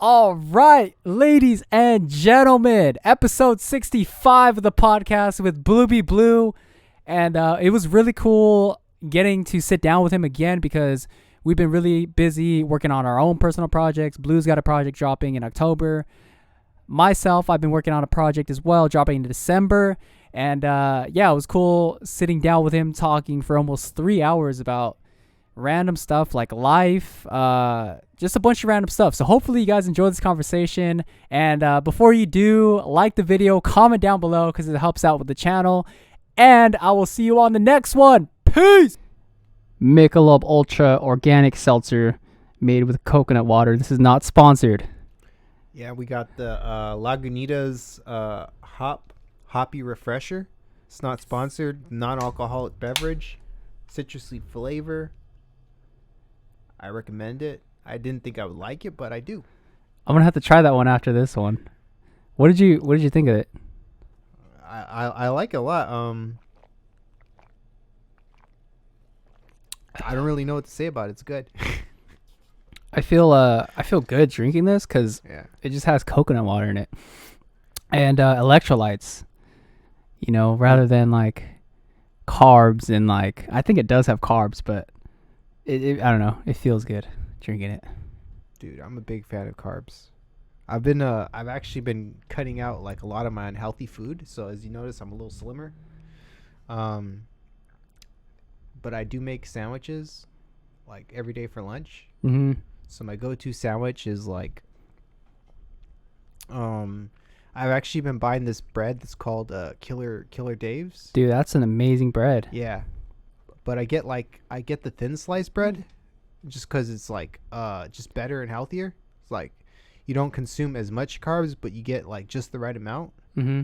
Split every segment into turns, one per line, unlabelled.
All right, ladies and gentlemen, episode 65 of the podcast with Bluebebleu. And it was really cool getting to sit down with him again because we've been really busy working on our own personal projects. Blue's got a project dropping in October. Myself, I've been working on a project as well, dropping in December. And it was cool sitting down with him talking for almost 3 hours about random stuff like life, just a bunch of random stuff. So hopefully you guys enjoy this conversation. And before you do, like the video, comment down below because it helps out with the channel. And I will see you on the next one. Peace! Michelob Ultra Organic Seltzer made with coconut water. This is not sponsored.
Yeah, we got the Lagunitas Hoppy Refresher. It's not sponsored. Non-alcoholic beverage. Citrusy flavor. I recommend it. I didn't think I would like it, but I do.
I'm gonna have to try that one after this one. What did you think of it?
I like it a lot. I don't really know what to say about it. It's good.
I feel good drinking this because
Yeah.
it just has coconut water in it and electrolytes. You know, rather than like carbs and like I think it does have carbs, but I don't know. It feels good drinking it.
Dude, I'm a big fan of carbs. I've actually been cutting out like a lot of my unhealthy food. So as you notice, I'm a little slimmer. But I do make sandwiches like every day for lunch.
Mm-hmm.
So my go-to sandwich is like, I've actually been buying this bread that's called Killer Dave's.
Dude, that's an amazing bread.
Yeah, but I get the thin slice bread, just because it's like just better and healthier. It's like you don't consume as much carbs, but you get like just the right amount.
Mm-hmm.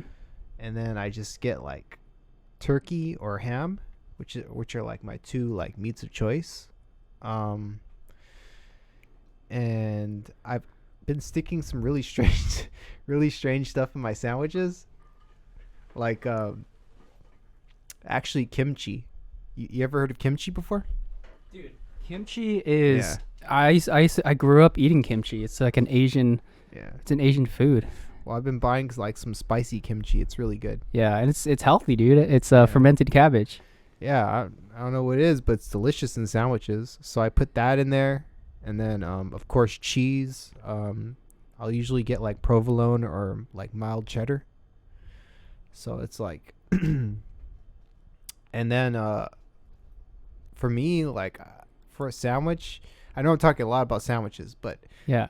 And then I just get like turkey or ham, which are like my two like meats of choice. And I've been sticking some really strange stuff in my sandwiches, like actually kimchi. You ever heard of kimchi before?
Dude, kimchi is I grew up eating kimchi. It's like an Asian.
Yeah,
it's an Asian food.
Well, I've been buying like some spicy kimchi. It's really good.
Yeah, and it's healthy, dude. It's fermented cabbage.
Yeah, I don't know what it is, but it's delicious in sandwiches. So I put that in there. And then, of course, cheese. I'll usually get like provolone or like mild cheddar. So it's like, and then for me, like for a sandwich, I know I'm talking a lot about sandwiches, but
yeah,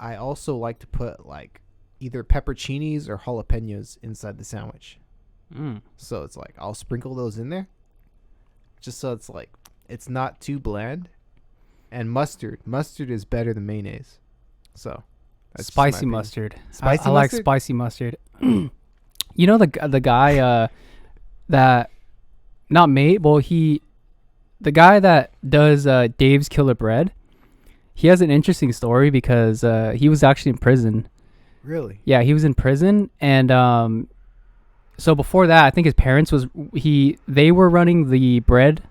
I also like to put like either pepperoncinis or jalapenos inside the sandwich. So it's like I'll sprinkle those in there, just so it's like. It's not too bland. And mustard is better than mayonnaise. So
spicy mustard.
I
like spicy mustard. You know the guy that not mate. Well, the guy that does Dave's Killer Bread. He has an interesting story because he was actually in prison.
Really?
Yeah, he was in prison, and so before that, I think his parents they were running the bread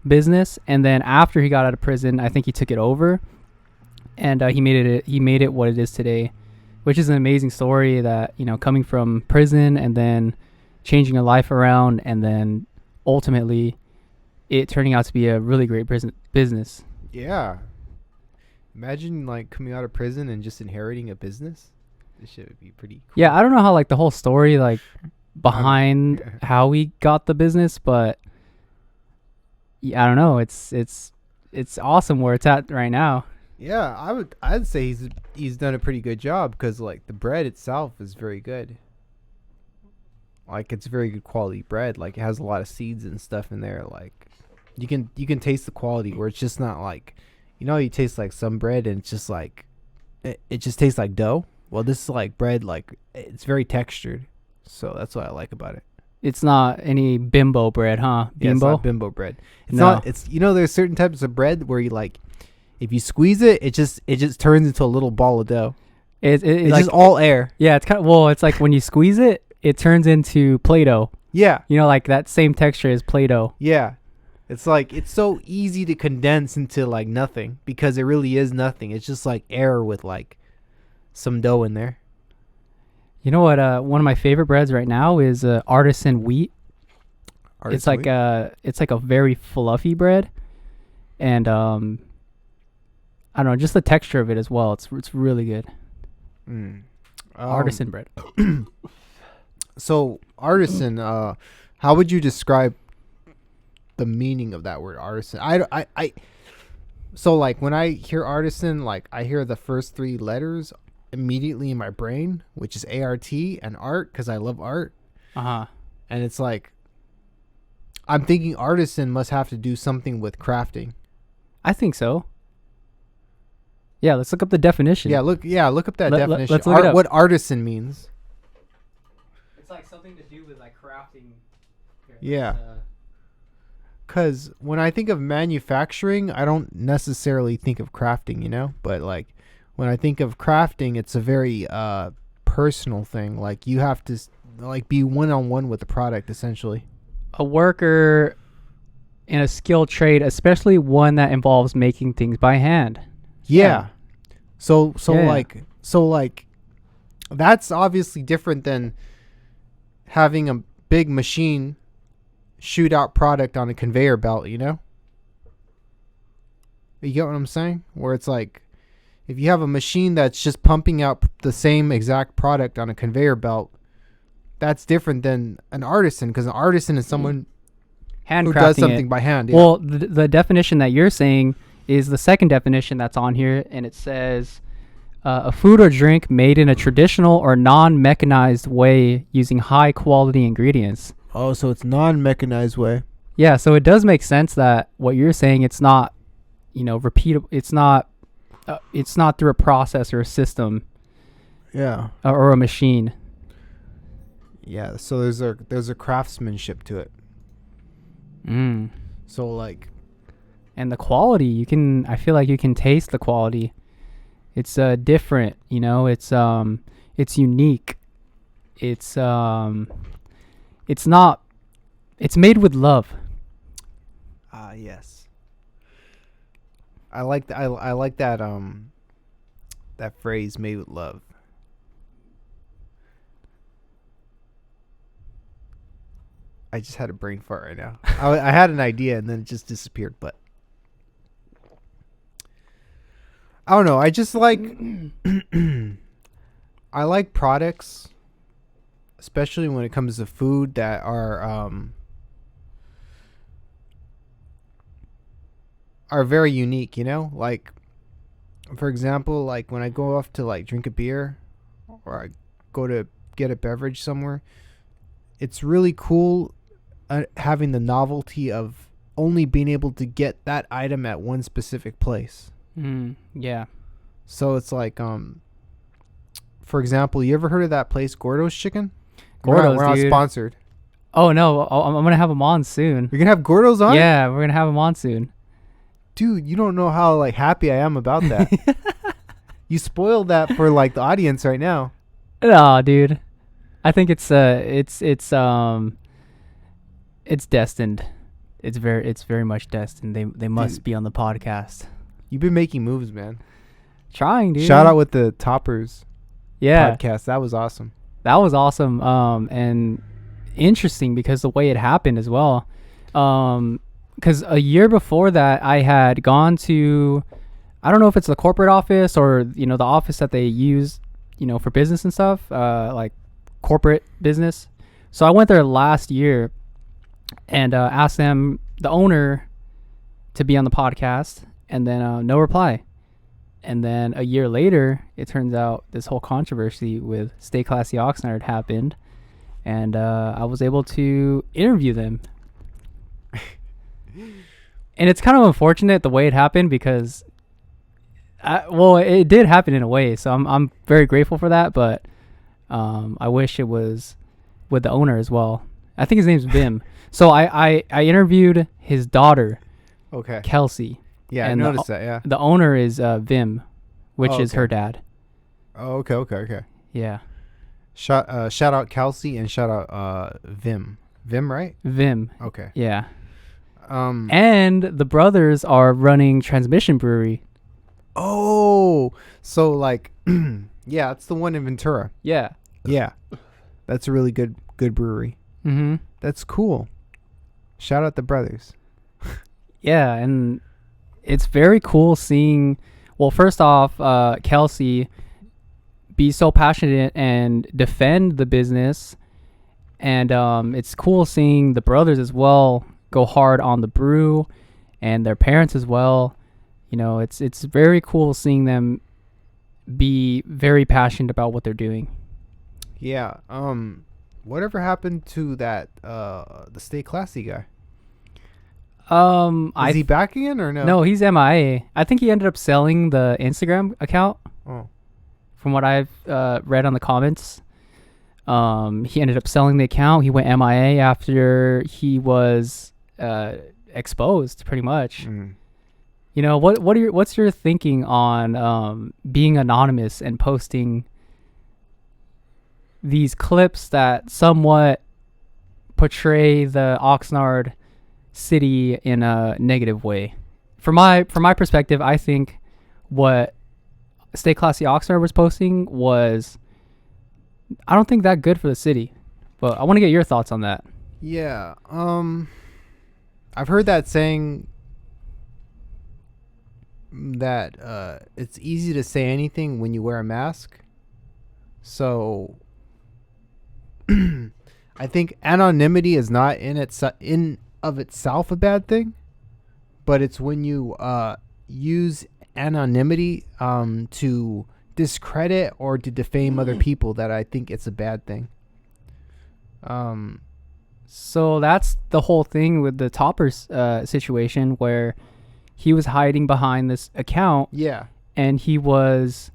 business, and then after he got out of prison, I think he took it over, and he made it what it is today, which is an amazing story. That coming from prison and then changing a life around, and then ultimately it turning out to be a really great business.
Yeah, imagine like coming out of prison and just inheriting a business. This shit would be pretty cool.
Yeah, I don't know how like the whole story like behind how he got the business, but I don't know. It's awesome where it's at right now.
Yeah, I'd say he's done a pretty good job because like the bread itself is very good. Like it's very good quality bread. Like it has a lot of seeds and stuff in there. Like you can taste the quality where it's just not like, you taste like some bread and it's just like it just tastes like dough. Well, this is like bread, like it's very textured. So that's what I like about it.
It's not any bimbo bread, huh? Bimbo?
Yeah, it's not bimbo bread. It's
No.
not. It's there's certain types of bread where you like, if you squeeze it, it just turns into a little ball of dough. It's like, just all air.
Yeah, it's like when you squeeze it, it turns into Play-Doh.
Yeah.
Like that same texture as Play-Doh.
Yeah. It's like it's so easy to condense into like nothing because it really is nothing. It's just like air with like some dough in there.
You know what? One of my favorite breads right now is artisan wheat. It's like a very fluffy bread, and I don't know, just the texture of it as well. It's really good. Artisan bread.
So artisan, how would you describe the meaning of that word artisan? So like when I hear artisan, like I hear the first three letters immediately in my brain, which is ART and art, because I love art.
And
it's like I'm thinking artisan must have to do something with crafting.
I think so. Yeah, let's look up the definition.
Look up that definition.
Let's look it up.
What artisan means.
It's like something to do with like crafting.
Yeah. Because when I think of manufacturing, I don't necessarily think of crafting, you know? But like when I think of crafting, it's a very personal thing. Like you have to like be one-on-one with the product, essentially.
A worker in a skilled trade, especially one that involves making things by hand.
Yeah. So like that's obviously different than having a big machine shoot out product on a conveyor belt, you know? You get what I'm saying? Where it's like if you have a machine that's just pumping out the same exact product on a conveyor belt, that's different than an artisan, because an artisan is someone who does something by hand. Yeah.
Well, the definition that you're saying is the second definition that's on here, and it says a food or drink made in a traditional or non-mechanized way using high-quality ingredients.
Oh, so it's non-mechanized way.
Yeah, so it does make sense that what you're saying, it's not, repeatable. It's not through a process or a system.
Yeah.
Or a machine.
Yeah, so there's a craftsmanship to it. So like,
and the quality, I feel like you can taste the quality. It's different, it's unique. It's made with love.
Yes. I like that that phrase, made with love. I just had a brain fart right now. I had an idea and then it just disappeared, but I don't know. I just like I like products, especially when it comes to food, that are very unique, you know? Like for example, like when I go off to like drink a beer or I go to get a beverage somewhere, it's really cool having the novelty of only being able to get that item at one specific place.
Yeah.
So it's like, for example, you ever heard of that place, Gordo's Chicken?
Gordo's,
we're not sponsored.
Oh, no. I'm going to have them on soon.
You're going to have Gordo's on?
Yeah, we're going to have them on soon.
Dude, you don't know how like happy I am about that. You spoiled that for like the audience right now.
No, dude. I think it's destined. It's very much destined. They must be on the podcast.
You've been making moves, man.
Trying, dude.
Shout out with the Toppers
podcast.
That was awesome.
That was awesome. And interesting because the way it happened as well. Because a year before that, I had gone to, I don't know if it's the corporate office or the office that they use, for business and stuff, like corporate business. So I went there last year and asked them, the owner, to be on the podcast, and then no reply. And then a year later, it turns out this whole controversy with Stay Classy Oxnard had happened, and I was able to interview them. And it's kind of unfortunate the way it happened because, it did happen in a way, so I'm very grateful for that, but I wish it was with the owner as well. I think his name's Vim. So I interviewed his daughter,
okay,
Kelsey.
Yeah, I noticed that. Yeah,
the owner is Vim, which is her dad.
Oh, okay.
Yeah.
Shout out Kelsey and shout out Vim. Vim, right?
Vim.
Okay.
Yeah. And the brothers are running Transmission Brewery.
Oh, so like, yeah, it's the one in Ventura.
Yeah.
Yeah, that's a really good brewery.
Mm-hmm.
That's cool. Shout out the brothers.
Yeah, and it's very cool seeing. Well, first off, Kelsey be so passionate and defend the business, and it's cool seeing the brothers as well go hard on the brew, and their parents as well. You know, it's very cool seeing them be very passionate about what they're doing.
Yeah. Whatever happened to that the Stay Classy guy? Is he back again or no?
No, he's MIA. I think he ended up selling the Instagram account.
Oh.
From what I've read on the comments, he ended up selling the account. He went MIA after he was exposed, pretty much. You know, what's your thinking on being anonymous and posting these clips that somewhat portray the Oxnard city in a negative way? From my perspective, I think what Stay Classy Oxnard was posting was, I don't think that good for the city. But I want to get your thoughts on that.
Yeah. I've heard that saying that it's easy to say anything when you wear a mask. So I think anonymity is not in of itself a bad thing, but it's when you use anonymity to discredit or to defame other people that I think it's a bad thing.
So that's the whole thing with the Toppers situation, where he was hiding behind this account.
Yeah.
And he was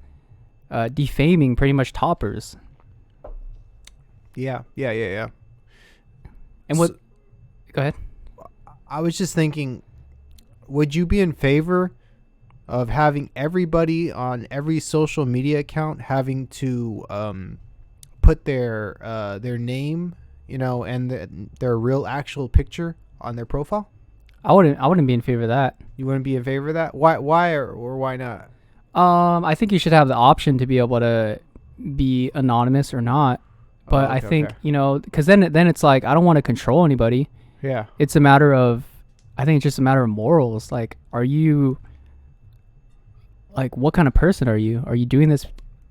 defaming pretty much Toppers.
Yeah.
And what? Go ahead.
I was just thinking, would you be in favor of having everybody on every social media account having to put their name, you know, and their real actual picture on their profile?
I wouldn't be in favor of that.
You wouldn't be in favor of that? Why or why not?
I think you should have the option to be able to be anonymous or not. But I think, you know, because then it's like, I don't want to control anybody.
Yeah.
It's a matter of, I think it's just a matter of morals. Like, are you, like, what kind of person are you? Are you doing this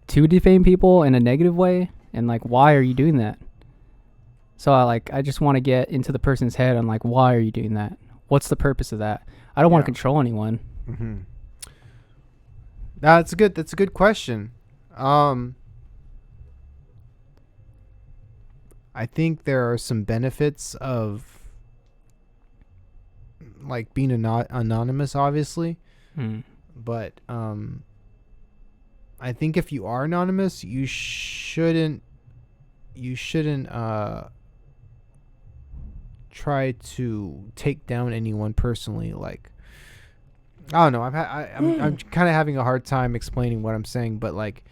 to defame people in a negative way? And, like, why are you doing that? So, I just want to get into the person's head on, like, why are you doing that? What's the purpose of that? I don't want to control anyone.
Mm-hmm. That's a good question. I think there are some benefits of, like, being anonymous, obviously. But I think if you are anonymous, you shouldn't try to take down anyone personally. Like, I don't know. I'm kind of having a hard time explaining what I'm saying, but, like,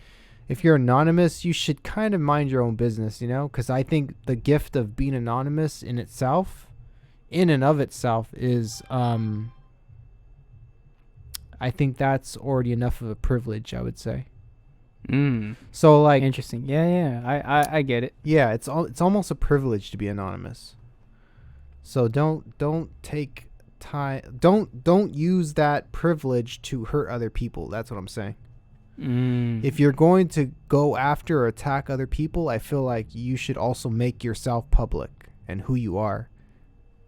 if you're anonymous, you should kind of mind your own business, you know? Because I think the gift of being anonymous in and of itself is, I think that's already enough of a privilege, I would say. So, like,
interesting. Yeah. I get it.
Yeah, it's almost a privilege to be anonymous. So don't take time. Don't use that privilege to hurt other people. That's what I'm saying. If you're going to go after or attack other people, I feel like you should also make yourself public and who you are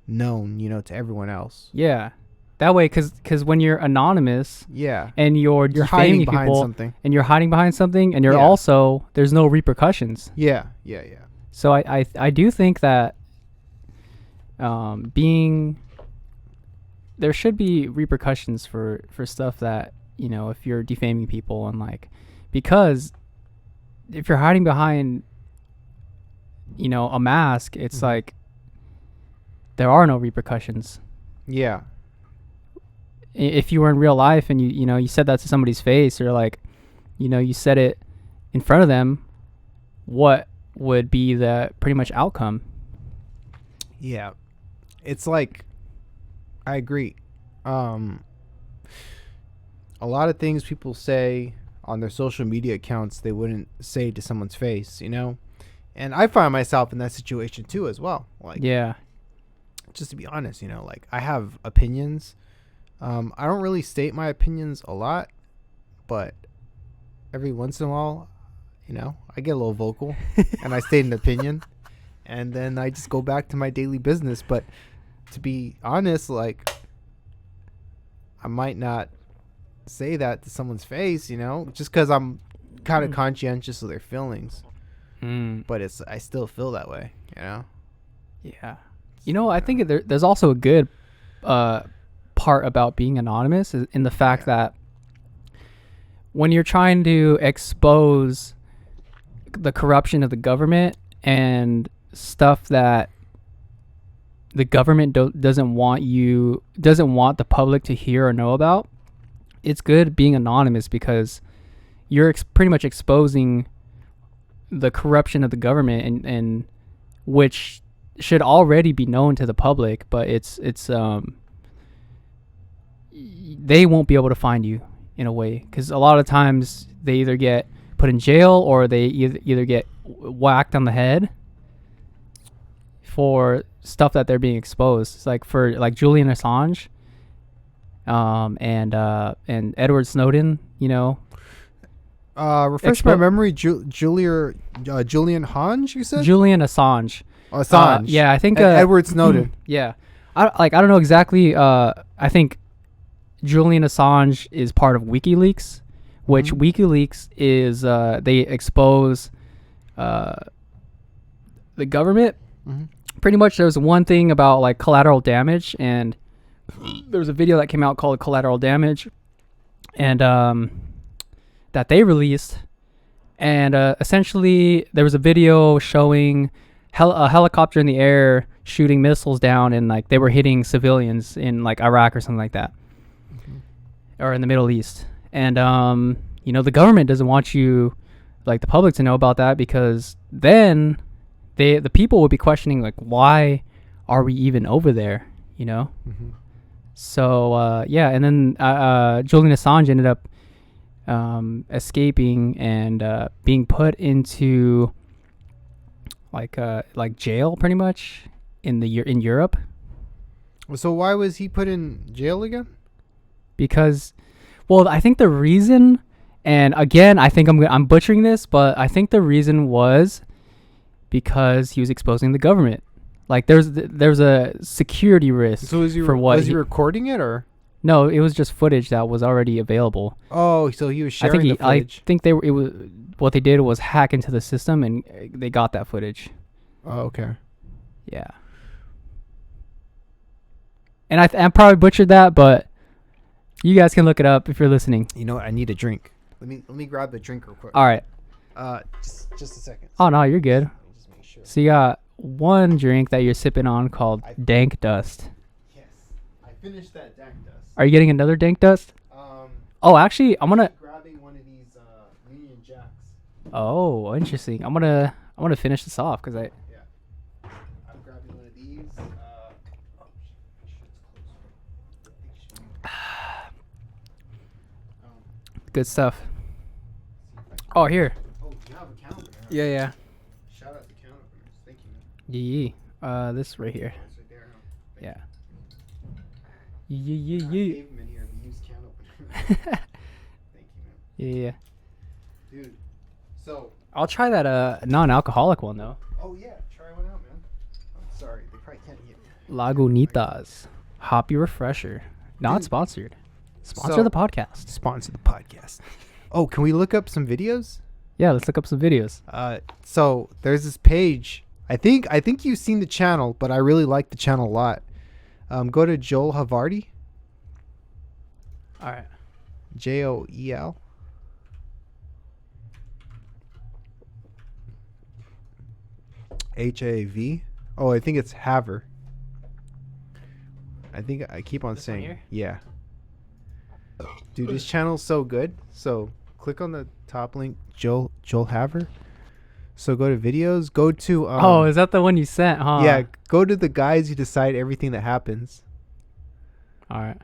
known, you know, to everyone else.
Yeah. That way, because when you're anonymous, and you're
hiding behind
people,
something,
and you're hiding behind something, and you're also, there's no repercussions.
Yeah.
So I do think that there should be repercussions for stuff that, you know, if you're defaming people, and, like, because if you're hiding behind, you know, a mask, it's like there are no repercussions.
Yeah.
If you were in real life and you know, you said that to somebody's face, or, like, you know, you said it in front of them, what would be the pretty much outcome?
Yeah. It's like, I agree. Um, a lot of things people say on their social media accounts they wouldn't say to someone's face, you know? And I find myself in that situation too as well. Like,
Yeah.
just to be honest, you know, like I have opinions. I don't really state my opinions a lot, but every once in a while, you know, I get a little vocal and I state an opinion, and then I just go back to my daily business. But to be honest, like I might not say that to someone's face, you know, just because I'm kind of conscientious of their feelings. But I still feel that way, you know.
Yeah. You know, I think there's also a good part about being anonymous in the fact that when you're trying to expose the corruption of the government and stuff that the government doesn't want the public to hear or know about, it's good being anonymous because you're pretty much exposing the corruption of the government and which should already be known to the public, but it's they won't be able to find you in a way because a lot of times they either get put in jail or they either get whacked on the head for stuff that they're being exposed. It's like for like Julian Assange, and Edward Snowden. You know,
refresh my memory. Julian Assange, you said?
Julian Assange.
Assange.
Yeah, I think
Edward Snowden.
Yeah, I don't know exactly. I think Julian Assange is part of WikiLeaks, which WikiLeaks is they expose the government. Pretty much, there was one thing about like collateral damage, and there was a video that came out called Collateral Damage, and that they released, and essentially there was a video showing a helicopter in the air shooting missiles down, and like they were hitting civilians in like Iraq or something like that, or in the Middle East. And you know, the government doesn't want you, like the public, to know about that because then the people would be questioning like, why are we even over there, you know? So yeah, and then Julian Assange ended up escaping and being put into like jail pretty much in Europe.
So why was he put in jail again?
Because, well, I think the reason, and again, I think I'm butchering this, but I think the reason was because he was exposing the government. Like there's a security risk.
So was he recording it or?
No, it was just footage that was already available.
Oh, so he was sharing the footage.
I think it was what they did was hack into the system and they got that footage.
Oh, okay.
Yeah. And I probably butchered that, but you guys can look it up if you're listening.
You know what? I need a drink. Let me grab the drink real quick.
All right.
Just a second.
Oh no, you're good.
Let me just make sure.
So you got one drink that you're sipping on called Dank Dust.
Yes, I finished that Dank Dust.
Are you getting another Dank Dust? Oh, actually, I'm
grabbing one of these Union Jacks.
Oh, interesting. I'm gonna finish this off because
I'm grabbing one of these.
Good stuff. Oh, here.
Oh, you have a can opener.
Yeah.
Shout out to can openers. Thank you, man.
Yeah. This right here.
It's right there, huh?
Yeah.
I gave him in here. We use can opener. Thank you, man.
Yeah.
Dude, so.
I'll try that non-alcoholic one though.
Oh yeah, try one out, man. I'm sorry, they probably can't hear me.
Lagunitas, Hoppy Refresher. Not sponsored. Sponsor the podcast.
Sponsor the podcast. Oh, can we look up some videos?
Yeah, let's look up some videos.
So there's this page. I think you've seen the channel, but I really like the channel a lot. Go to Joel Havarti.
All right.
Joel. Hav. Oh, I think it's Haver. I think I keep on saying
here?
Yeah. Dude, this channel's so good. So click on the top link, Joel Haver. So go to videos. Go to
oh, is that the one you sent? Huh?
Yeah. Go to the guys who decide everything that happens.
All right.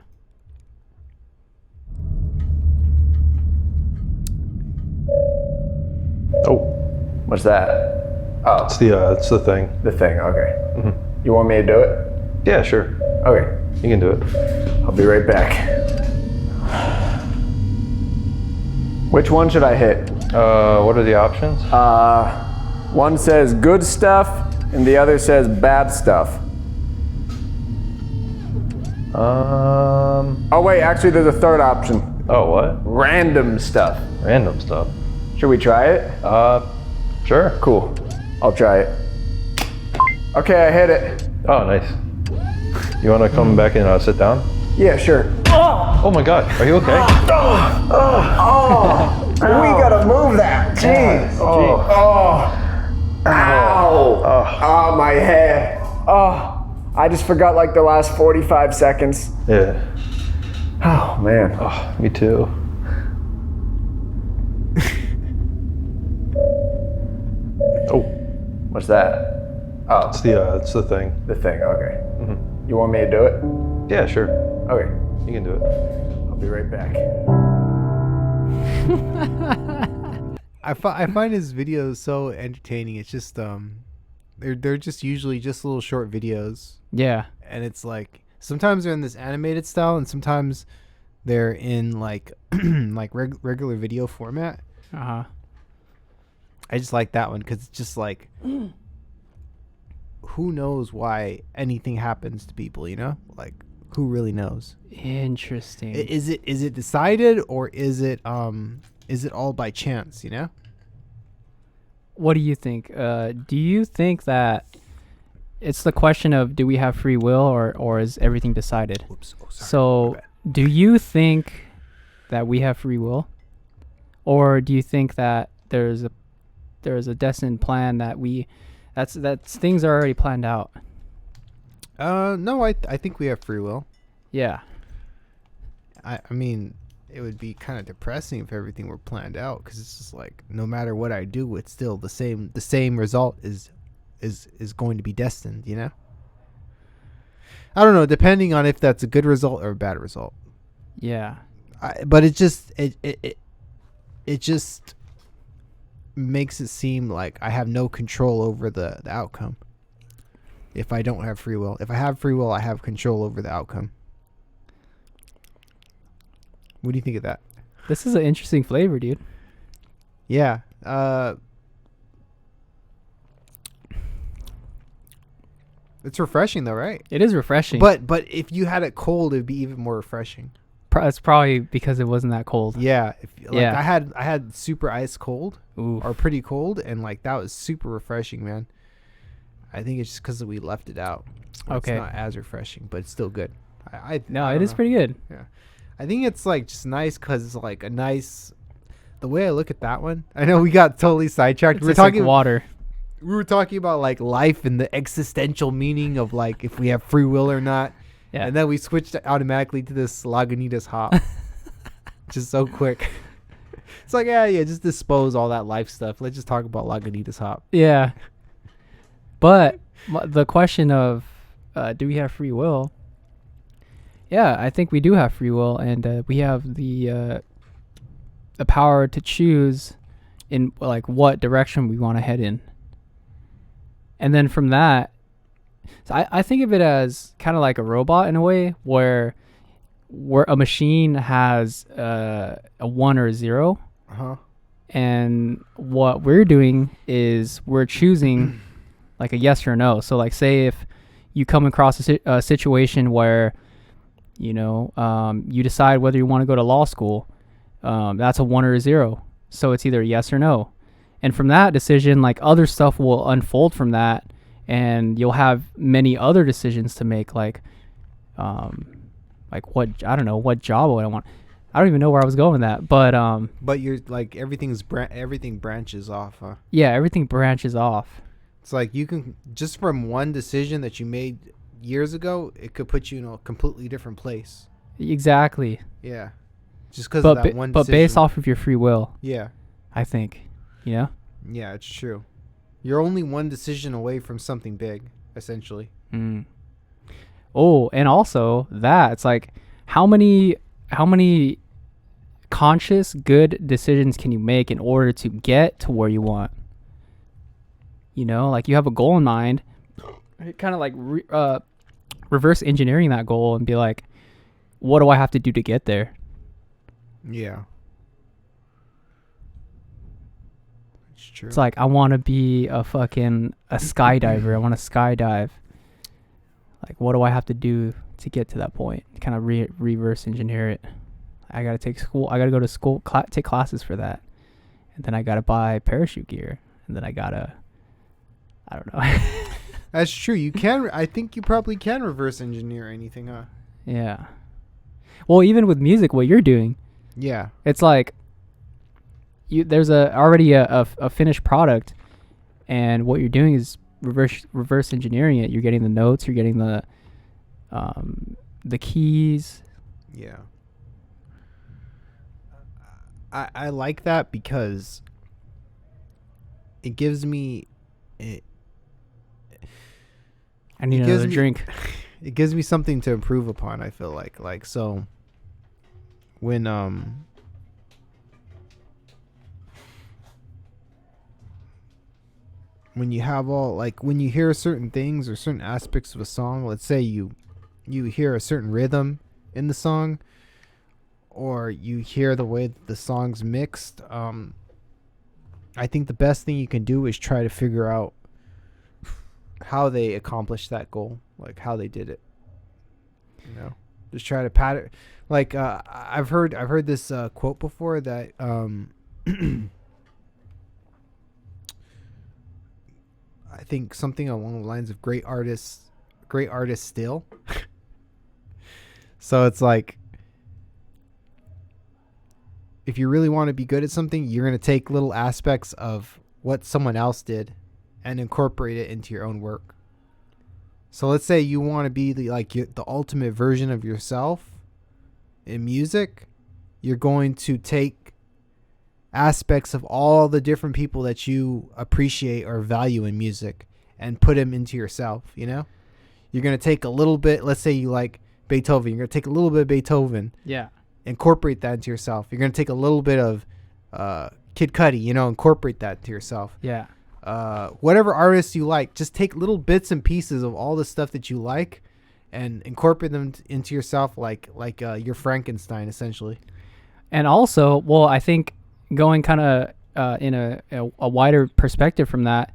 Oh,
What's that? Oh,
it's the thing.
the thing. Okay.
Mm-hmm.
You want me to do it?
Yeah, sure.
Okay.
You can do it.
I'll be right back. Which one should I hit?
What are the options?
One says good stuff, and the other says bad stuff. Oh wait, actually there's a third option.
Oh, what?
Random stuff.
Random stuff.
Should we try it?
Sure.
Cool. I'll try it. Okay, I hit it.
Oh, nice. You want to come back and sit down?
Yeah, sure.
Oh my God, are you okay?
We gotta move that. Jeez.
Oh.
Ow. Oh, my head. Oh, I just forgot like the last 45 seconds.
Yeah.
Oh, man.
Oh, me too. Oh,
What's that? Oh,
it's the thing.
the thing. Okay.
Mm-hmm.
You want me to do it?
Yeah, sure.
Okay.
You can do it.
I'll be right back.
I find his videos so entertaining. It's just they're just usually just little short videos,
Yeah.
and it's like sometimes they're in this animated style, and sometimes they're in like regular video format.
Uh-huh.
I just like that one because it's just like who knows why anything happens to people, you know? Like who really knows?
Interesting.
Is it decided or is it all by chance, you know?
What do you think? Do you think that it's the question of do we have free will or is everything decided?
Oops. Oh, sorry. My
So,
bad.
do you think that we have free will, or do you think that there's a destined plan that that's things are already planned out?
No, I think we have free will.
Yeah.
I mean, it would be kind of depressing if everything were planned out because it's just like no matter what I do, it's still the same result is going to be destined, you know? I don't know, depending on if that's a good result or a bad result.
Yeah.
But it just makes it seem like I have no control over the outcome. If I don't have free will. If I have free will, I have control over the outcome. What do you think of that?
This is an interesting flavor, dude.
Yeah. It's refreshing though, right?
It is refreshing.
But if you had it cold, it'd be even more refreshing.
It's probably because it wasn't that cold.
Yeah.
Yeah.
I had super ice cold
Ooh.
or pretty cold, and like that was super refreshing, man. I think it's just because we left it out.
Okay.
It's not as refreshing, but it's still good.
No,
I
it
don't
is
know.
pretty good.
I think it's like just nice because it's like a nice. The way I look at that one, I know we got totally sidetracked.
It's just like water.
We were talking about like life and the existential meaning of like if we have free will or not.
Yeah.
And then we switched automatically to this Lagunitas hop. Just so quick. It's like, yeah, just dispose all that life stuff. Let's just talk about Lagunitas hop.
Yeah. But the question of do we have free will? Yeah, I think we do have free will, and we have the power to choose in like what direction we want to head in. And then from that, so I think of it as kind of like a robot in a way, where a machine has a 1 or a 0, and what we're doing is we're choosing like a yes or a no. So like say if you come across a situation where you decide whether you want to go to law school, that's a 1 or a 0. So it's either yes or no. And from that decision, like other stuff will unfold from that, and you'll have many other decisions to make, like what, I don't know, what job would I want? I don't even know where I was going with that, but
you're like everything branches off, huh?
Yeah, everything branches off.
It's like you can just from one decision that you made years ago, it could put you in a completely different place.
Exactly.
Yeah, just because of that one decision.
But based off of your free will.
Yeah,
I think,
Yeah, it's true. You're only one decision away from something big, essentially.
Oh, and also that it's like how many conscious good decisions can you make in order to get to where you want? You know, like you have a goal in mind, kind of like reverse engineering that goal and be like, what do I have to do to get there?
Yeah. It's true.
It's like I want to be a skydiver. I want to skydive. Like, what do I have to do to get to that point? Kind of reverse engineer it. I gotta take school. I gotta go to school, take classes for that, and then I gotta buy parachute gear, and then I don't know.
That's true. You can. I think you probably can reverse engineer anything, huh?
Yeah. Well, even with music, what you're doing,
Yeah.
it's like there's already a finished product, and what you're doing is reverse engineering it. You're getting the notes. You're getting the keys.
Yeah. I like that because it gives me
I need another drink.
It gives me something to improve upon. I feel like so when you have all like when you hear certain things or certain aspects of a song, let's say you hear a certain rhythm in the song, or you hear the way that the song's mixed, I think the best thing you can do is try to figure out how they accomplished that goal, like how they did it. You know, just try to pattern. Like I've heard this quote before that I think something along the lines of great artists still. So it's like, if you really want to be good at something, you're going to take little aspects of what someone else did and incorporate it into your own work. So let's say you want to be the ultimate version of yourself in music. You're going to take aspects of all the different people that you appreciate or value in music and put them into yourself, you know? You're going to take a little bit, let's say you like Beethoven. You're going to take a little bit of Beethoven.
Yeah.
Incorporate that into yourself. You're going to take a little bit of Kid Cudi, you know, incorporate that to yourself.
Yeah.
Whatever artists you like, just take little bits and pieces of all the stuff that you like and incorporate them into yourself like your Frankenstein, essentially.
And also, well, I think going kind of in a wider perspective from that,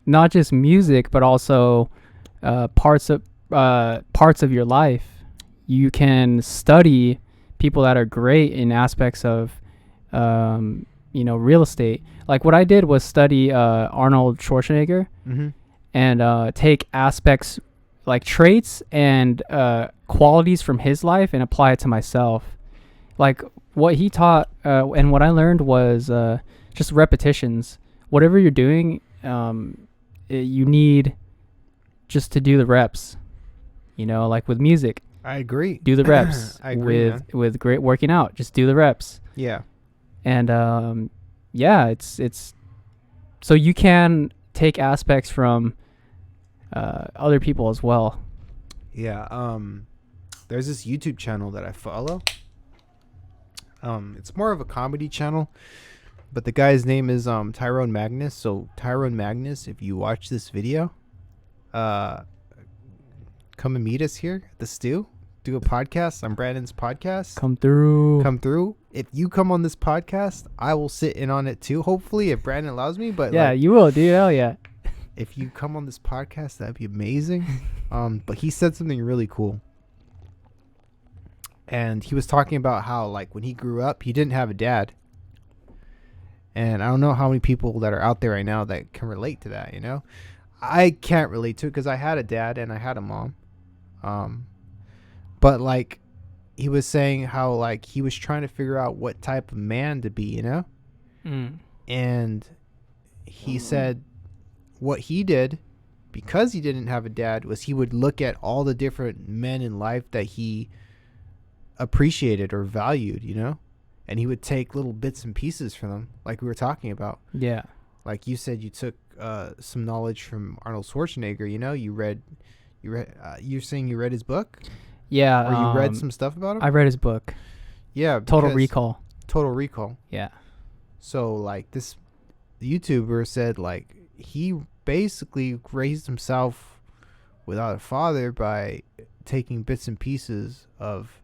not just music, but also parts of your life. You can study people that are great in aspects of, real estate. Like what I did was study Arnold Schwarzenegger and take aspects like traits and qualities from his life and apply it to myself. Like what he taught and what I learned was just repetitions. Whatever you're doing, you need just to do the reps. You know, like with music.
I agree.
Do the reps.
I agree,
with great working out. Just do the reps.
Yeah.
And it's so you can take aspects from other people as well.
Yeah. There's this YouTube channel that I follow. It's more of a comedy channel, but the guy's name is Tyrone Magnus. So Tyrone Magnus, if you watch this video, come and meet us here at the Stew. Do a podcast on Brandon's podcast.
Come through.
If you come on this podcast, I will sit in on it too. Hopefully, if Brandon allows me. But
yeah, you will, dude. Hell yeah.
If you come on this podcast, that'd be amazing. But he said something really cool. And he was talking about how, like, when he grew up, he didn't have a dad. And I don't know how many people that are out there right now that can relate to that, you know? I can't relate to it because I had a dad and I had a mom. But, like, he was saying how, like, he was trying to figure out what type of man to be, you know? And he said what he did, because he didn't have a dad, was he would look at all the different men in life that he appreciated or valued, you know? And he would take little bits and pieces from them, like we were talking about.
Yeah.
Like you said, you took some knowledge from Arnold Schwarzenegger, you know? You read You read? You're saying you read his book,
Yeah.
or you read some stuff about him?
I read his book,
Yeah.
Total
because-
Recall.
Total Recall.
Yeah.
So like this YouTuber said, like he basically raised himself without a father by taking bits and pieces of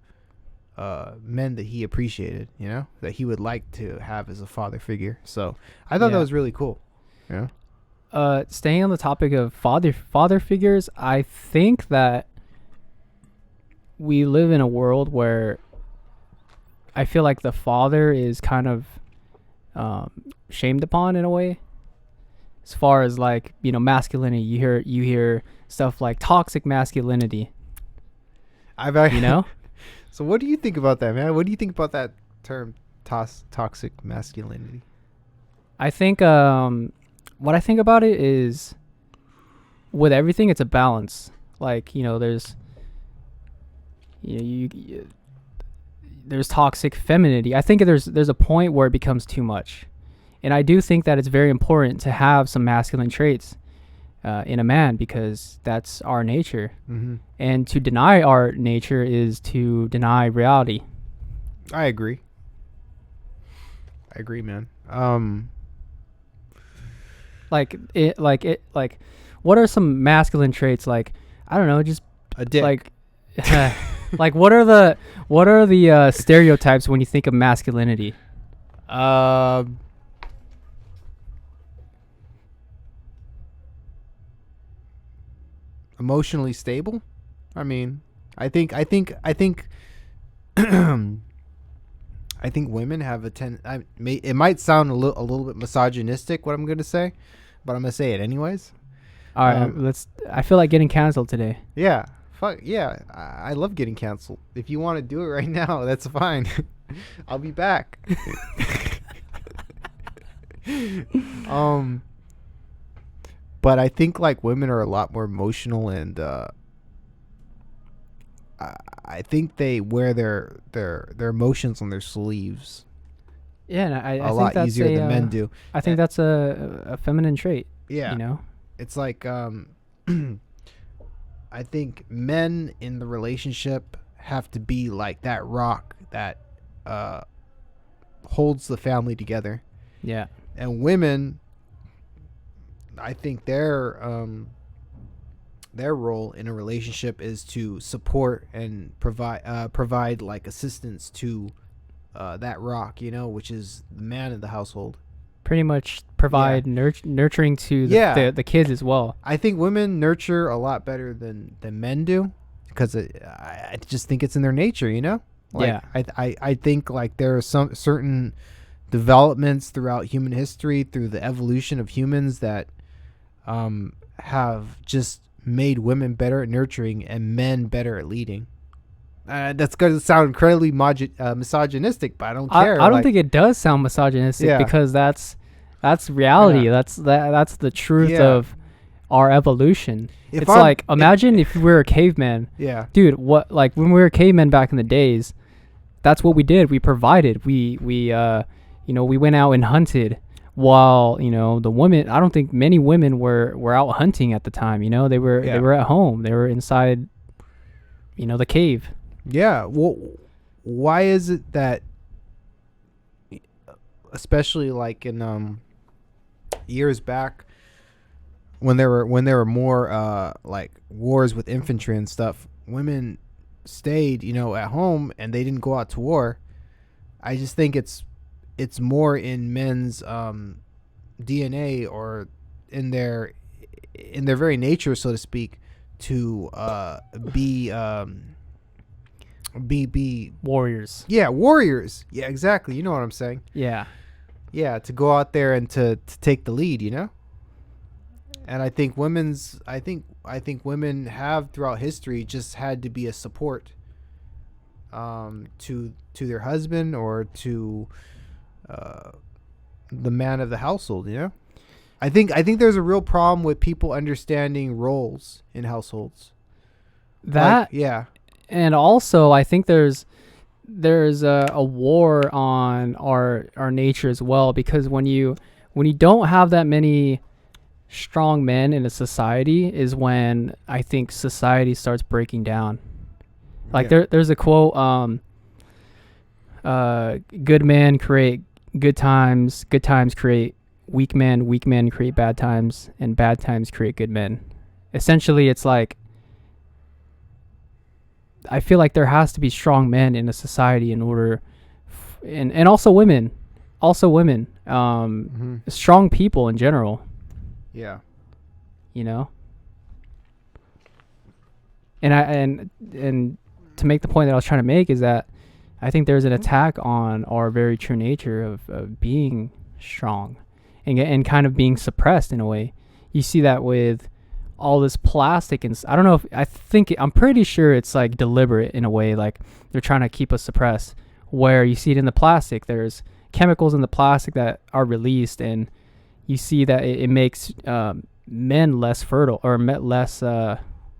men that he appreciated, you know, that he would like to have as a father figure. So I thought that
Yeah.
was really cool. Yeah.
Staying on the topic of father figures, I think that we live in a world where I feel like the father is kind of shamed upon in a way. As far as like, you know, masculinity, you hear stuff like toxic masculinity. You know?
So what do you think about that, man? What do you think about that term, toxic masculinity?
I think what I think about it is with everything, it's a balance. Like, you know, there's there's toxic femininity. I think there's a point where it becomes too much. And I do think that it's very important to have some masculine traits in a man, because that's our nature.
Mm-hmm.
And to deny our nature is to deny reality.
I agree, man.
Like what are some masculine traits? Like, I don't know, just
A dick.
like like what are the stereotypes when you think of masculinity?
Emotionally stable. I mean, I think I think women have it might sound a little bit misogynistic what I'm going to say, but I'm going to say it anyways.
All right, I feel like getting canceled today.
Yeah. Fuck yeah. I love getting canceled. If you want to do it right now, that's fine. I'll be back. But I think like women are a lot more emotional, and I think they wear their emotions on their sleeves
Yeah, and I
a
think
lot
that's
easier than men do.
I think that's a feminine trait.
Yeah.
You know?
It's like I think men in the relationship have to be like that rock that holds the family together.
Yeah.
And women, I think their role in a relationship is to support and provide like assistance to that rock, you know, which is the man of the household.
Pretty much provide nurturing to the kids as well.
I think women nurture a lot better than men do, because I just think it's in their nature, you know. Like,
Yeah.
I think like there are some certain developments throughout human history, through the evolution of humans, that have just made women better at nurturing and men better at leading. That's going to sound incredibly misogynistic, but I don't care.
I don't think it does sound misogynistic, because that's reality.
Yeah.
That's the truth
Yeah.
of our evolution.
If
It's
I'm-
like, imagine if we were a caveman.
Yeah.
Dude, what, like when we were cavemen back in the days, that's what we did. We provided. We went out and hunted, while, you know, the women, I don't think many women were out hunting at the time, you know. They were at home. They were inside, you know, the cave.
Yeah. Well, why is it that, especially like in years back, when there were more like wars with infantry and stuff, women stayed, you know, at home and they didn't go out to war? I just think it's more in men's DNA, or in their very nature, so to speak, to be
Warriors.
Yeah, warriors. Yeah, exactly. You know what I'm saying?
Yeah.
Yeah, to go out there and to take the lead, you know? And I think women have throughout history just had to be a support to their husband, or to the man of the household, you know? I think there's a real problem with people understanding roles in households.
That,
Like, yeah.
and also I think there's a war on our nature as well, because when you don't have that many strong men in a society is when I think society starts breaking down. Like there's a quote, good men create good times create weak men create bad times, and bad times create good men. Essentially, it's like, I feel like there has to be strong men in a society in order, and also women, strong people in general,
Yeah.
you know. And to make the point that I was trying to make is that I think there's an attack on our very true nature of being strong and kind of being suppressed in a way. You see that with all this plastic, and I don't know if I'm pretty sure it's like deliberate in a way, like they're trying to keep us suppressed, where you see it in the plastic. There's chemicals in the plastic that are released, and you see that it makes men less fertile, or less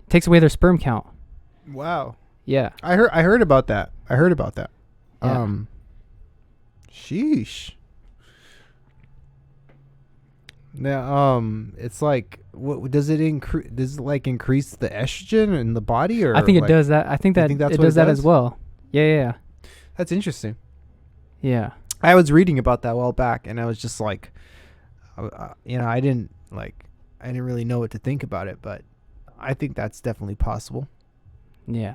takes away their sperm count.
Wow.
Yeah.
I heard about that.
Yeah.
Sheesh. Now, it's like, what does it increase? Does it like increase the estrogen in the body, or
I think it
like,
does that. I think that
that's
it
what
does that as well. Yeah.
That's interesting.
Yeah.
I was reading about that a while back, and I was just like, I didn't really know what to think about it, but I think that's definitely possible.
Yeah.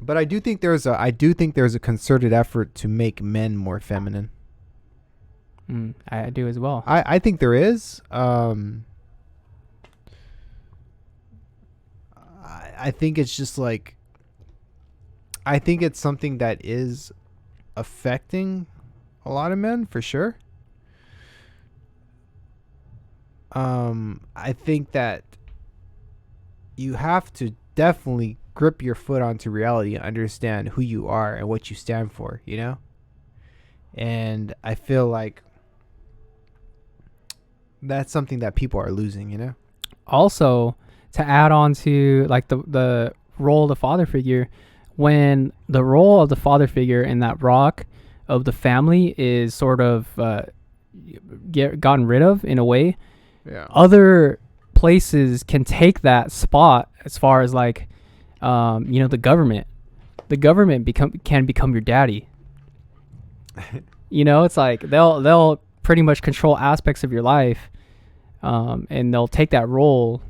But I do think there's a concerted effort to make men more feminine.
I do as well.
I think there is. I think it's just like, I think it's something that is affecting a lot of men for sure. I think that you have to definitely grip your foot onto reality and understand who you are and what you stand for, you know? And I feel like that's something that people are losing, you know?
Also, to add on to like the role of the father figure, when the role of the father figure in that rock of the family is sort of gotten rid of in a way,
Yeah.
other places can take that spot, as far as like the government can become your daddy. It's like they'll pretty much control aspects of your life, and they'll take that role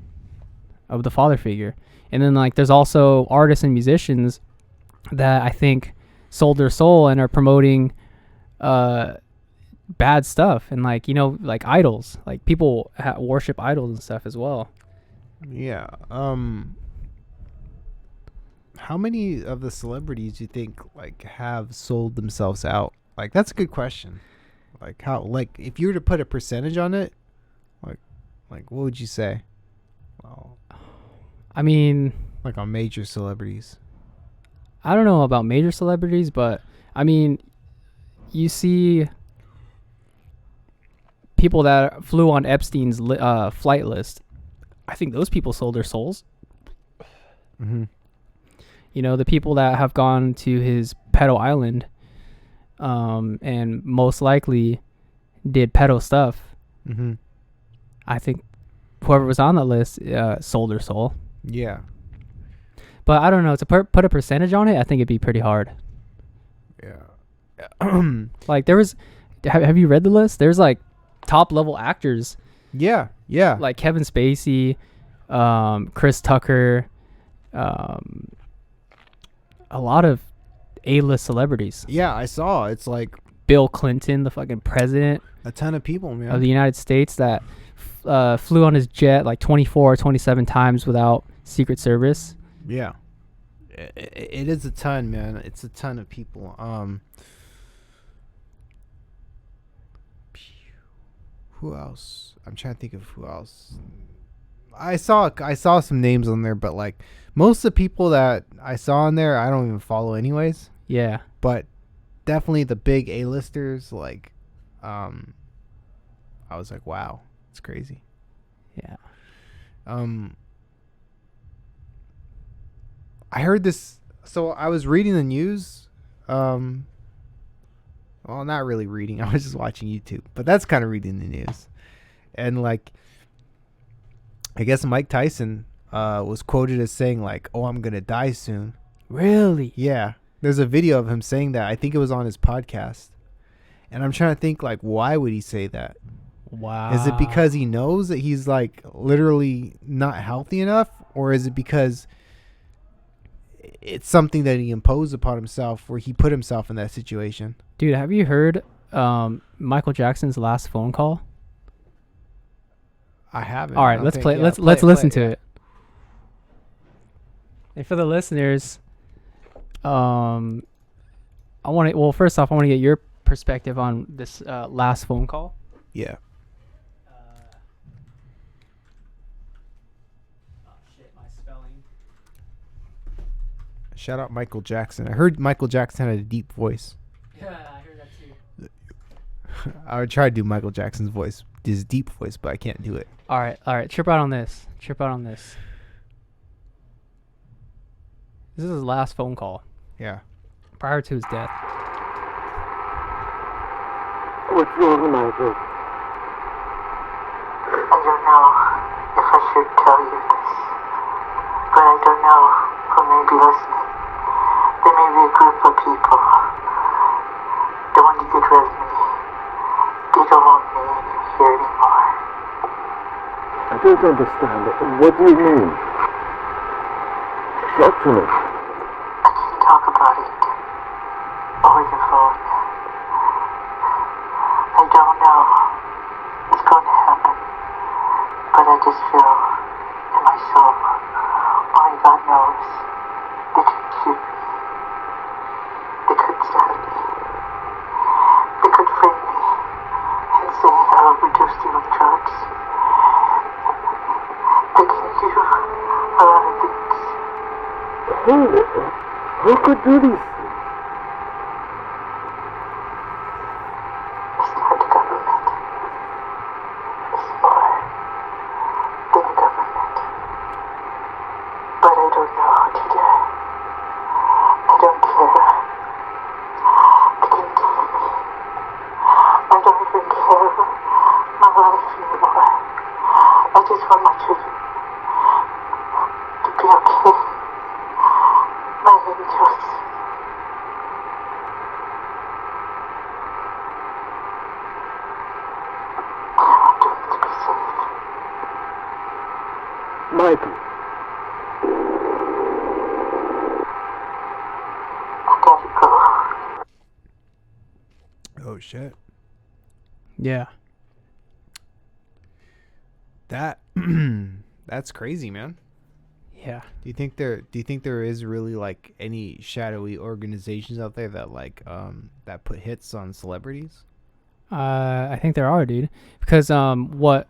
of the father figure. And then like there's also artists and musicians that I think sold their soul and are promoting bad stuff, and like like idols, like people worship idols and stuff as well.
Yeah. How many of the celebrities do you think like have sold themselves out? Like, that's a good question. Like, how, like, if you were to put a percentage on it, like what would you say? Well,
I mean,
like on major celebrities.
I don't know about major celebrities, but I mean, you see people that flew on Epstein's flight list. I think those people sold their souls.
Mm-hmm.
The people that have gone to his pedo island, and most likely did pedo stuff.
Mm-hmm.
I think whoever was on that list sold their soul.
Yeah.
But I don't know, to put a percentage on it, I think it'd be pretty hard.
Yeah.
Like there was, have you read the list? There's like top level actors.
Yeah. Yeah.
Like Kevin Spacey, Chris Tucker, a lot of A-list celebrities.
Yeah, I saw. It's like
Bill Clinton, the fucking president
a ton of people, man.
of the United States, that flew on his jet like 24 or 27 times without Secret Service.
Yeah. It is a ton, man. It's a ton of people. Who else? I'm trying to think of who else. I saw some names on there, but like most of the people that I saw on there, I don't even follow anyways.
Yeah.
But definitely the big A-listers, like, I was like, wow, it's crazy.
Yeah.
I heard this. So I was reading the news, Well, not really reading. I was just watching YouTube, but that's kind of reading the news. And like, I guess Mike Tyson was quoted as saying like, "Oh, I'm gonna die soon."
Really?
Yeah, there's a video of him saying that. I think it was on his podcast. And I'm trying to think like, why would he say that?
Wow.
Is it because he knows that he's like literally not healthy enough, or is it because it's something that he imposed upon himself, where he put himself in that situation?
Dude, have you heard Michael Jackson's last phone call?
I haven't.
All right, let's play. Let's listen to it. And for the listeners, I want to. Well, first off, I want to get your perspective on this last phone call.
Yeah.
My spelling.
Shout out Michael Jackson. I heard Michael Jackson had a deep voice.
Yeah, I heard that too.
I would try to do Michael Jackson's voice, his deep voice, but I can't do it.
All right. Trip out on this. This is his last phone call
Yeah.
prior to his death.
What's wrong, Michael? I don't know if I should tell you this, but I don't know who may be listening. There may be a group of people that want to get rid of me. They don't want me here anymore. I don't understand. What do you mean? Talk to me. I can't talk about it over the phone. I don't know what's going to happen, but I just feel in my soul, only God knows, they could shoot me. They could stab me. They could frame me and say I overdosed you on drugs. They can do a lot of things. Who could do these things? It's not the government. It's more than the government. But I don't know today. I don't care. They can kill me. I don't even care my life anymore. I just want my children to be okay. My angels. I want them to be safe. Michael. I gotta go.
Oh shit.
Yeah.
That that's crazy, man.
Yeah.
Do you think there is really like any shadowy organizations out there that like that put hits on celebrities?
I think there are, dude. Because what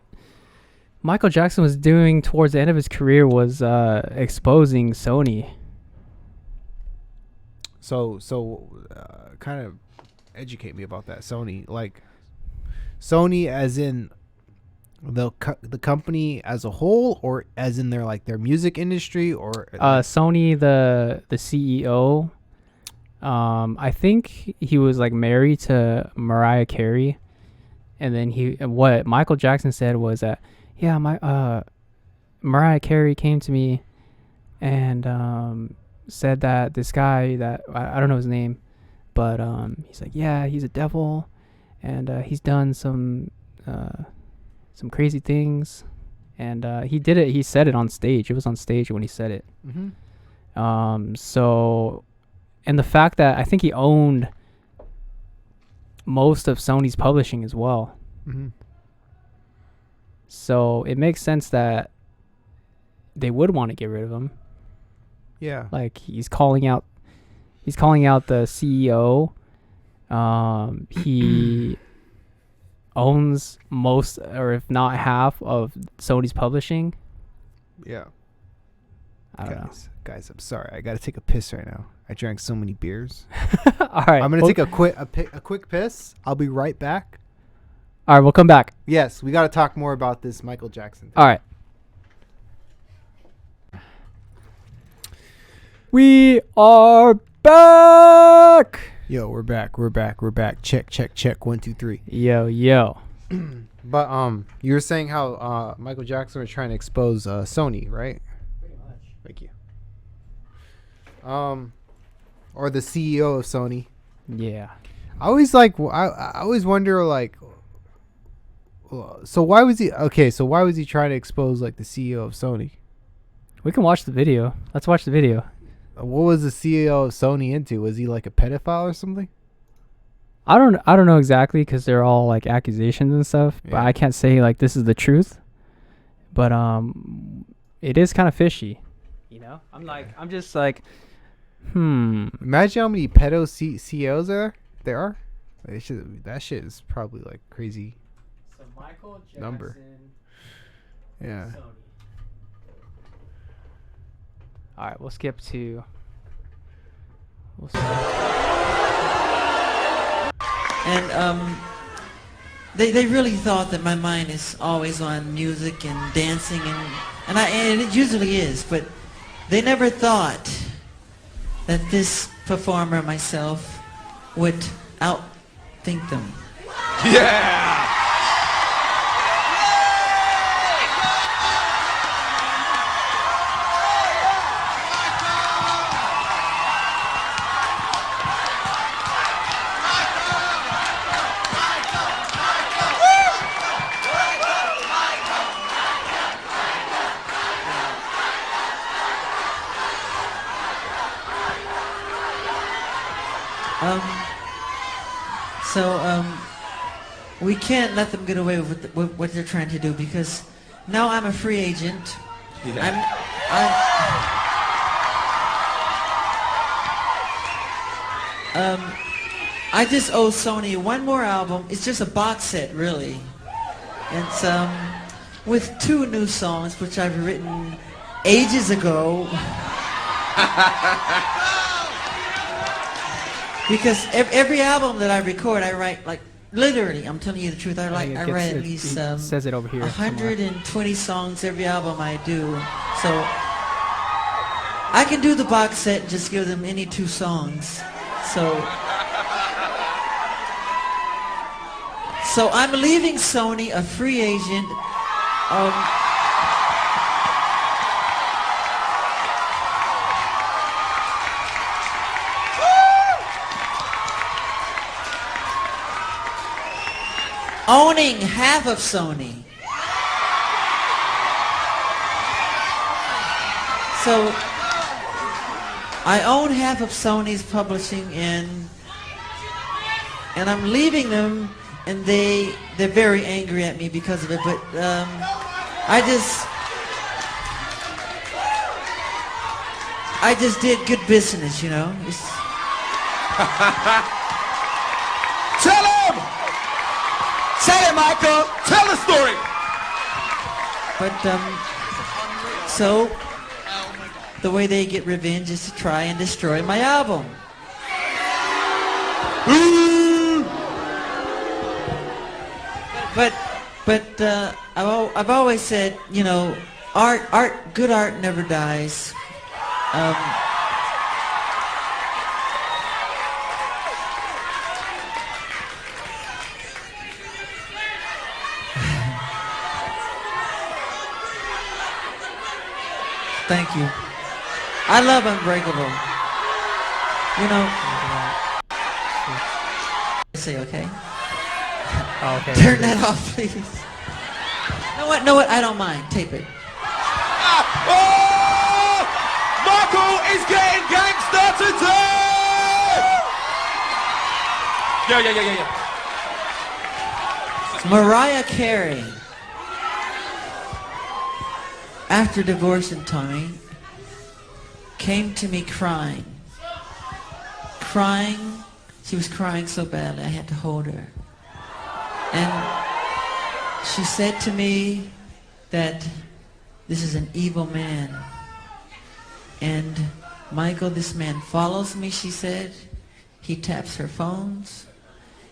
Michael Jackson was doing towards the end of his career was exposing Sony.
So kind of educate me about that. Sony as in the company as a whole, or as in their music industry, or
Sony, the CEO. I think he was like married to Mariah Carey, and then what Michael Jackson said was that Mariah Carey came to me and said that this guy that I don't know his name, but he's like, yeah, he's a devil, and he's done some crazy things, and he did it. He said it on stage. It was on stage when he said it.
Mm-hmm.
So, and the fact that I think he owned most of Sony's publishing as well.
Mm-hmm.
So it makes sense that they would want to get rid of him.
Yeah.
Like he's calling out the CEO. He owns most, or if not half, of Sony's publishing.
Yeah.
I don't know.
Guys, I'm sorry. I gotta take a piss right now. I drank so many beers.
All right.
I'm gonna take a quick piss. I'll be right back.
All right, we'll come back.
Yes, we gotta talk more about this Michael Jackson thing.
All right. We are back.
Yo, we're back. Check, check, check. 1, 2, 3.
Yo.
But you were saying how Michael Jackson was trying to expose Sony, right?
Pretty much.
Thank you. Or the CEO of Sony.
Yeah.
I always I always wonder like. So why was he trying to expose like the CEO of Sony?
We can watch the video. Let's watch the video.
What was the CEO of Sony into? Was he like a pedophile or something?
I don't know exactly because they're all like accusations and stuff. But
Yeah.
I can't say like this is the truth. But it is kind of fishy. You know, I'm just like,
Imagine how many pedo CEOs there are. That shit is probably like crazy.
So Michael Jackson.
Number. Yeah.
Sony. All right, we'll skip to.
And they really thought that my mind is always on music and dancing and it usually is, but they never thought that this performer myself would outthink them. We can't let them get away with what they're trying to do because now I'm a free agent. I just owe Sony one more album. It's just a box set, really. It's with 2 new songs which I've written ages ago. Because every album that I record, I write like literally. I'm telling you the truth. I write at least
says it over here.
120 songs every album I do. So I can do the box set and just give them any 2 songs. So I'm leaving Sony a free agent. Owning half of Sony. So I own half of Sony's publishing and I'm leaving them and they're very angry at me because of it, but I just did good business, you know.
Tell him! Say it, Michael! Tell the story!
But, so, the way they get revenge is to try and destroy my album. But I've always said, you know, good art never dies. Thank you. I love Unbreakable. You know. Say okay.
Oh, okay.
Turn that off, please. No what? I don't mind. Tape it.
Oh! Michael is getting gangster today! Yeah.
Mariah Carey, after divorcing Tony, came to me crying. She was crying so badly I had to hold her. And she said to me that this is an evil man. And Michael, this man follows me, she said. He taps her phones.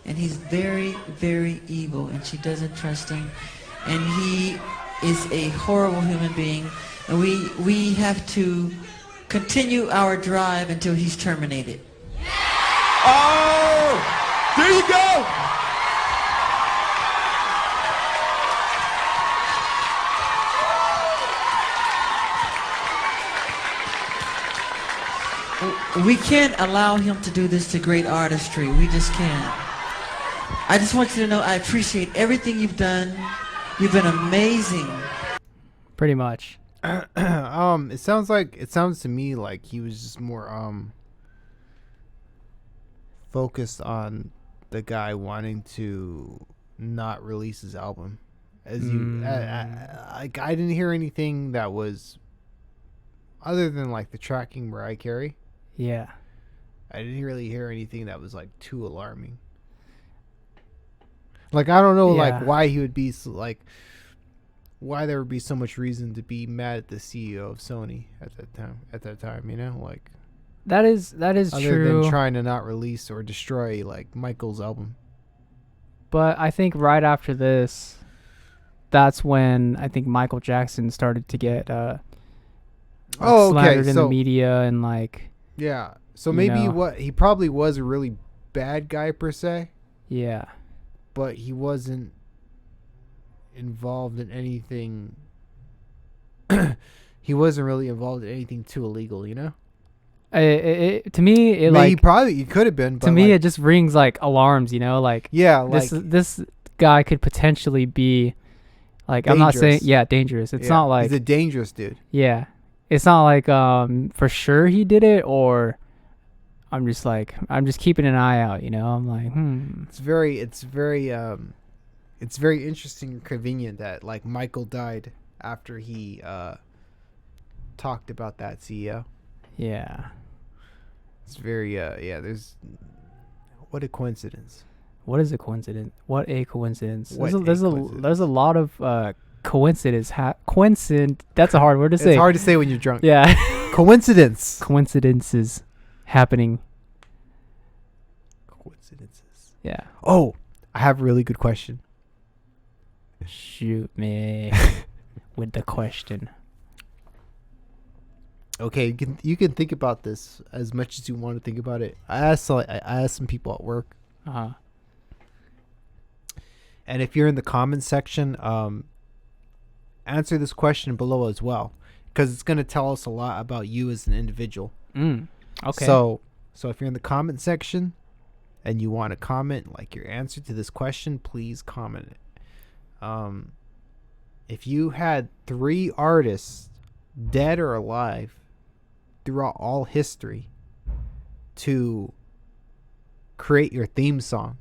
And he's very, very evil. And she doesn't trust him. And he is a horrible human being. And we have to continue our drive until he's terminated.
Oh, there you go.
We can't allow him to do this to great artistry. We just can't. I just want you to know I appreciate everything you've done. You've been amazing.
Pretty much.
It sounds to me like he was just more focused on the guy wanting to not release his album. As I didn't hear anything that was other than like the tracking Mariah Carey.
Yeah.
I didn't really hear anything that was like too alarming. Like I don't know like why he would be like why there would be so much reason to be mad at the CEO of Sony at that time, you know, like
that is
other
true.
than trying to not release or destroy like Michael's album.
But I think right after this, that's when I think Michael Jackson started to get slandered in the media and like
yeah. So maybe he probably was a really bad guy per se.
Yeah.
But he wasn't involved in anything. He wasn't really involved in anything too illegal, you know.
To me, it
I mean, he could have been. But
to me,
like,
it just rings like alarms, you know. Like this guy could potentially be like dangerous. I'm not saying dangerous. It's not like
he's a dangerous dude.
Yeah, it's not like for sure he did it, or I'm just keeping an eye out, you know. I'm like,
It's very interesting and convenient that like Michael died after he talked about that CEO.
Yeah.
It's very there's what a coincidence.
What is a coincidence? What a coincidence. There's a lot of coincidence. That's a hard word to say.
It's hard to say when you're drunk.
Yeah.
Coincidences
happening.
Coincidences.
Yeah.
Oh, I have a really good question.
Shoot me with the question.
Okay, you can think about this as much as you want to think about it. I asked some people at work.
And
if you're in the comments section, answer this question below as well, because it's going to tell us a lot about you as an individual.
Okay.
So if you're in the comment section and you want to comment like your answer to this question, please comment it. If you had 3 artists, dead or alive, throughout all history, to create your theme song,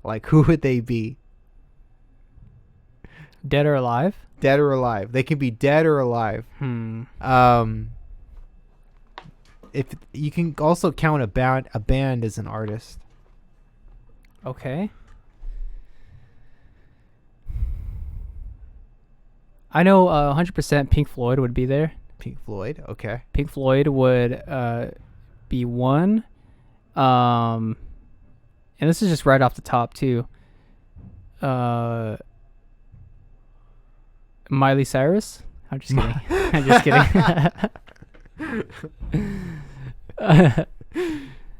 like who would they be?
Dead or alive?
Dead or alive. They can be dead or alive. If you can also count a band as an artist.
Okay. I know 100% Pink Floyd would be there.
Pink Floyd, okay.
Pink Floyd would be one. And this is just right off the top too. Miley Cyrus? I'm just kidding. I'm just kidding.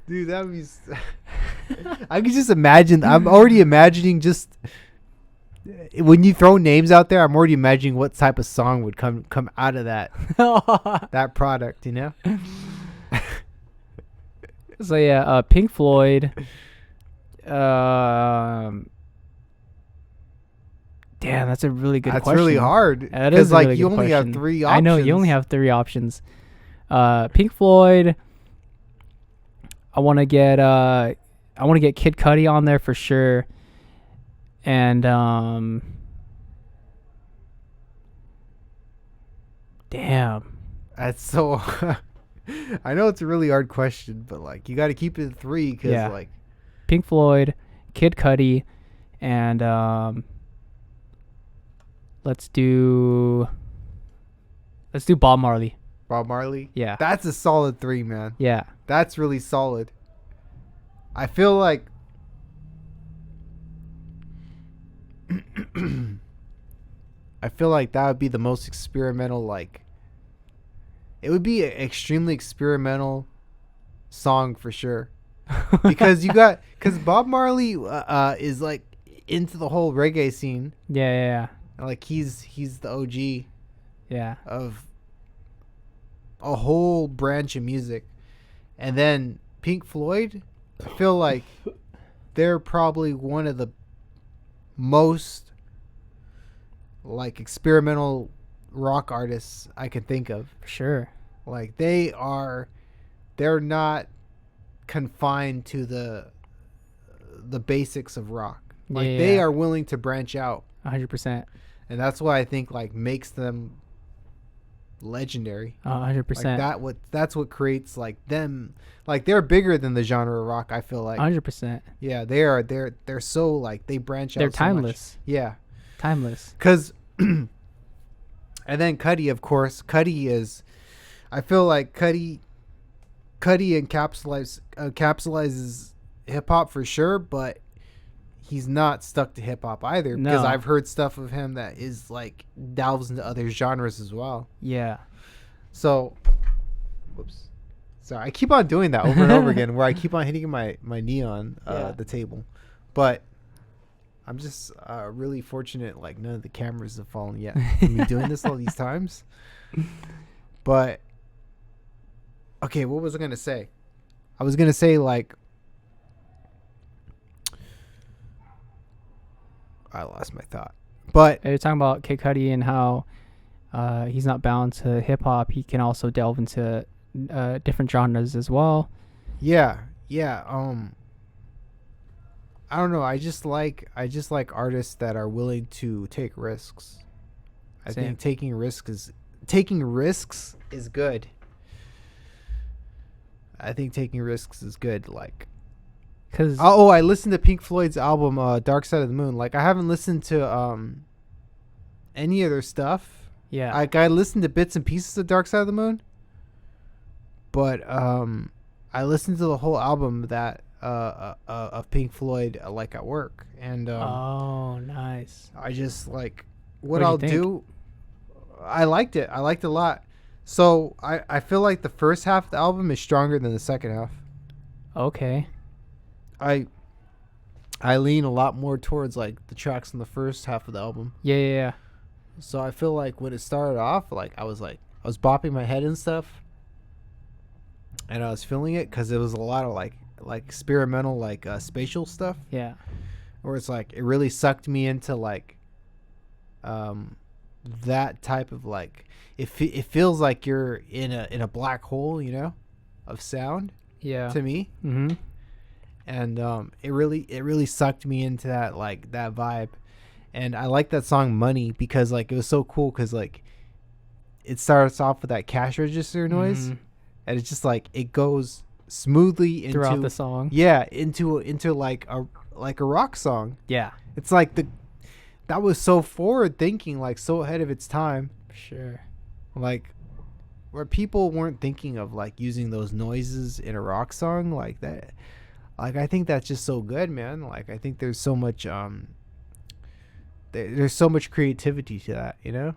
Dude, that would be... I could just imagine... I'm already imagining just... When you throw names out there, I'm already imagining what type of song would come out of that that product, you know?
So yeah, Pink Floyd. Damn, that's a really good question.
That's really hard.
That is
like
really
you
good
only
question.
have 3 options.
I know you only have 3 options. Pink Floyd. I want to get Kid Cudi on there for sure. And damn,
that's so. I know it's a really hard question, but like you got to keep it at 3 because like
Pink Floyd, Kid Cudi, and let's do Bob Marley.
Bob Marley.
Yeah,
that's a solid 3, man.
Yeah,
that's really solid. I feel like. I feel like that would be the most experimental, like it would be an extremely experimental song for sure. because Bob Marley is like into the whole reggae scene.
Yeah.
Like he's the OG
Yeah.
of a whole branch of music. And then Pink Floyd, I feel like they're probably one of the most like experimental rock artists I can think of.
For sure.
Like they're not confined to the basics of rock. Like they are willing to branch out.
100%.
And that's why I think like makes them legendary.
100%.
Like that's what creates like them. Like they're bigger than the genre of rock, I feel like.
100%.
Yeah, they are. They're so like they branch out.
They're
so
timeless.
much. Yeah.
Timeless.
Cuz and then Cudi, of course. I feel like Cudi encapsulizes hip hop for sure, but he's not stuck to hip hop either, because I've heard stuff of him that is like delves into other genres as well.
Yeah.
So, whoops. Sorry, I keep on doing that over and over again, where I keep on hitting my knee on the table. But I'm just really fortunate, like none of the cameras have fallen yet from me doing this all these times. But okay, what was I gonna say? I was gonna say like I lost my thought. But
you're talking about Kid Cudi and how he's not bound to hip hop. He can also delve into different genres as well.
Yeah. I don't know. I just like artists that are willing to take risks. I think taking risks is good. I think taking risks is good. Like,
cause
I listened to Pink Floyd's album Dark Side of the Moon. Like, I haven't listened to any of their stuff.
Yeah.
Like, I listened to bits and pieces of Dark Side of the Moon, but I listened to the whole album that of Pink Floyd like at work, and
oh, nice.
I just like
What
I'll
do you think?
do. I liked it. I liked it a lot. So I feel like the first half of the album is stronger than the second half.
Okay.
I lean a lot more towards like the tracks in the first half of the album.
Yeah.
So I feel like when it started off, like I was bopping my head and stuff, and I was feeling it because it was a lot of like experimental like spatial stuff.
Yeah.
Where it's like it really sucked me into like that type of like it feels like you're in a black hole, you know, of sound.
Yeah.
To me.
Mm-hmm.
And it really sucked me into that like that vibe. And I like that song Money because like it was so cool because like it starts off with that cash register noise, and it's just like it goes smoothly into
throughout the song.
Yeah, into like a rock song.
Yeah.
It's like that was so forward thinking, like so ahead of its time.
Sure.
Like where people weren't thinking of like using those noises in a rock song like that. Like I think that's just so good, man. Like I think there's so much there's so much creativity to that, you know?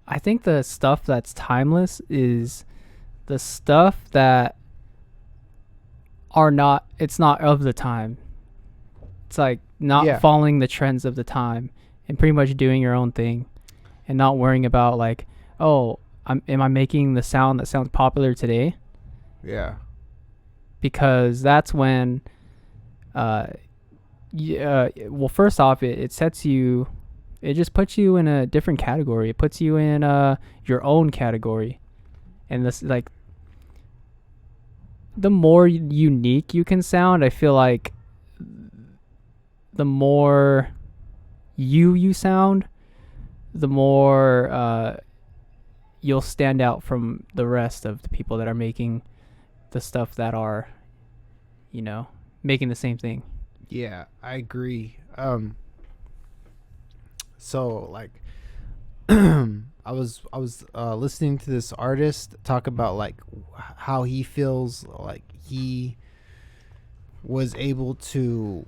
I think the stuff that's timeless is the stuff that it's not of the time. It's like not following the trends of the time and pretty much doing your own thing and not worrying about like, oh, am I making the sound that sounds popular today?
Yeah.
Because that's when well, first off, it just puts you in a different category. It puts you in your own category. And this like the more unique you can sound, I feel like the more you sound, the more you'll stand out from the rest of the people that are making the stuff that are, you know, making the same thing.
Yeah, I agree. So like I was listening to this artist talk about like how he feels like he was able to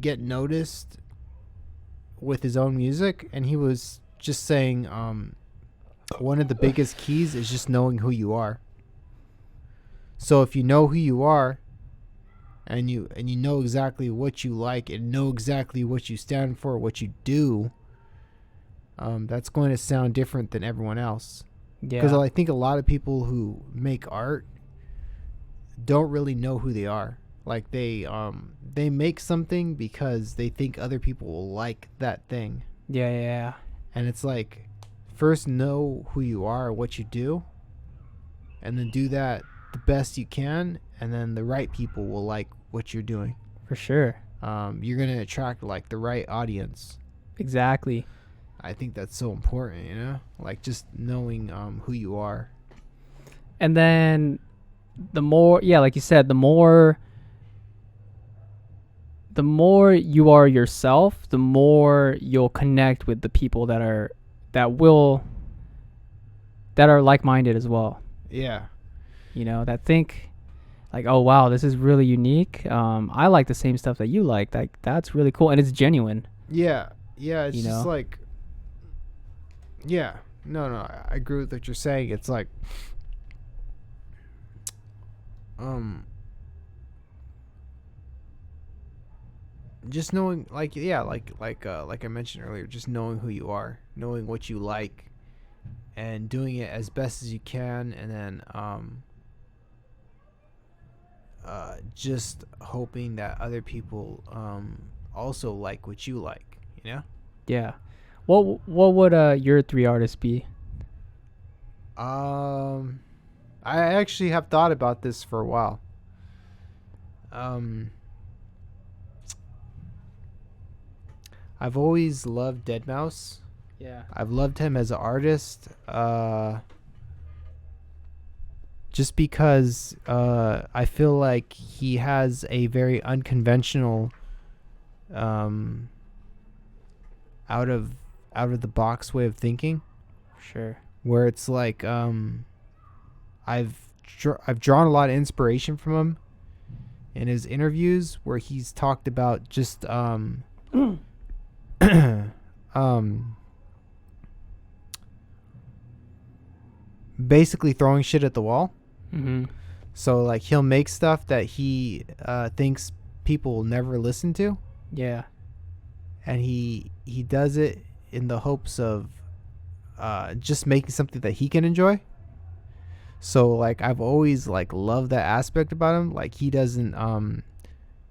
get noticed with his own music, and he was just saying one of the biggest keys is just knowing who you are. So if you know who you are, and you know exactly what you like and know exactly what you stand for, what you do, that's going to sound different than everyone else. Because
Yeah.
I think a lot of people who make art don't really know who they are. Like they make something because they think other people will like that thing.
Yeah.
And it's like, first know who you are, what you do, and then do that the best you can, and then the right people will like what you're doing.
For sure.
You're gonna attract like the right audience.
Exactly.
I think that's so important, like just knowing who you are.
And then the more, like you said, the more you are yourself, the more you'll connect with the people that are like-minded as well.
Yeah.
That think like, oh wow, this is really unique. I like the same stuff that you like. That's really cool, and it's genuine.
Yeah. It's
You
just
know?
like, yeah. No, I agree with what you're saying. It's like, just knowing, like, yeah, like I mentioned earlier, just knowing who you are, knowing what you like, and doing it as best as you can, and then just hoping that other people also like what you like,
Yeah. What would your 3 artists be?
I actually have thought about this for a while. I've always loved Deadmau5.
Yeah.
I've loved him as an artist, just because I feel like he has a very unconventional, out of the box way of thinking,
Sure.
where it's like I've drawn a lot of inspiration from him in his interviews, where he's talked about just basically throwing shit at the wall.
Mm-hmm.
So like he'll make stuff that he thinks people will never listen to,
Yeah.
and he does it in the hopes of just making something that he can enjoy. So like I've always like loved that aspect about him. Like he doesn't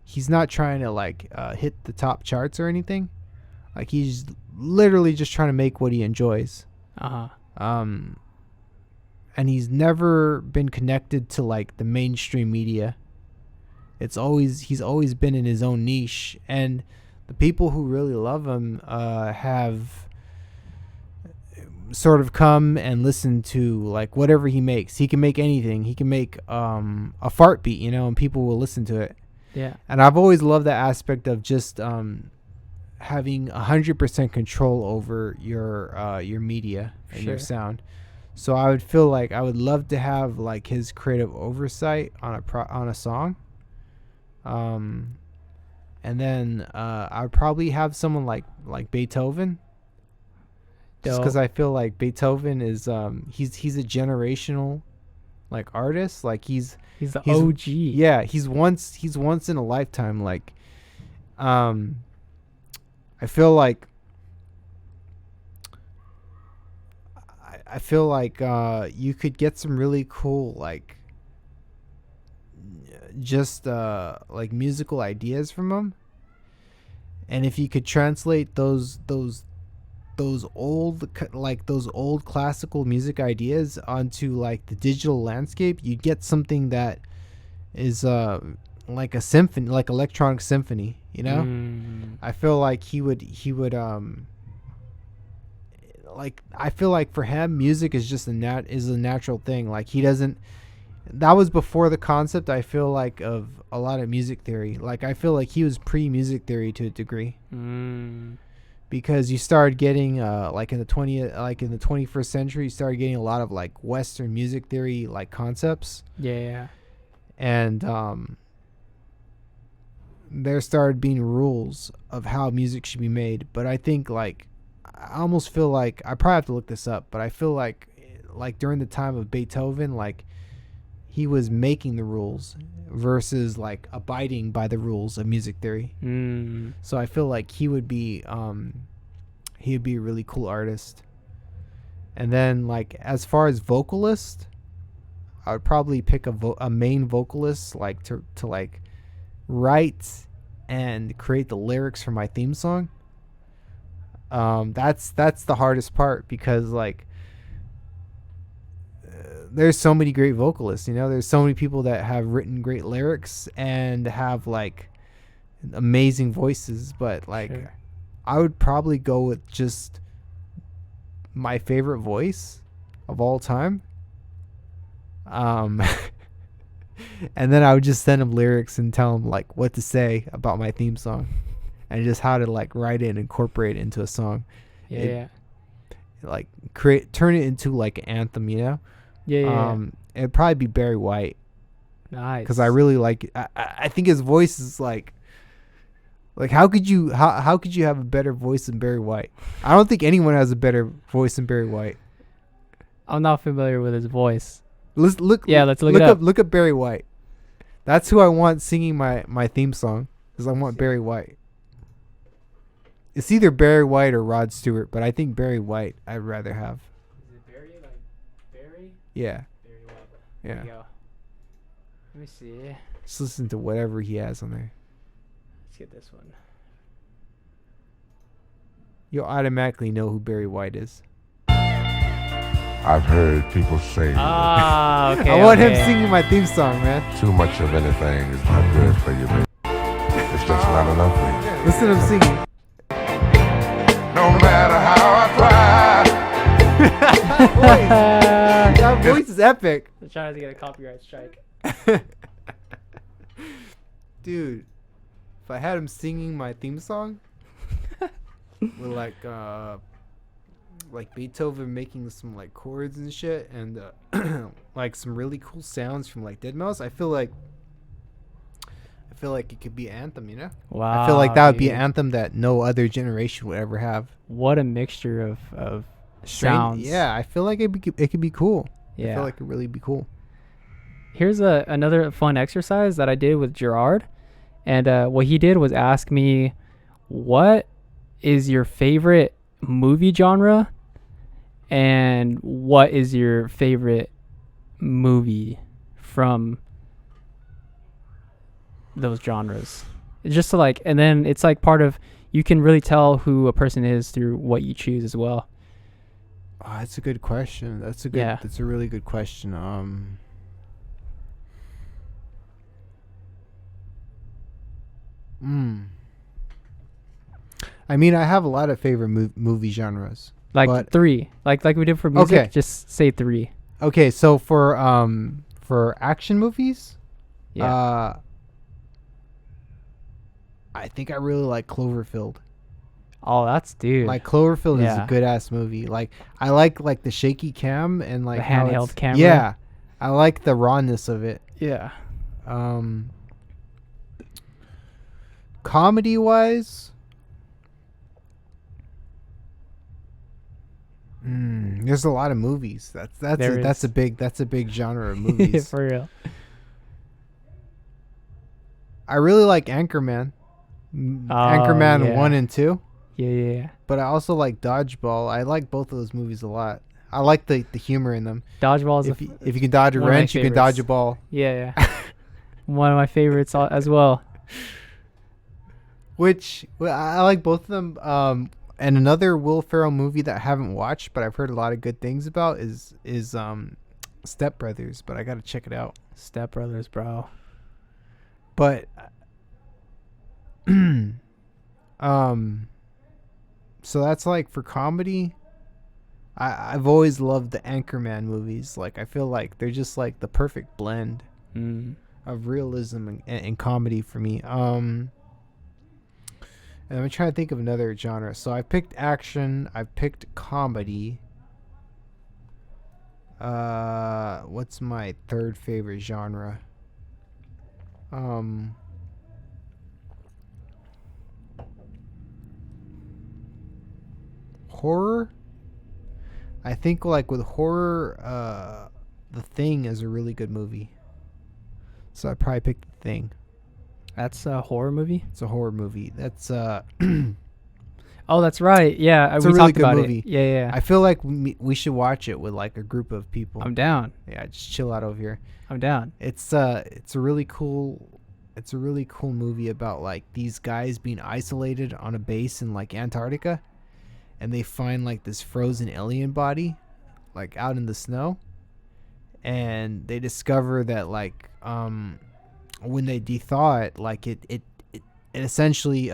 he's not trying to like hit the top charts or anything. Like he's literally just trying to make what he enjoys.
Uh-huh.
And he's never been connected to like the mainstream media. He's always been in his own niche, and the people who really love him have sort of come and listen to like whatever he makes. He can make anything. He can make a fart beat, and people will listen to it.
Yeah.
And I've always loved that aspect of just having 100% control over your media and your
Sure.
sound. So I would feel like I would love to have like his creative oversight on a song. And then I would probably have someone like Beethoven, just
Dope.
because I feel like Beethoven is he's a generational like artist. Like he's
the OG.
yeah, he's once in a lifetime. Like I feel like you could get some really cool like just like musical ideas from him, and if you could translate those old classical music ideas onto like the digital landscape, you'd get something that is like a symphony, like electronic symphony, I feel like he would like, I feel like for him music is just a natural thing. Like he doesn't, that was before the concept, I feel like, of a lot of music theory. Like I feel like he was pre-music theory to a degree. Because you started getting like in the 21st century, you started getting a lot of like Western music theory like concepts.
Yeah.
And there started being rules of how music should be made. But I think like, I almost feel like, I probably have to look this up, but I feel like during the time of Beethoven, like he was making the rules versus like abiding by the rules of music theory. So I feel like he would be a really cool artist. And then like as far as vocalist, I would probably pick a main vocalist like to like write and create the lyrics for my theme song. That's the hardest part because like there's so many great vocalists, you know, there's so many people that have written great lyrics and have like amazing voices, but like
Sure.
I would probably go with just my favorite voice of all time. And then I would just send him lyrics and tell him like what to say about my theme song and just how to like write it and incorporate it into a song.
Yeah.
Like turn it into like an anthem, you know?
Yeah.
It'd probably be Barry White
Nice.
because I really like it. I think his voice is like how could you have a better voice than Barry White? I don't think anyone has a better voice than Barry White.
I'm not familiar with his voice.
Let's look
it up.
Look up Barry White. That's who I want singing my theme song because I want Barry White. It's either Barry White or Rod Stewart, but I think Barry White I'd rather have.
Is it Barry? Like Barry?
Yeah.
Barry White.
Yeah.
There you go. Let me see.
Just listen to whatever he has on there.
Let's get this one.
You'll automatically know who Barry White is.
I've heard people say
Ah, okay.
I want him singing my theme song, man.
too much of anything is not good for you, baby. It's just not enough for you.
Listen to him singing.
No matter how I try.
That voice is epic.
I'm trying to get a copyright strike.
Dude, if I had him singing my theme song with like Beethoven making some like chords and shit and like some really cool sounds from like Deadmau5, I feel like it could be an anthem, you know?
Wow.
I feel like that would be
dude.
an anthem that no other generation would ever have.
What a mixture of sounds.
Yeah, I feel like it could be cool.
Yeah.
I feel like it would really be cool.
Here's another fun exercise that I did with Gerard. And what he did was ask me, what is your favorite movie genre? And what is your favorite movie from those genres? It's just to like, and then it's like part of, you can really tell who a person is through what you choose as well.
Oh, that's a good question. That's a really good question. I mean, I have a lot of favorite movie genres.
Like
but
3, like we did for music.
Okay.
Just say 3.
Okay, so for action movies,
Yeah.
I think I really like Cloverfield.
Oh, that's dude.
Like Cloverfield is
Yeah.
a good ass movie. Like I like the shaky cam and like
The
how
handheld
it's-
camera.
Yeah, I like the rawness of it.
Yeah.
Comedy wise, there's a lot of movies. That's a big genre of movies.
For real.
I really like Anchorman. Anchorman
yeah.
1 and 2.
Yeah.
But I also like Dodgeball. I like both of those movies a lot. I like the humor in them.
Dodgeball is
If you can dodge a
one of my
wrench, you can dodge a
favorites.
ball.
Yeah. One of my favorites as well.
Which I like both of them. And another Will Ferrell movie that I haven't watched, but I've heard a lot of good things about is Step Brothers. But I got to check it out.
Step Brothers, bro.
But so that's like for comedy. I've always loved the Anchorman movies. Like I feel like they're just like the perfect blend of realism and comedy for me. And I'm trying to think of another genre. So I picked action. I picked comedy. What's my third favorite genre? Horror. I think like with horror, The Thing is a really good movie. So I probably picked The Thing.
That's a horror movie.
It's a horror movie. That's
Oh, that's right. Yeah,
It's
we
a really
talked
good
about
movie.
it. Yeah.
I feel like we should watch it with like a group of people.
I'm down.
Yeah, just chill out over here.
I'm down.
It's a really cool movie about like these guys being isolated on a base in like Antarctica, and they find like this frozen alien body like out in the snow, and they discover that like when they thaw it, like it essentially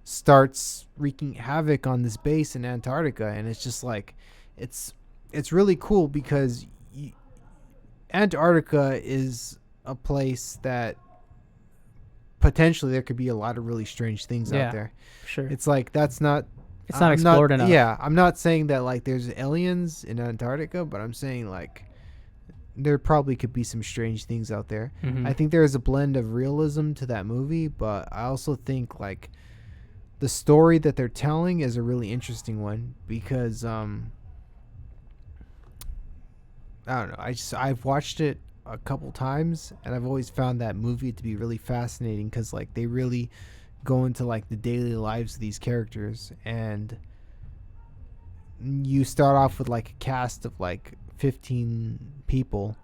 starts wreaking havoc on this base in Antarctica. And it's just like it's really cool because Antarctica is a place that potentially there could be a lot of really strange things out there.
Sure.
It's like it's not
explored enough.
Yeah, I'm not saying that like there's aliens in Antarctica, but I'm saying like there probably could be some strange things out there.
Mhm.
I think there is a blend of realism to that movie, but I also think like the story that they're telling is a really interesting one because I don't know. I've watched it a couple times, and I've always found that movie to be really fascinating because like they really go into like the daily lives of these characters, and you start off with like a cast of like 15 people,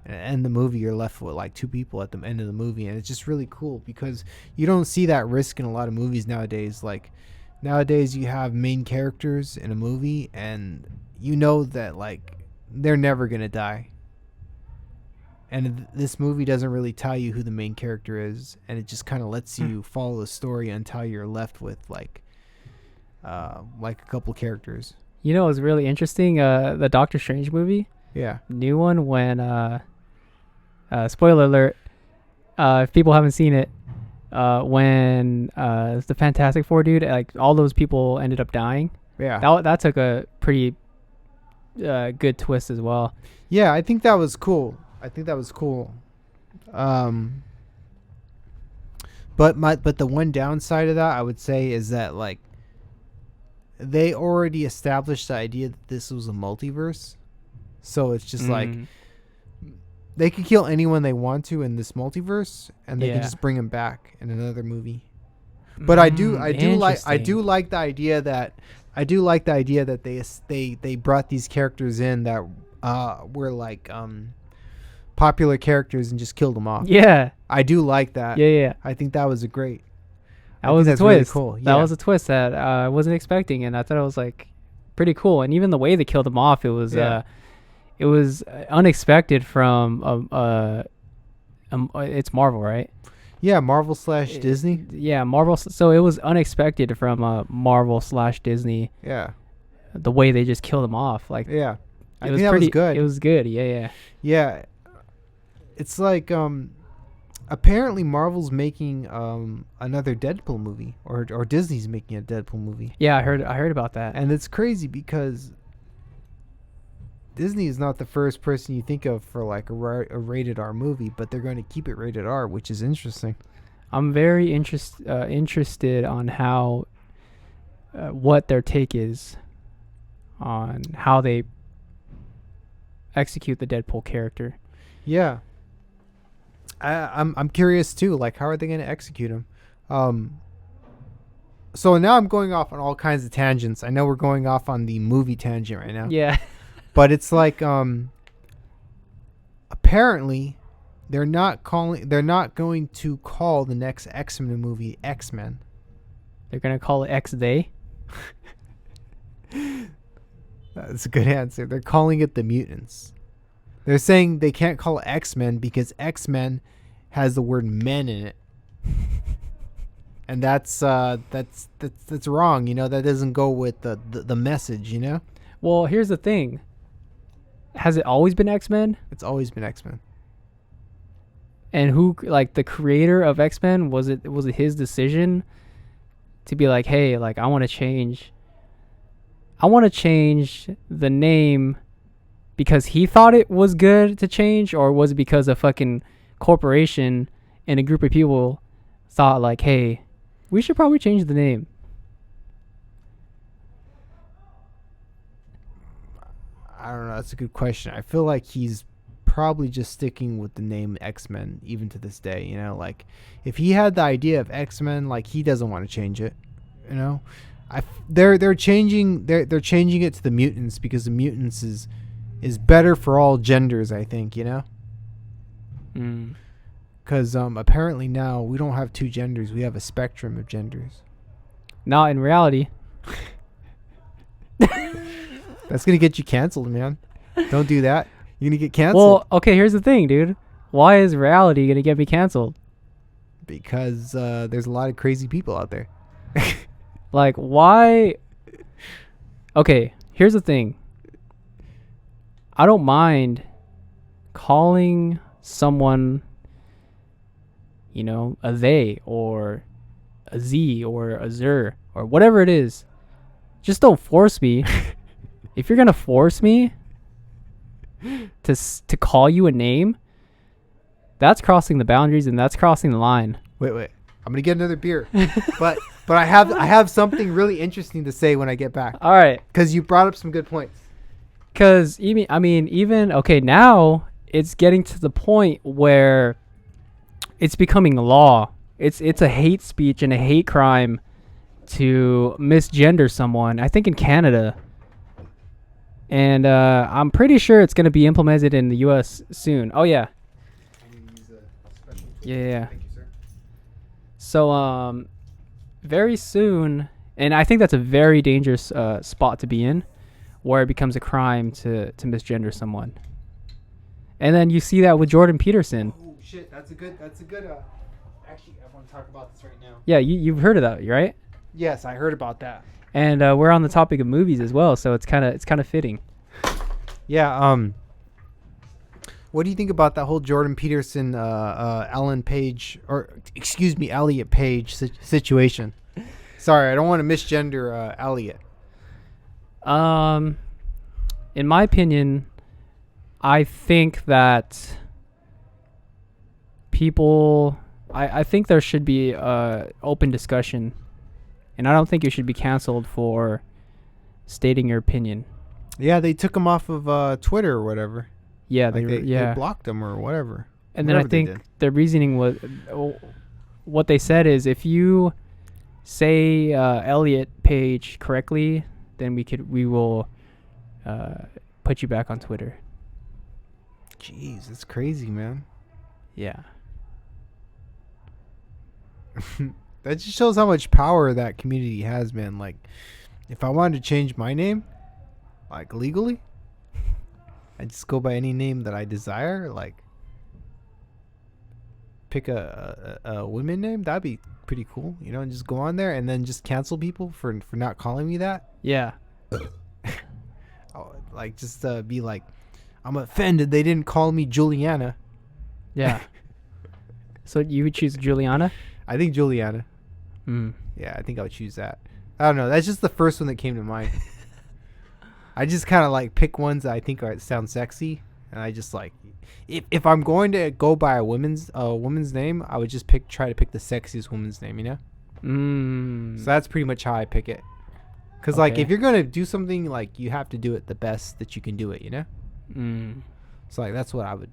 and the movie you're left with like 2 people at the end of the movie. And it's just really cool because you don't see that risk in a lot of movies nowadays. Like nowadays you have main characters in a movie and you know that like they're never gonna die, and this movie doesn't really tell you who the main character is, and it just kind of lets you follow the story until you're left with like a couple characters.
You know, it was really interesting. The Doctor Strange movie,
Yeah.
new one. When spoiler alert, if people haven't seen it, when the Fantastic Four dude, like all those people ended up dying.
Yeah.
That took a pretty good twist as well.
Yeah, I think that was cool. But the one downside of that I would say is that like they already established the idea that this was a multiverse. So it's just like they could kill anyone they want to in this multiverse, and they can just bring them back in another movie. But I do like the idea that they brought these characters in that were like popular characters and just killed them off.
Yeah,
I do like that.
Yeah.
I think that was a great.
That was a twist.
Really cool.
That was a twist that I wasn't expecting, and I thought it was like pretty cool. And even the way they killed them off, it was unexpected from it's Marvel, right?
Yeah, Marvel / Disney.
Yeah, Marvel. So it was unexpected from Marvel / Disney.
Yeah.
The way they just killed them off, like
yeah,
I think that was good. It was good. Yeah.
It's like apparently Marvel's making another Deadpool movie, or Disney's making a Deadpool movie.
Yeah, I heard about that.
And it's crazy because Disney is not the first person you think of for like a rated R movie, but they're going to keep it rated R, which is interesting.
I'm very interested on how what their take is on how they execute the Deadpool character.
Yeah. I'm curious too, like how are they going to execute him? So now I'm going off on all kinds of tangents. I know we're going off on the movie tangent right now.
Yeah.
But it's like apparently they're not going to call the next X-Men movie X-Men.
They're going to call it X-They?
That's a good answer. They're calling it the Mutants. They're saying they can't call it X-Men because X-Men has the word men in it. And that's wrong, you know. That doesn't go with the message, you know.
Well, here's the thing. Has it always been X-Men?
It's always been X-Men.
And who, like the creator of X-Men, was it his decision to be like, hey, like I want to change the name because he thought it was good to change, or was it because a fucking corporation and a group of people thought like, hey, we should probably change the name?
I don't know. That's a good question. I feel like he's probably just sticking with the name X-Men even to this day. You know, like if he had the idea of X-Men, like he doesn't want to change it. You know, they're changing it to the mutants because the mutants is better for all genders. I think, you know. Because apparently now we don't have two genders. We have a spectrum of genders.
Not in reality.
That's going to get you canceled, man. Don't do that. You're going to get canceled.
Well, okay, here's the thing, dude. Why is reality going to get me canceled?
Because there's a lot of crazy people out there.
Like, why? Okay, here's the thing. I don't mind calling someone, you know, a they or a z or a zer or whatever it is. Just don't force me. If you're gonna force me to call you a name, that's crossing the boundaries and that's crossing the line.
Wait. I'm gonna get another beer, but I have something really interesting to say when I get back.
All right,
because you brought up some good points.
Because even okay, now it's getting to the point where it's becoming law. It's a hate speech and a hate crime to misgender someone. I think in Canada, and I'm pretty sure it's going to be implemented in the U.S. soon. Oh yeah. Yeah. Thank you, sir. So very soon, and I think that's a very dangerous spot to be in, where it becomes a crime to misgender someone. And then you see that with Jordan Peterson.
Oh shit, that's a good actually I want to talk about this right now.
Yeah, you've heard of that, right?
Yes, I heard about that.
And we're on the topic of movies as well, so it's kind of fitting.
Yeah, what do you think about that whole Jordan Peterson Elliot Page situation? Sorry, I don't want to misgender Elliot.
In my opinion, I think that I think there should be open discussion, and I don't think you should be canceled for stating your opinion.
Yeah, they took him off of Twitter or whatever.
Yeah,
like they blocked him or whatever.
And then I think their reasoning was, what they said is, if you say Elliot Page correctly, then we will put you back on Twitter.
Jeez, that's crazy, man.
Yeah.
That just shows how much power that community has, man. Like, if I wanted to change my name, like legally, I just go by any name that I desire. Like, pick a women name. That'd be pretty cool, you know. And just go on there and then just cancel people for not calling me that.
Yeah.
Like, just be like, I'm offended they didn't call me Juliana.
Yeah. So you would choose Juliana?
I think Juliana. Yeah, I think I would choose that. I don't know. That's just the first one that came to mind. I just kind of like pick ones that I think sound sexy, and I just like, if I'm going to go by a woman's name, I would just try to pick the sexiest woman's name, you know. So that's pretty much how I pick it. Cause like if you're gonna do something, like you have to do it the best that you can do it, you know. So like that's how I would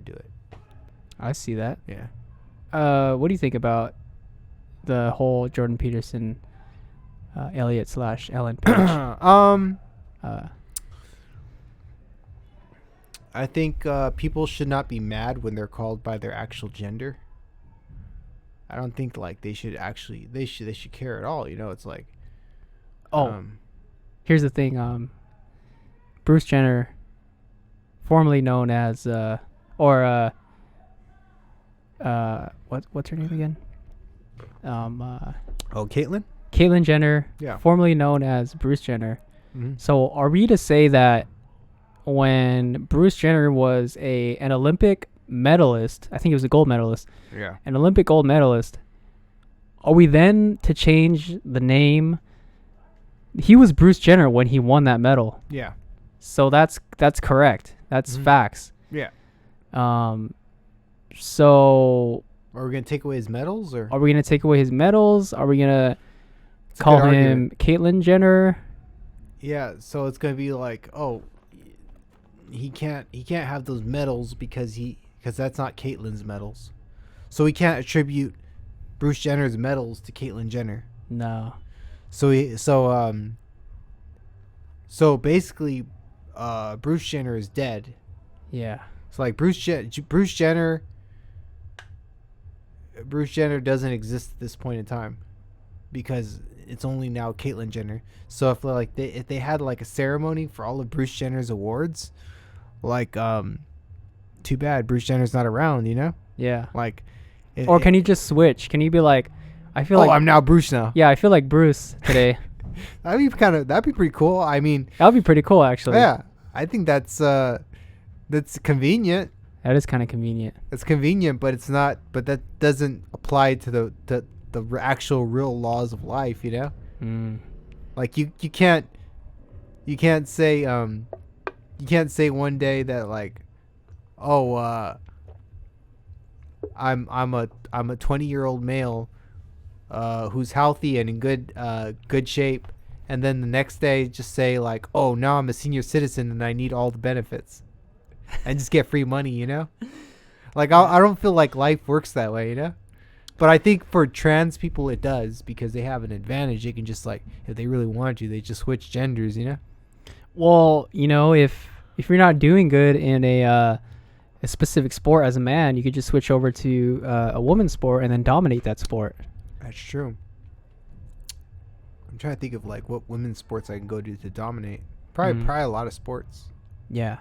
do it.
I see that.
Yeah.
What do you think about the whole Jordan Peterson, Elliot / Ellen Page?
I think people should not be mad when they're called by their actual gender. I don't think like they should care at all. You know, it's like,
here's the thing. Bruce Jenner, formerly known as what's her name again?
Caitlyn.
Caitlyn Jenner,
yeah,
formerly known as Bruce Jenner. So are we to say that when Bruce Jenner was an Olympic medalist, I think he was a gold medalist, an Olympic gold medalist, are we then to change the name? He was Bruce Jenner when he won that medal.
Yeah.
So that's correct. That's facts.
Yeah.
So
are we gonna take away his medals, or
are we gonna take away his medals? Are we gonna call him Caitlyn Jenner?
Yeah. So it's gonna be like, oh, he can't have those medals because that's not Caitlyn's medals. So he can't attribute Bruce Jenner's medals to Caitlyn Jenner.
No.
So basically, Bruce Jenner is dead.
Yeah.
So like Bruce Jenner doesn't exist at this point in time because it's only now Caitlyn Jenner. So if they had like a ceremony for all of Bruce Jenner's awards, like too bad Bruce Jenner's not around, you know?
Yeah.
Like
Or can you just switch? Can you be like, I feel like
I'm now Bruce now.
Yeah, I feel like Bruce today.
That'd be pretty cool. I mean,
that would be pretty cool actually.
Yeah. I think that's convenient.
That is kind of convenient.
It's convenient, but it's not. But that doesn't apply to the actual real laws of life, you know. Like you can't say one day that like, oh, I'm a 20-year-old male, who's healthy and in good shape, and then the next day just say like, oh, now I'm a senior citizen and I need all the benefits, and just get free money, you know. Like I don't feel like life works that way, you know. But I think for trans people it does because they have an advantage. They can just like, if they really want to, they just switch genders, you know.
Well, you know, if you're not doing good in a specific sport as a man, you could just switch over to a woman's sport and then dominate that sport.
That's true. I'm trying to think of like what women's sports I can go to dominate. Probably a lot of sports.
Yeah.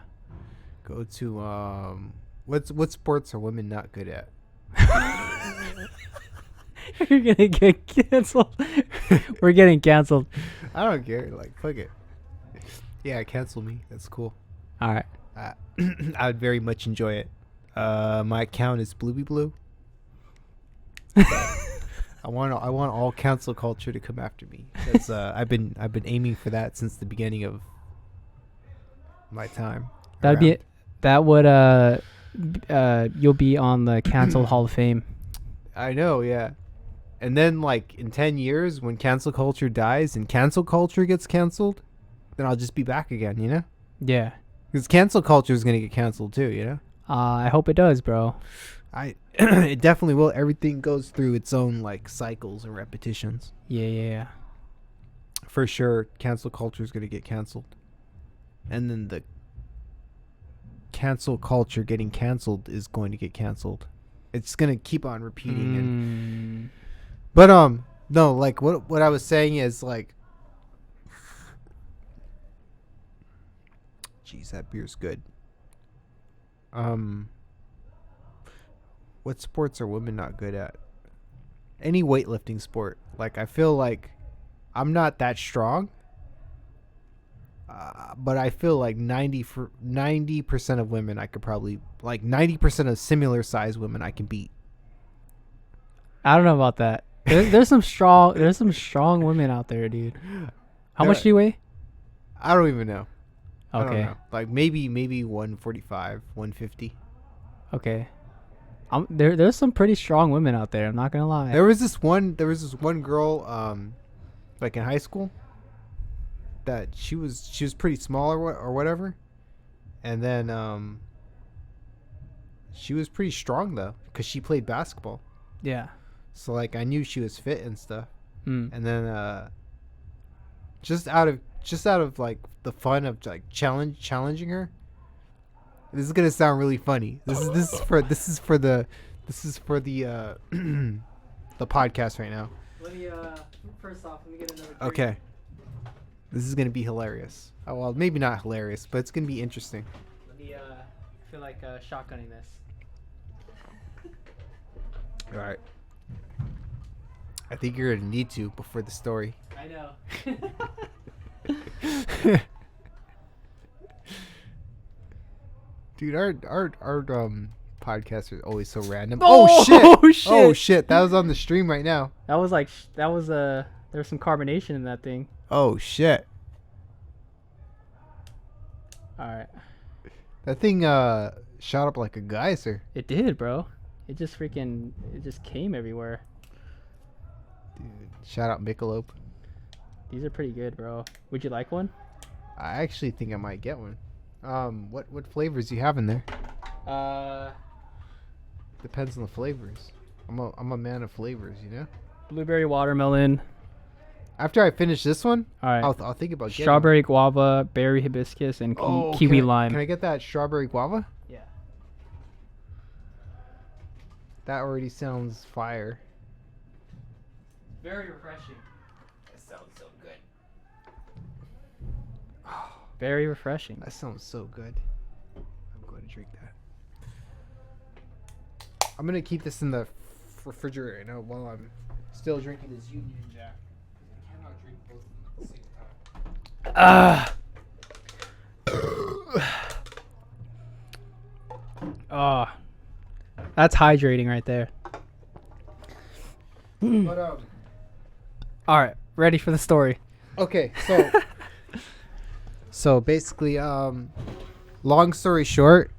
Go to what sports are women not good at?
You're gonna get canceled. We're getting canceled.
I don't care. Like, fuck it. Yeah, cancel me. That's cool.
All right.
I would very much enjoy it. My account is Bluebebleu. I want all cancel culture to come after me. That's I've been aiming for that since the beginning of my time.
You'll be on the canceled Hall of Fame.
I know, yeah. And then like in 10 years when cancel culture dies and cancel culture gets canceled, then I'll just be back again, you know?
Yeah.
Because cancel culture is going to get canceled too, you know?
I hope it does, bro.
It definitely will. Everything goes through its own like cycles and repetitions.
Yeah.
For sure, cancel culture is going to get canceled. And then the cancel culture getting canceled is going to get canceled. It's going to keep on repeating. But no, like what I was saying is like, jeez, that beer's good. What sports are women not good at? Any weightlifting sport. Like I feel like I'm not that strong. But I feel like 90% of women I could probably, like 90% of similar size women I can beat.
I don't know about that. There's some strong women out there, dude. How much do you weigh?
I don't even know.
Okay.
I don't know. Like maybe 145, 150.
Okay. There's some pretty strong women out there. I'm not gonna lie.
There was this one girl, like in high school, that she was pretty small or whatever, and then she was pretty strong though because she played basketball.
Yeah.
So like I knew she was fit and stuff,
and
then just out of like the fun of like challenging her. This is gonna sound really funny. This is for the the podcast right now.
Let me first off, let me get another drink.
Okay. This is gonna be hilarious. Oh, well, maybe not hilarious, but it's gonna be interesting.
Let me feel like shotgunning this.
All right. I think you're gonna need to before the story.
I know.
Dude, our podcasts are always so random.
Oh shit!
Oh shit! That was on the stream right now.
That was there's some carbonation in that thing.
Oh shit!
All right.
That thing shot up like a geyser.
It did, bro. It just came everywhere.
Dude, shout out Michelob.
These are pretty good, bro. Would you like one?
I actually think I might get one. What flavors do you have in there? Depends on the flavors. I'm a man of flavors, you know.
Blueberry watermelon.
After I finish this one,
All right.
I'll think about getting
Strawberry guava, berry hibiscus, and kiwi lime.
Can I get that strawberry guava?
Yeah.
That already sounds fire.
Very refreshing.
That sounds so good.
Very refreshing.
That sounds so good. I'm going to drink that. I'm going to keep this in the refrigerator right now while I'm still drinking this Union Jack. I cannot drink both of them
at the same time. That's hydrating right there.
But
All right, ready for the story.
okay, so so basically, long story short,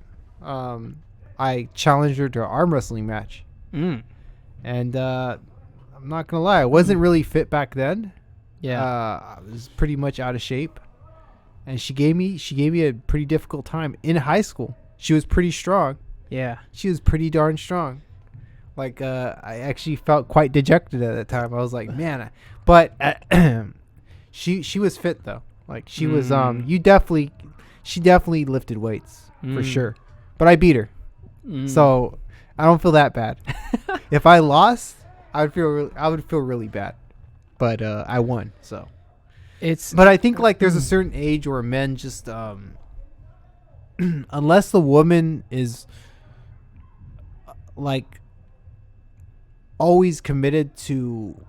I challenged her to an arm wrestling match, and I'm not gonna lie, I wasn't really fit back then.
Yeah.
I was pretty much out of shape, and she gave me a pretty difficult time in high school. She was pretty strong.
Yeah.
She was pretty darn strong. Like, I actually felt quite dejected at that time. I was like, man, but she was fit though. Like she was, she definitely lifted weights for sure. But I beat her, so I don't feel that bad. If I lost, I would feel really bad. But I won, so. But I think like there's a certain age where men just, unless the woman is like always committed to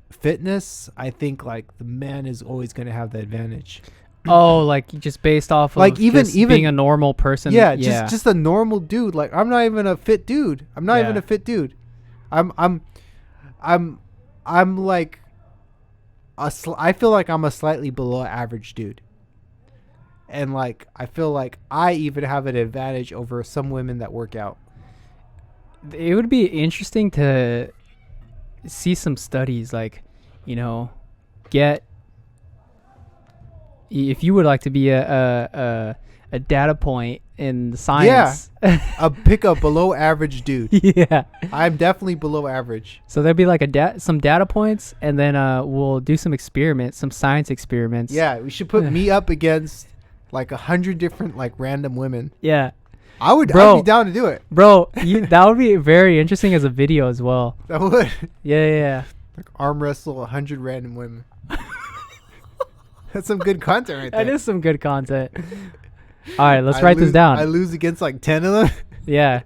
fitness, I think like the man is always going to have the advantage.
Oh, like just based off of
like even
being a normal person.
Yeah, just a normal dude. Like I'm not even a fit dude. I'm like I feel like I'm a slightly below average dude. And like I feel like I even have an advantage over some women that work out.
It would be interesting to see some studies, like, you know, if you would like to be a data point in the science.
Yeah, pick a below average dude.
Yeah,
I'm definitely below average.
So there'd be like some data points, and then we'll do some science experiments.
Yeah, we should put me up against like 100 different like random women.
Yeah.
I'd be down to do it.
Bro, that would be very interesting as a video as well.
That would.
Yeah.
Like arm wrestle 100 random women. That's some good content right there.
That is some good content. All right, let's write this down.
I lose against like 10 of them.
Yeah.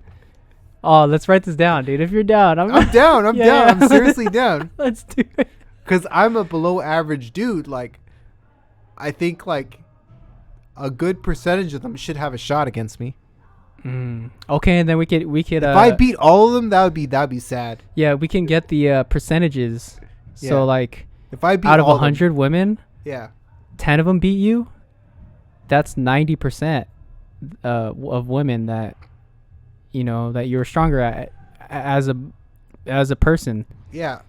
Oh, let's write this down, dude. If you're down.
I'm down. I'm down. Yeah. I'm seriously down.
Let's do it.
Because I'm a below average dude. Like, I think like a good percentage of them should have a shot against me.
Okay, and then we could. If
I beat all of them, that'd be sad.
Yeah, we can get the percentages. Yeah. So like,
if I beat
out of 100 women, 10 of them beat you. That's 90% of women that, you know, that you're stronger at as a person.
Yeah.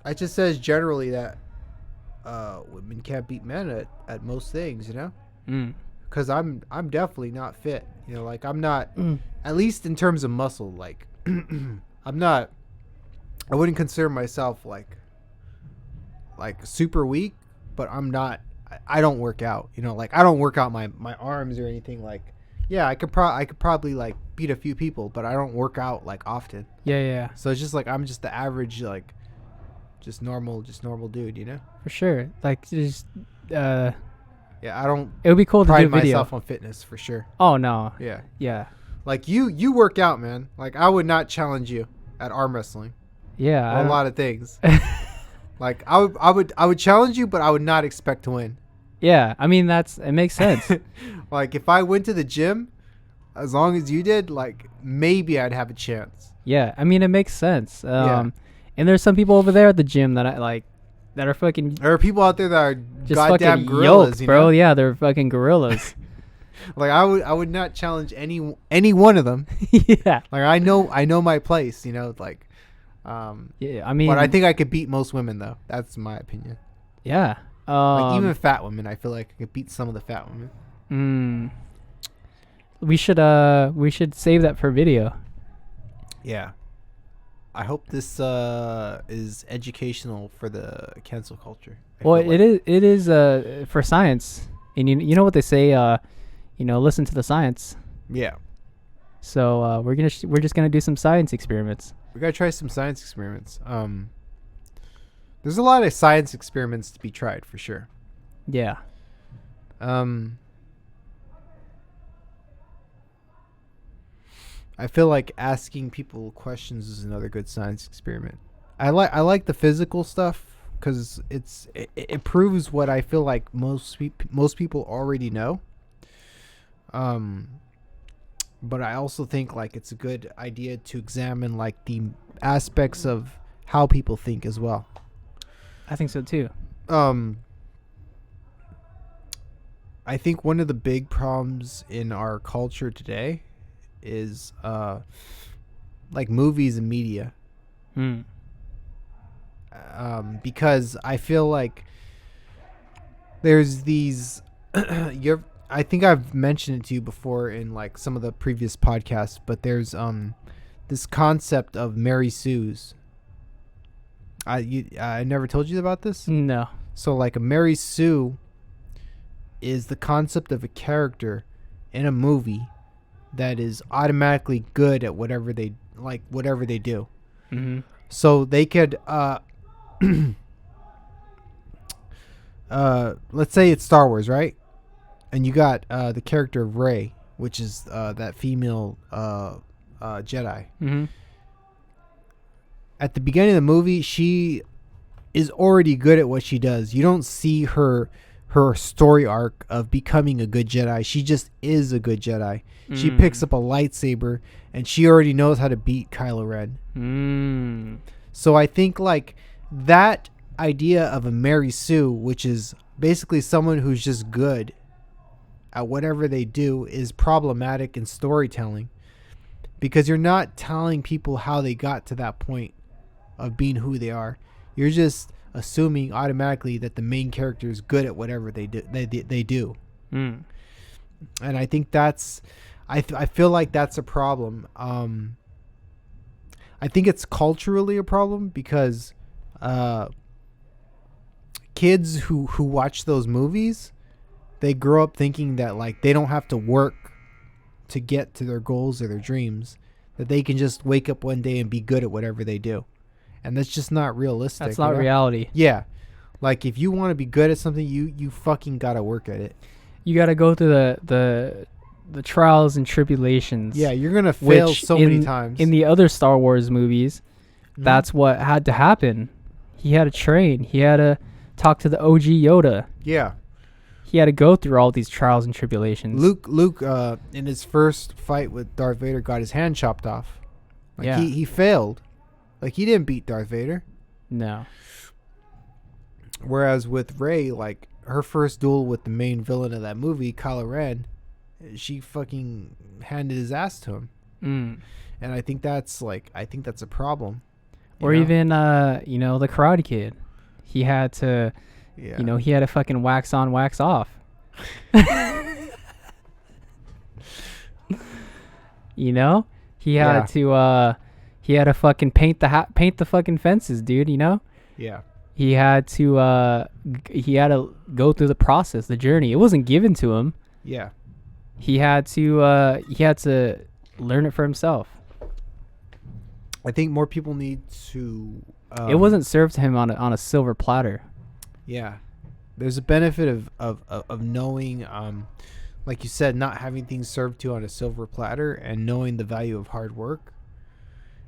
It just says generally that women can't beat men at most things, you know. Because I'm definitely not fit. You know, like I'm not, at least in terms of muscle, like I wouldn't consider myself like super weak, but I'm not, I don't work out, you know, like I don't work out my arms or anything. Like, yeah, I could probably like beat a few people, but I don't work out like often.
Yeah.
So it's just like, I'm just the average, like just normal dude, you know?
For sure. Like just,
yeah, I don't.
It would be cool to do a video.
Pride myself on fitness for sure.
Oh no.
Yeah. Like you work out, man. Like I would not challenge you at arm wrestling.
Yeah.
A lot of things. Like I would challenge you, but I would not expect to win.
Yeah, I mean it makes sense.
Like if I went to the gym, as long as you did, like maybe I'd have a chance.
Yeah, I mean it makes sense. And there's some people over there at the gym that I like. That are fucking.
There are people out there that are
just
goddamn
fucking
gorillas,
yoked,
you
bro.
know?
Yeah, they're fucking gorillas.
Like I would not challenge any one of them.
Yeah.
Like I know my place, you know, like.
Yeah, I mean.
But I think I could beat most women though. That's my opinion.
Yeah.
Like even fat women, I feel like I could beat some of the fat women.
We should save that for video.
Yeah. I hope this is educational for the cancel culture.
Well, it is for science, and you know what they say, listen to the science.
Yeah.
So we're just gonna do some science experiments.
We gotta try some science experiments. There's a lot of science experiments to be tried for sure.
Yeah.
I feel like asking people questions is another good science experiment. I like the physical stuff because it proves what I feel like most people already know. But I also think like it's a good idea to examine like the aspects of how people think as well.
I think so too.
I think one of the big problems in our culture today is like movies and media. Because I feel like there's these I think I've mentioned it to you before in like some of the previous podcasts, but there's this concept of Mary Sue's. I never told you about this?
No.
So like a Mary Sue is the concept of a character in a movie that is automatically good at whatever they do.
Mm-hmm.
So they could let's say it's Star Wars, right? And you got the character of Rey, which is that female Jedi.
Mm-hmm.
At the beginning of the movie, she is already good at what she does. You don't see her story arc of becoming a good Jedi. She just is a good Jedi. She picks up a lightsaber and she already knows how to beat Kylo Ren. So I think like that idea of a Mary Sue, which is basically someone who's just good at whatever they do, is problematic in storytelling because you're not telling people how they got to that point of being who they are. You're just assuming automatically that the main character is good at whatever they do. And I think that's I feel like that's a problem. I think it's culturally a problem because kids who watch those movies, they grow up thinking that like they don't have to work to get to their goals or their dreams, that they can just wake up one day and be good at whatever they do. And that's just not realistic.
That's not reality.
Yeah. Like if you want to be good at something, you fucking got to work at it.
You got to go through the trials and tribulations.
Yeah, you're going to fail so many times.
In the other Star Wars movies, that's what had to happen. He had to train. He had to talk to the OG Yoda.
Yeah.
He had to go through all these trials and tribulations.
Luke in his first fight with Darth Vader got his hand chopped off. Like
yeah.
He failed. Like he didn't beat Darth Vader.
No.
Whereas with Rey, like her first duel with the main villain of that movie, Kylo Ren, she fucking handed his ass to him. And I think that's a problem.
Or even the Karate Kid. He had to he had to fucking wax on, wax off. He had to fucking paint the fucking fences, dude,
Yeah.
He had to go through the process, the journey. It wasn't given to him.
Yeah.
He had to learn it for himself.
I think more people need to
it wasn't served to him on a silver platter.
Yeah. There's a benefit of knowing like you said, not having things served to you on a silver platter, and knowing the value of hard work.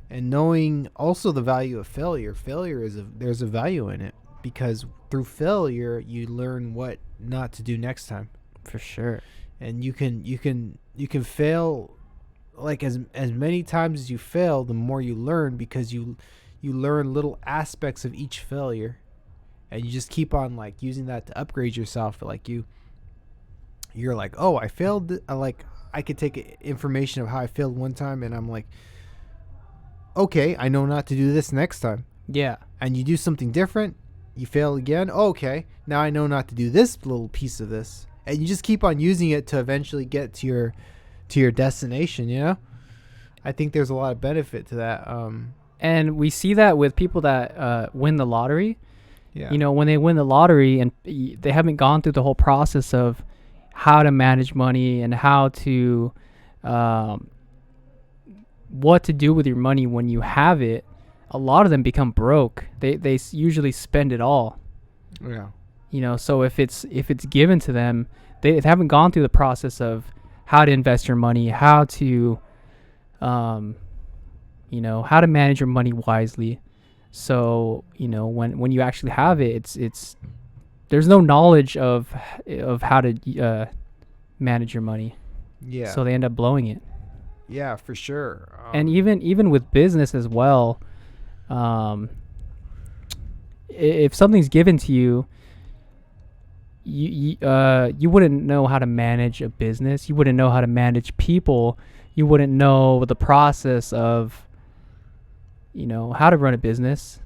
And knowing also the value of failure. There's a value in it because through failure you learn what not to do next time.
For sure.
And you can fail like as many times as you fail, the more you learn because you learn little aspects of each failure, and you just keep on like using that to upgrade yourself. Like you're like, oh, I failed. Like I could take information of how I failed one time, and I'm like, okay, I know not to do this next time.
Yeah.
And you do something different, you fail again. Oh, okay, now I know not to do this little piece of this, and you just keep on using it to eventually get to your destination. You know, I think there's a lot of benefit to that.
And we see that with people that win the lottery.
Yeah.
You know, when they win the lottery and they haven't gone through the whole process of how to manage money and how to what to do with your money when you have it, a lot of them become broke. They usually spend it all.
Yeah.
You know, so if it's given to them, they haven't gone through the process of how to invest your money, how to you know, how to manage your money wisely. So, you know, when you actually have it, it's there's no knowledge of how to manage your money.
Yeah.
So they end up blowing it.
Yeah, for sure.
And even with business as well, if something's given to you, you wouldn't know how to manage a business. You wouldn't know how to manage people. You wouldn't know the process of, you know, how to run a business.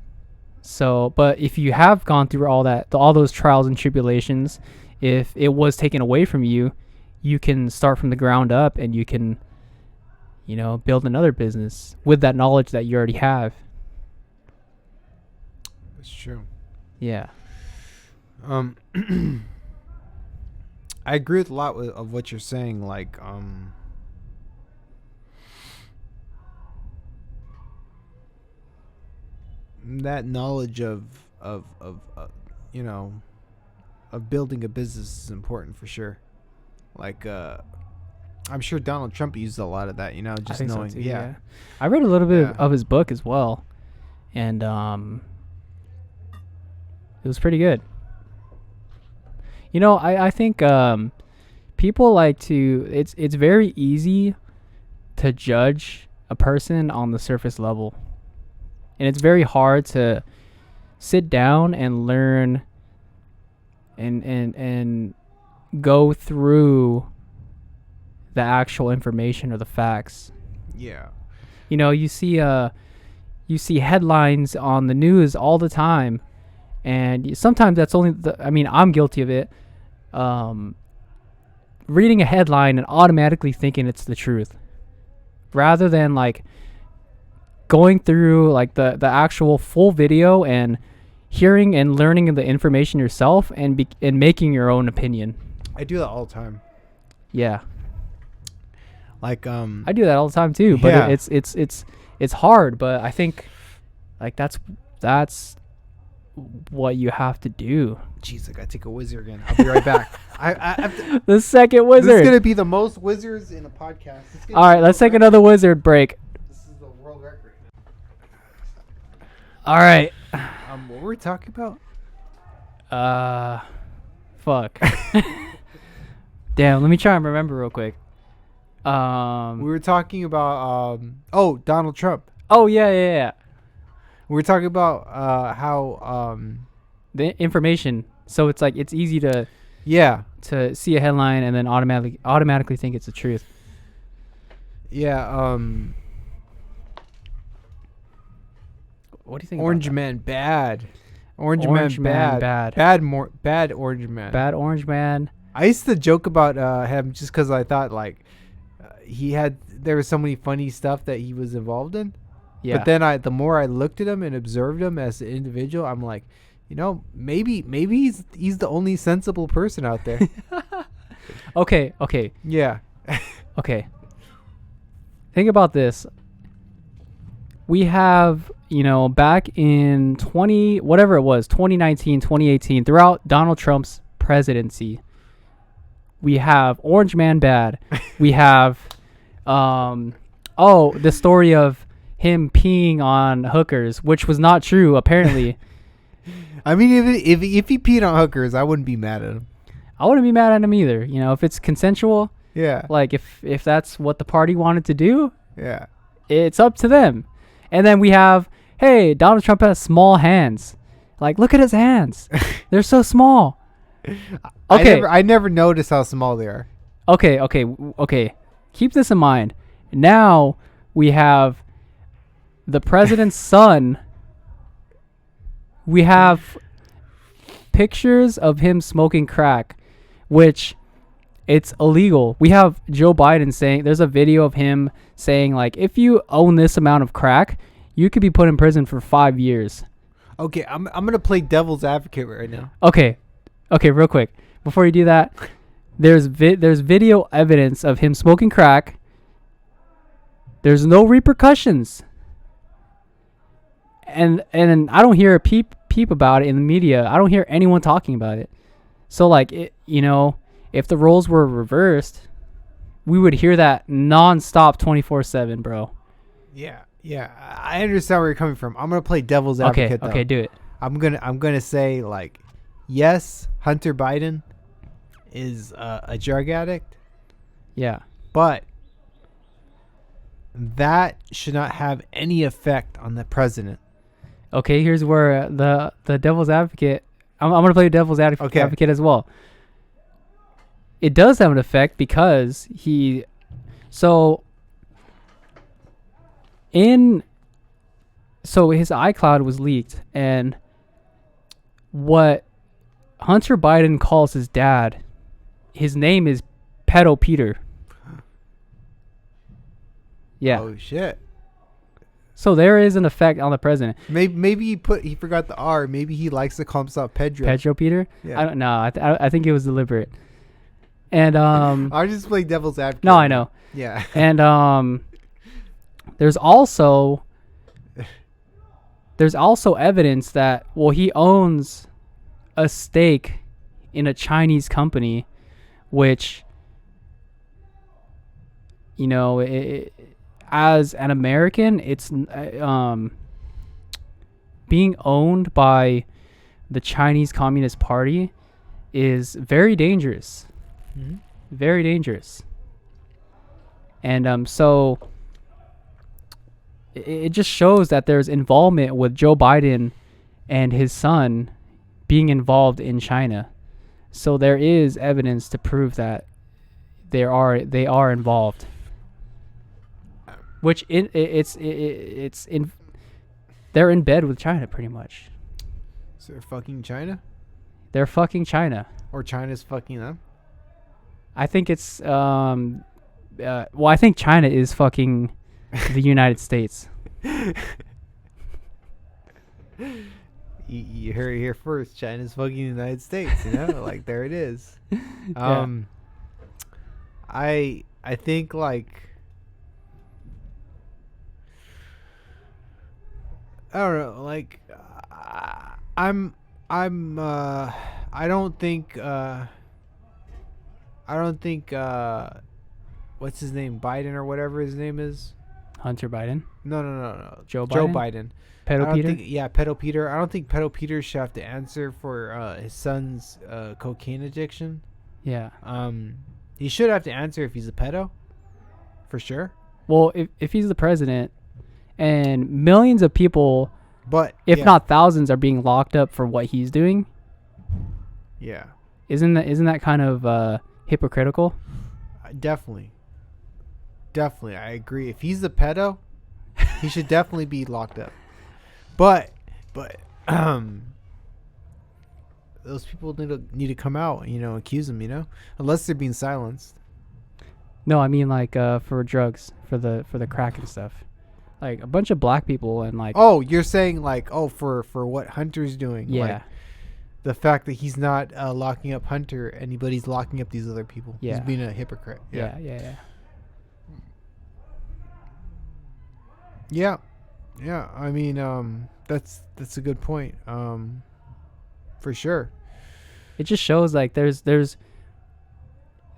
So, but if you have gone through all those trials and tribulations, if it was taken away from you, you can start from the ground up and you can, you know, build another business with that knowledge that you already have.
That's true.
Yeah.
I agree with a lot of what you're saying. Like, that knowledge of you know, of building a business is important for sure. Like, I'm sure Donald Trump used a lot of that, you know, just knowing.
So too, yeah. I read a little bit of his book as well, and it was pretty good. You know, I think people like to. It's very easy to judge a person on the surface level, and it's very hard to sit down and learn and go through the actual information or the facts.
Yeah.
You know, you see headlines on the news all the time, and sometimes that's only I mean, I'm guilty of it. Reading a headline and automatically thinking it's the truth, rather than like going through like the actual full video and hearing and learning the information yourself and making your own opinion.
I do that all the time.
Yeah.
Like
I do that all the time too, but
yeah.
it's hard, but I think like that's what you have to do.
Jeez, I gotta take a whizzer again. I'll be right back. I have to,
the second wizard.
This is gonna be the most whizzers in a podcast.
All right, let's take another wizard break.
This is the world record.
All right.
What were we talking about?
Fuck. Damn, let me try and remember real quick.
We were talking about Donald Trump.
Oh yeah.
We were talking about how
the information. So it's like it's easy to see a headline and then automatically think it's the truth.
Yeah.
What do you think?
Orange Man bad. Orange Man bad. Bad Orange Man.
Bad Orange Man.
I used to joke about him just because I thought like there was so many funny stuff that he was involved in. Yeah. But then the more I looked at him and observed him as an individual, I'm like, you know, maybe he's the only sensible person out there.
Okay.
Yeah.
Okay. Think about this. We have, you know, back in 2019, 2018, throughout Donald Trump's presidency, we have Orange Man bad. We have, the story of him peeing on hookers, which was not true, apparently.
I mean, if he peed on hookers, I wouldn't be mad at him.
I wouldn't be mad at him either. You know, if it's consensual.
Yeah.
Like, if that's what the party wanted to do.
Yeah.
It's up to them. And then we have, hey, Donald Trump has small hands. Like, look at his hands. They're so small. Okay.
I never noticed how small they are.
Okay. Keep this in mind. Now we have the president's son. We have pictures of him smoking crack, which It's illegal. We have Joe Biden saying, there's a video of him saying, like, if you own this amount of crack, you could be put in prison for 5 years.
Okay, I'm gonna play devil's advocate right now.
Okay, real quick. Before you do that, there's video evidence of him smoking crack. There's no repercussions. And I don't hear a peep about it in the media. I don't hear anyone talking about it. So, like, if the roles were reversed, we would hear that nonstop 24/7, bro.
Yeah, I understand where you're coming from. I'm gonna play devil's advocate.
Okay, do it.
I'm gonna say, like, yes, Hunter Biden is a drug addict.
Yeah,
but that should not have any effect on the president.
Okay, here's where the devil's advocate. I'm gonna play devil's advocate as well. It does have an effect because his iCloud was leaked, and what Hunter Biden calls his dad, his name is Pedo Peter. Yeah.
Oh shit.
So there is an effect on the president.
Maybe he forgot the R. Maybe he likes to call himself Pedro.
Pedro Peter?
Yeah.
I don't know. I think it was deliberate. And
I just play devil's advocate.
No, I know.
Yeah.
And there's also evidence that he owns a stake in a Chinese company, which as an American, it's being owned by the Chinese Communist Party is very dangerous.
Mm-hmm.
Very dangerous. And so it just shows that there's involvement with Joe Biden and his son being involved in China. So there is evidence to prove that they are involved. Which they're in bed with China pretty much.
So they're fucking China?
They're fucking China.
Or China's fucking them?
I think it's I think China is fucking the United States.
You heard it here first. China's fucking the United States, like there it is.
Yeah.
I think, like, I don't know, like, I don't think what's his name, Biden or whatever his name is.
Hunter Biden?
No.
Joe
Biden.
Pedo Peter?
Pedo Peter. I don't think Pedo Peter should have to answer for his son's cocaine addiction.
Yeah.
He should have to answer if he's a pedo, for sure.
Well, if he's the president, and millions of people,
but
if not thousands, are being locked up for what he's doing.
Yeah.
Isn't that kind of hypocritical?
Definitely, I agree. If he's the pedo, he should definitely be locked up. But those people need to come out, accuse him, unless they're being silenced.
No, I mean, like, for drugs, for the crack and stuff, like a bunch of black people and like.
Oh, you're saying like, for what Hunter's doing?
Yeah.
Like, the fact that he's not locking up Hunter, but he's locking up these other people.
Yeah.
He's being a hypocrite.
Yeah.
Yeah. I mean, that's a good point. For sure.
It just shows like there's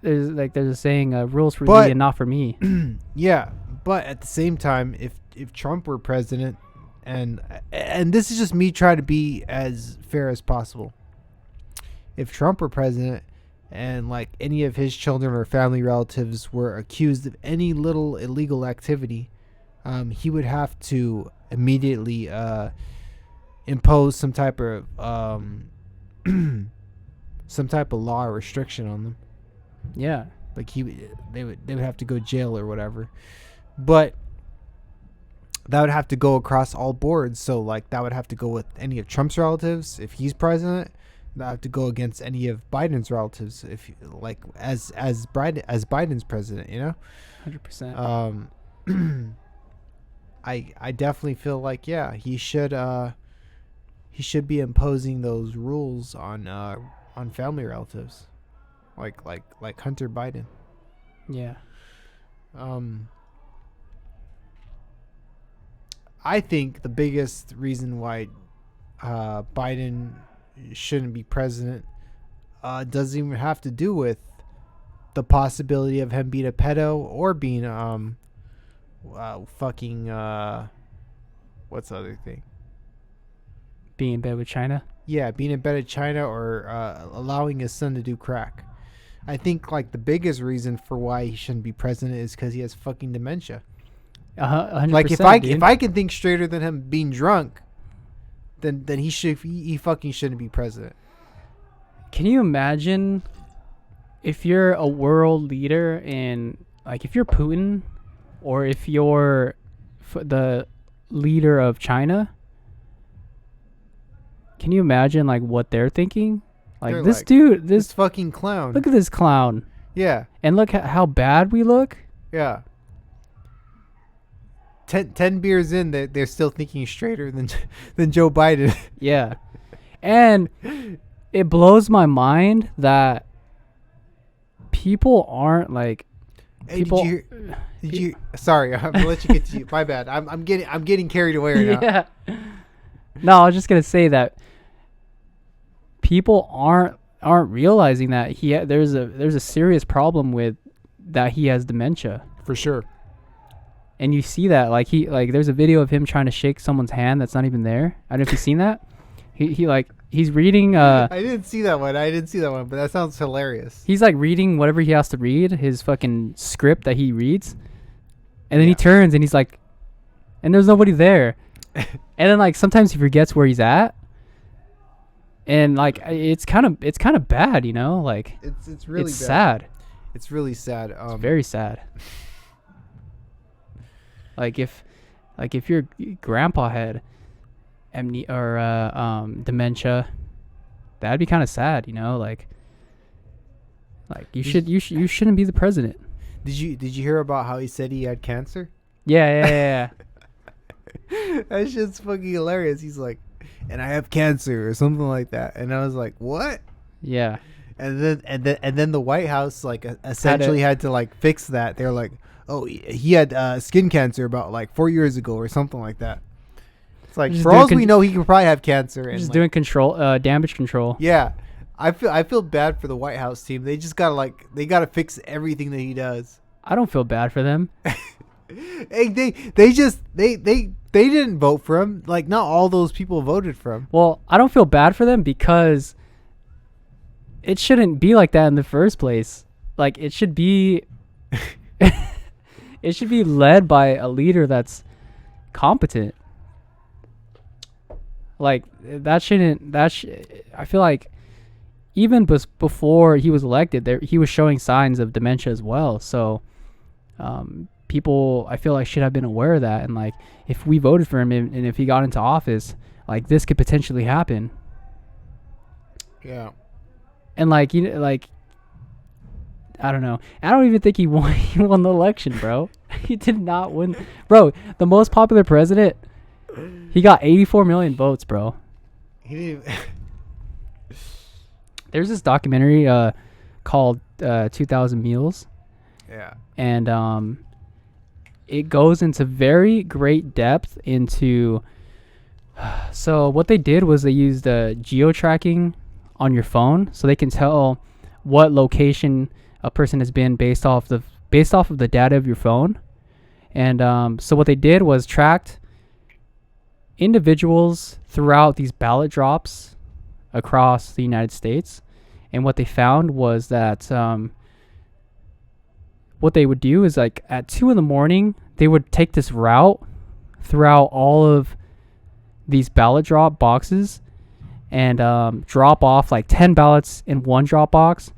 a saying, rules for thee and not for me.
Yeah, but at the same time, if Trump were president, and this is just me trying to be as fair as possible. If Trump were president and like any of his children or family relatives were accused of any little illegal activity, he would have to immediately impose some type of law or restriction on them.
Yeah,
like they would have to go jail or whatever. But that would have to go across all boards. So like that would have to go with any of Trump's relatives if he's president, not to go against any of Biden's relatives, if like as Biden's president, you know.
100%.
I definitely feel like he should be imposing those rules on family relatives, like Hunter Biden.
Yeah.
I think the biggest reason why Biden shouldn't be president doesn't even have to do with the possibility of him being a pedo or being fucking what's the other thing?
Being in bed with China.
Yeah, being in bed with China or allowing his son to do crack. I think like the biggest reason for why he shouldn't be president is because he has fucking dementia.
100%.
Like if I can think straighter than him being drunk, then he fucking shouldn't be president.
Can you imagine if you're a world leader and like if you're Putin or if you're the leader of China? Can you imagine like what they're thinking? Like
They're
this
like,
dude,
this fucking clown.
Look at this clown.
Yeah.
And look at how bad we look.
Yeah. 10 beers in, they're still thinking straighter than Joe Biden.
Yeah. And it blows my mind that people aren't like people.
Hey, did you sorry, I'm gonna let you get to you. My bad. I'm getting carried away right now.
Yeah. No, I was just gonna say that people aren't realizing that there's a serious problem with that he has dementia.
For sure.
And you see that like there's a video of him trying to shake someone's hand that's not even there. I don't know if you've seen that. He's reading
I didn't see that one, but that sounds hilarious.
He's like reading whatever he has to read, his fucking script that he reads. And then he turns and he's like, and there's nobody there. And then like sometimes he forgets where he's at. And like it's kind of bad, you know? Like
it's really
it's
bad.
sad.
It's really sad.
It's very sad. Like if your grandpa had dementia, that'd be kind of sad, you know? Like you shouldn't be the president.
Did you hear about how he said he had cancer?
Yeah.
That shit's fucking hilarious. He's like, and I have cancer or something like that. And I was like, what?
Yeah.
And then the White House like essentially had to like fix that. They're like, oh, he had skin cancer about like 4 years ago or something like that. It's like for all we know, he could probably have cancer. And
just
like,
doing damage control.
Yeah, I feel bad for the White House team. They just gotta fix everything that he does.
I don't feel bad for them.
Hey, they didn't vote for him. Like not all those people voted for him.
Well, I don't feel bad for them because it shouldn't be like that in the first place. Like it should be it should be led by a leader that's competent. Like I feel like even before he was elected, he was showing signs of dementia as well. So people, I feel like, should have been aware of that. And like if we voted for him and if he got into office, like this could potentially happen.
Yeah.
And like I don't know. I don't even think he won the election, bro. He did not win. Bro, the most popular president, he got 84 million votes, bro.
He didn't even
There's this documentary called 2000 Meals.
Yeah.
And it goes into very great depth into so what they did was they used geo-tracking on your phone so they can tell what location a person has been based off of the data of your phone. And so what they did was tracked individuals throughout these ballot drops across the United States. And what they found was that what they would do is like at 2 a.m, they would take this route throughout all of these ballot drop boxes and drop off like 10 ballots in one drop box,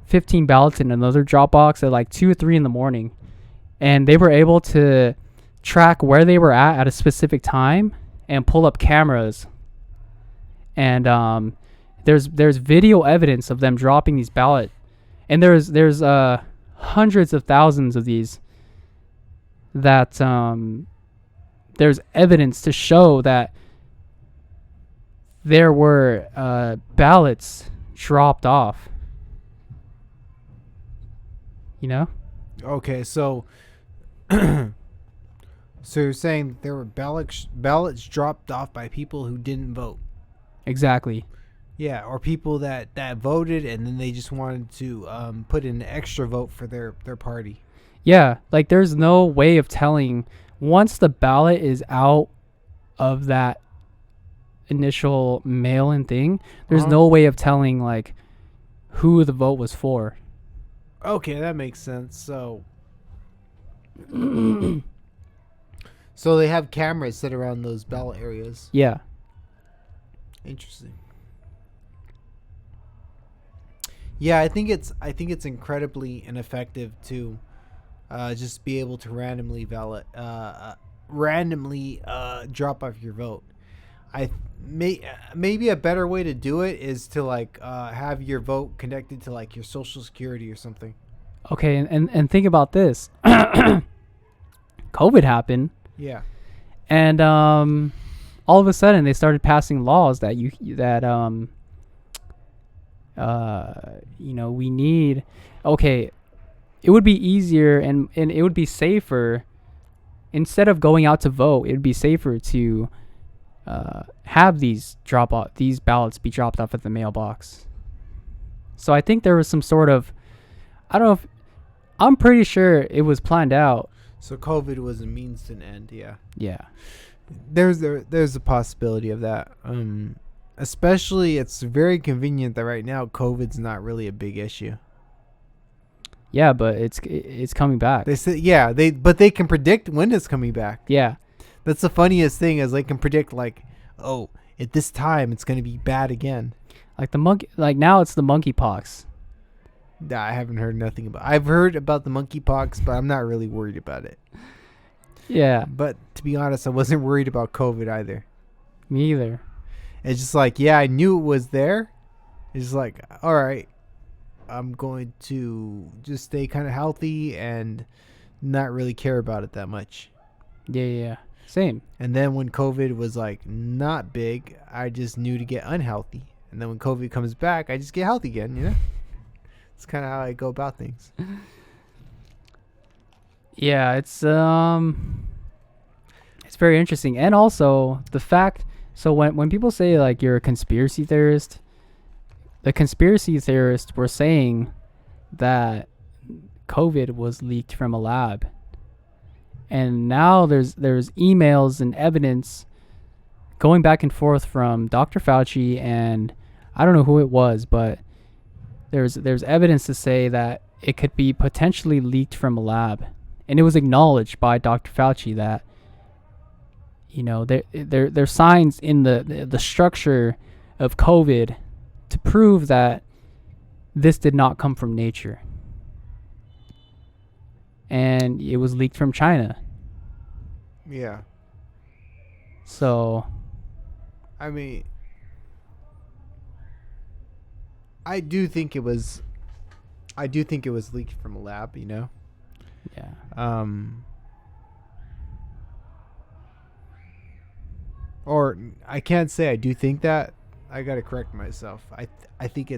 15 ballots in another drop box at like 2 or 3 a.m. And they were able to track where they were at a specific time and pull up cameras. And there's video evidence of them dropping these ballot, and there's hundreds of thousands of these that there's evidence to show that there were ballots dropped off. You know?
Okay, so so you're saying there were ballots dropped off by people who didn't vote.
Exactly.
Yeah, or people that voted and then they just wanted to put in an extra vote for their party.
Yeah, like there's no way of telling once the ballot is out of that initial mail-in thing, there's no way of telling like who the vote was for.
Okay, that makes sense. So so they have cameras set around those ballot areas.
Yeah.
Interesting. Yeah, I think it's incredibly ineffective to just be able to randomly drop off your vote. Maybe a better way to do it is to like have your vote connected to like your social security or something.
Okay, and think about this. COVID happened.
Yeah.
And all of a sudden they started passing laws that we need. Okay, it would be easier and it would be safer instead of going out to vote. It would be safer to have these ballots be dropped off at the mailbox. So I think there was some sort of, I'm pretty sure it was planned out.
So COVID was a means to an end. Yeah.
Yeah.
There's a possibility of that. Especially, it's very convenient that right now COVID's not really a big issue.
Yeah, but it's coming back.
They say but they can predict when it's coming back.
Yeah.
That's the funniest thing is they can predict like, oh, at this time it's going to be bad again.
Like now it's the monkeypox.
Nah, I haven't heard nothing about. I've heard about the monkeypox, but I'm not really worried about it.
Yeah.
But to be honest, I wasn't worried about COVID either.
Me either.
It's just like, yeah, I knew it was there. It's like, all right, I'm going to just stay kind of healthy and not really care about it that much.
Yeah. Same.
And then when COVID was like not big, I just knew to get unhealthy. And then when COVID comes back, I just get healthy again, you know? It's kind of how I go about things.
Yeah, it's very interesting. And also the fact, so when people say like you're a conspiracy theorist, the conspiracy theorists were saying that COVID was leaked from a lab. And now there's emails and evidence going back and forth from Dr. Fauci and I don't know who it was, but there's evidence to say that it could be potentially leaked from a lab. And it was acknowledged by Dr. Fauci that, you know, there's signs in the structure of COVID to prove that this did not come from nature. And it was leaked from China.
Yeah.
So,
I mean, I do think it was leaked from a lab, you know?
yeah.
Or I can't say I do think that. I got to correct myself. I think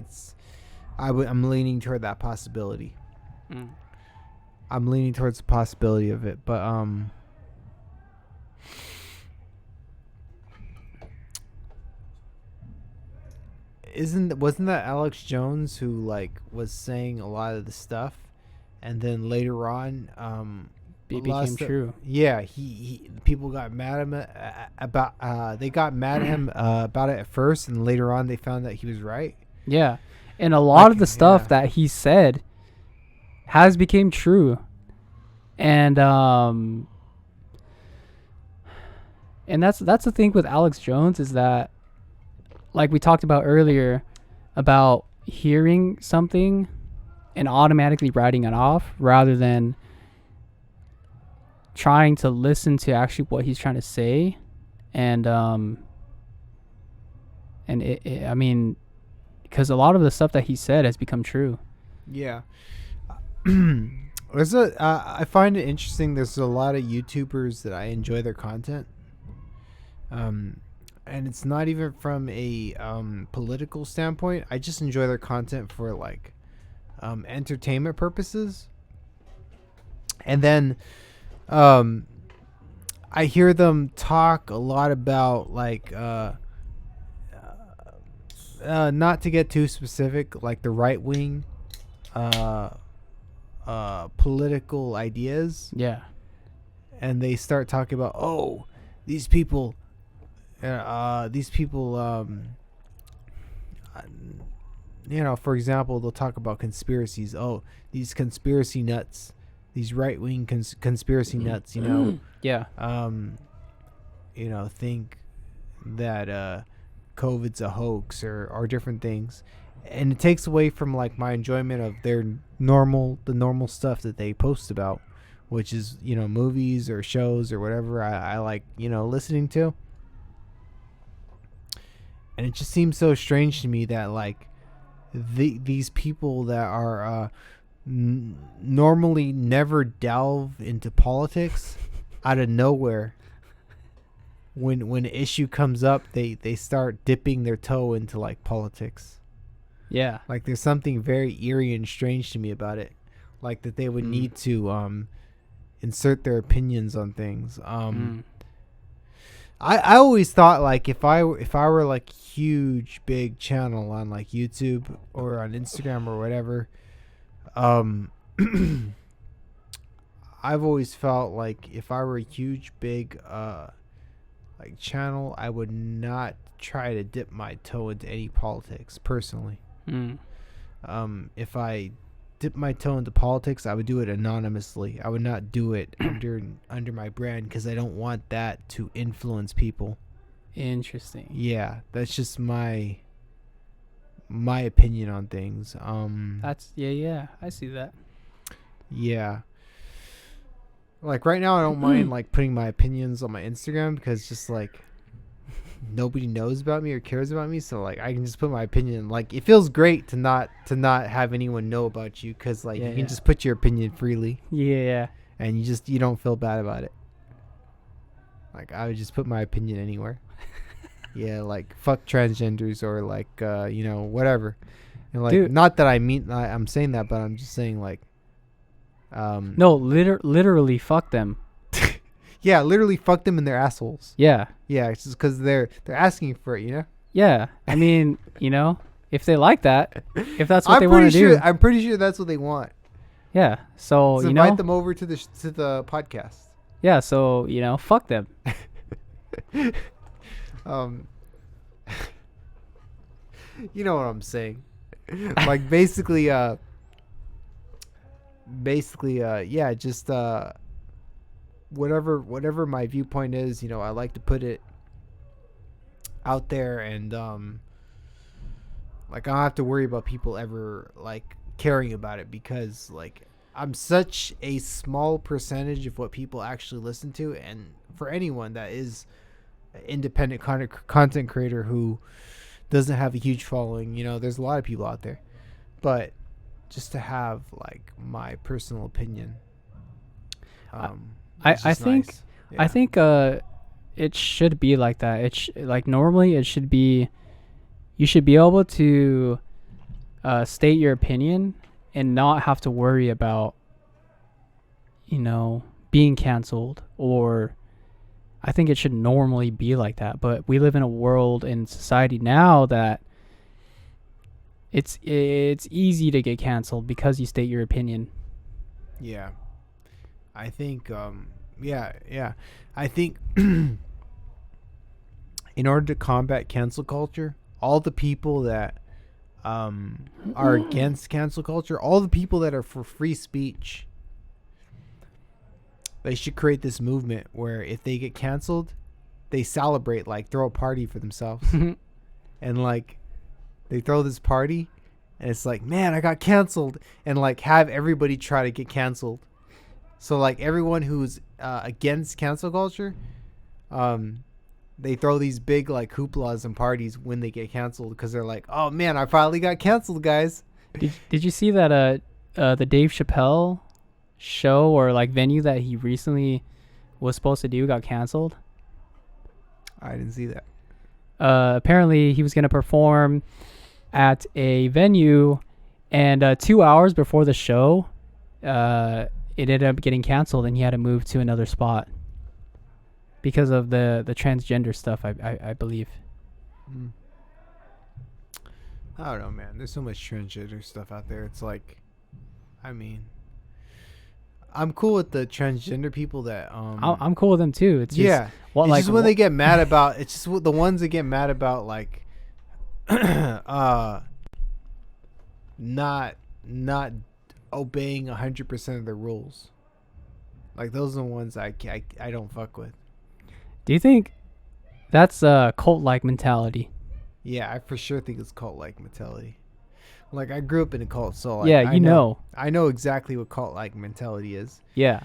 I'm leaning toward that possibility. I'm leaning towards the possibility of it, but wasn't that Alex Jones who like was saying a lot of the stuff, and then later on
It became true.
Yeah, he people got mad at him about they got mad at him about it at first, and later on they found that he was right.
Yeah, and a lot of the stuff that he said has became true, and that's the thing with Alex Jones is that, like we talked about earlier, about hearing something and automatically writing it off rather than trying to listen to actually what he's trying to say. And I mean, because a lot of the stuff that he said has become true.
Yeah. I find it interesting. There's a lot of YouTubers that I enjoy their content. And it's not even from a political standpoint. I just enjoy their content for like entertainment purposes. And then I hear them talk a lot about like not to get too specific, like the right wing political ideas.
Yeah.
And they start talking about, oh, these people you know, for example, they'll talk about conspiracies. Oh, these conspiracy nuts, these right wing conspiracy nuts, you know.
Yeah.
You know, think that COVID's a hoax or different things. And it takes away from like my enjoyment of the normal stuff that they post about, which is, you know, movies or shows or whatever I like, you know, listening to. And it just seems so strange to me that like these people that are normally never delve into politics out of nowhere, when an issue comes up, they start dipping their toe into like politics.
Yeah. Like
there's something very eerie and strange to me about it. Like that they would need to insert their opinions on things. I always thought like if I were like huge big channel on like YouTube or on Instagram or whatever, I've always felt like if I were a huge big like channel, I would not try to dip my toe into any politics personally. If I dip my toe into politics, I would do it anonymously. I would not do it under my brand because I don't want that to influence people.
Interesting.
Yeah, that's just my opinion on things.
That's yeah, I see that.
Yeah. Like right now I don't mind like putting my opinions on my Instagram because just like nobody knows about me or cares about me, so like I can just put my opinion. Like it feels great to not have anyone know about you because like you can just put your opinion freely.
Yeah.
And you don't feel bad about it. Like I would just put my opinion anywhere. Yeah, like fuck transgenders or like you know, whatever. And like
Dude.
Not that I'm saying that, but I'm just saying like
no, literally fuck them.
Yeah, literally fuck them in their assholes.
Yeah.
Yeah, it's just because they're asking for it, you know?
Yeah. I mean, you know, if they like that, if that's what they want to do.
I'm pretty sure that's what they want.
Yeah. So, you
invite
know,
them over to the podcast.
Yeah, so, you know, fuck them.
You know what I'm saying? Like basically yeah, just whatever my viewpoint is, you know, I like to put it out there, and like I don't have to worry about people ever like caring about it because like I'm such a small percentage of what people actually listen to. And for anyone that is an independent content creator who doesn't have a huge following, you know, there's a lot of people out there, but just to have like my personal opinion,
I think
nice. Yeah.
I think it should be like that. Like normally it should be, you should be able to state your opinion and not have to worry about, you know, being canceled. Or I think it should normally be like that. But we live in a world in society now that it's easy to get canceled because you state your opinion.
Yeah. I think I think in order to combat cancel culture, all the people that are against cancel culture, all the people that are for free speech, they should create this movement where if they get canceled, they celebrate, like throw a party for themselves. And like they throw this party and it's like, man, I got canceled, and like have everybody try to get canceled. So like everyone who's against cancel culture they throw these big like hooplas and parties when they get canceled because they're like, oh man, I finally got canceled, guys.
Did you see that the Dave Chappelle show or like venue that he recently was supposed to do got canceled?
I didn't see that.
Apparently he was going to perform at a venue, and 2 hours before the show, it ended up getting canceled, and he had to move to another spot because of the transgender stuff, I believe.
I don't know, man. There's so much transgender stuff out there. It's like, I mean, I'm cool with the transgender people that
I'm cool with them too. It's just,
yeah.
Well,
it's
like
just when they get mad about. It's just the ones that get mad about like, not obeying 100% of the rules. Like those are the ones I don't fuck with.
Do you think that's a cult-like mentality?
Yeah, I for sure think it's cult-like mentality. Like I grew up in a cult, so like,
Yeah,
I know exactly what cult-like mentality is.
Yeah.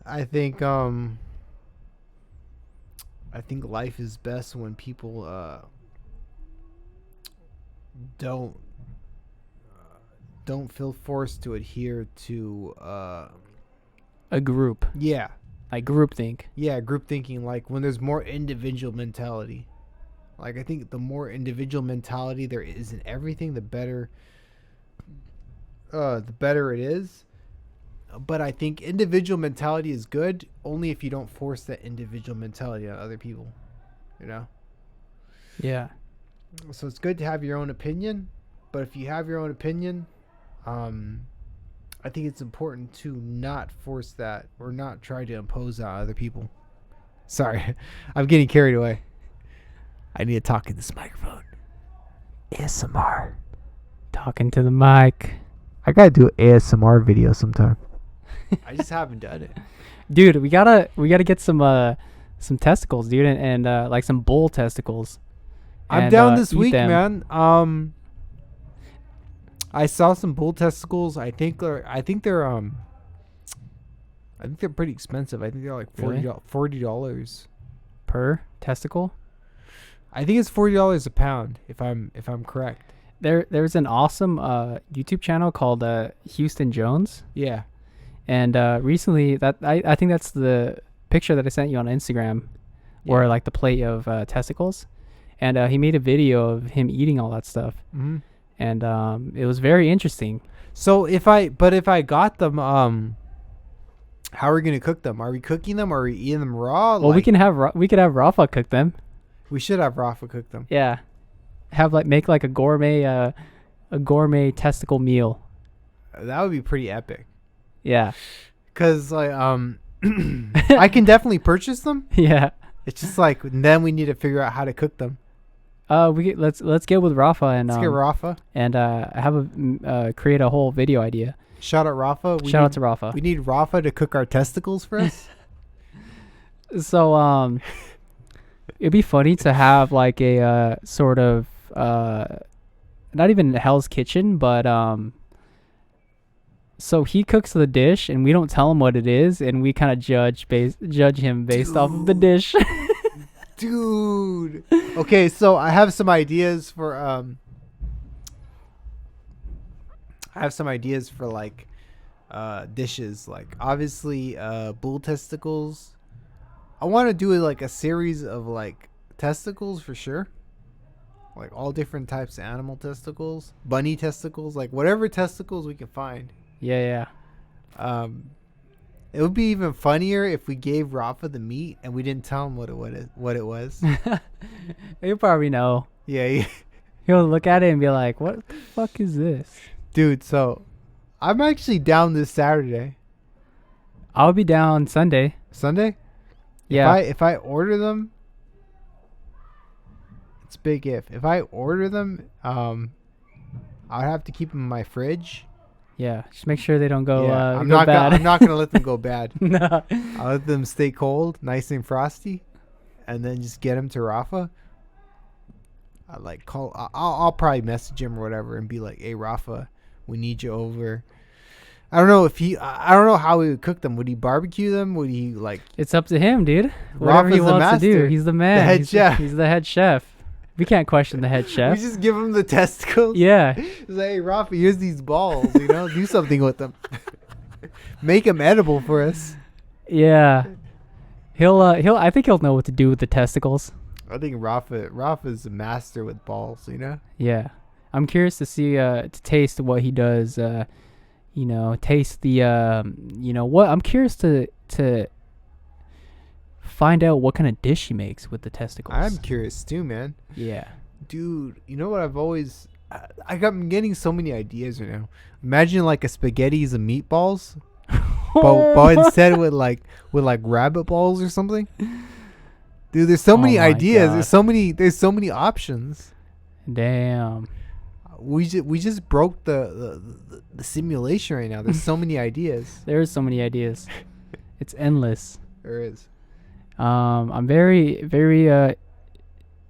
I think life is best when people don't feel forced to adhere to
A group.
yeah.
Like groupthink.
Yeah, group thinking, like when there's more individual mentality. Like I think the more individual mentality there is in everything, the better it is. But I think individual mentality is good only if you don't force that individual mentality on other people. You know?
Yeah.
So it's good to have your own opinion, but if you have your own opinion, I think it's important to not force that or not try to impose that on other people. Sorry, I'm getting carried away. I need to talk in this microphone. ASMR.
Talking to the mic.
I gotta do an ASMR video sometime. I just haven't done it.
Dude, we gotta get some testicles, dude, and like some bull testicles.
I'm
and,
down this
eat
week,
them.
man. I saw some bull testicles. I think they're pretty expensive. I think they're like $40
Per testicle.
I think it's $40 a pound if I'm correct.
There's an awesome YouTube channel called Houston Jones.
Yeah.
And recently, that I think that's the picture that I sent you on Instagram, or like the plate of testicles, and he made a video of him eating all that stuff, and it was very interesting.
So if I got them, how are we gonna cook them? Are we cooking them or are we eating them raw?
Well, we could have Rafa cook them.
We should have Rafa cook them.
Yeah, make like a gourmet testicle meal.
That would be pretty epic.
Yeah,
cause like I can definitely purchase them.
Yeah,
it's just like then we need to figure out how to cook them.
Let's get with Rafa and
let's get Rafa
and create a whole video idea.
Shout out Rafa.
Shout out to Rafa.
We need Rafa to cook our testicles for us.
So it'd be funny to have like a sort of not even Hell's Kitchen, but so he cooks the dish and we don't tell him what it is, and we kind of judge him based off of the dish.
Dude. Okay, so I have some ideas for like dishes. Like obviously bull testicles. I want to do like a series of like testicles for sure. Like all different types of animal testicles, bunny testicles, like whatever testicles we can find.
Yeah.
It would be even funnier if we gave Rafa the meat and we didn't tell him what it was.
He'll probably know.
Yeah.
He'll look at it and be like, "What the fuck is this?"
Dude, so I'm actually down this Saturday.
I'll be down Sunday.
Sunday?
Yeah.
If I order them, it's big if. If I order them, I'll have to keep them in my fridge.
Yeah, just make sure they don't go.
I'm
go
not
bad.
I'm not gonna let them go bad.
No.
I'll let them stay cold, nice and frosty, and then just get them to Rafa. I'll probably message him or whatever and be like, "Hey, Rafa, we need you over." I don't know if I don't know how he would cook them. Would he barbecue them? Would he like?
It's up to him, dude. Whatever he
Rafa's the
wants to do.
master.
He's the man.
The head
he's
chef.
He's the head chef. We can't question the head
We
chef.
just give him the testicles.
Yeah.
It's like, hey, Rafa, here's these balls. Do something with them. Make them edible for us.
Yeah. I think he'll know what to do with the testicles.
I think Rafa's a master with balls.
Yeah. I'm curious to see to taste what he does taste the what I'm curious to find out what kind of dish he makes with the testicles.
I'm curious too, man.
Yeah.
Dude, you know what I've always I'm getting so many ideas right now. Imagine like a spaghettis and meatballs. but instead with rabbit balls or something. Dude, there's so many
my
ideas.
God.
There's so many options.
Damn.
We just broke the simulation right now. There's so many ideas.
There's so many ideas. It's endless.
There is.
I'm very, very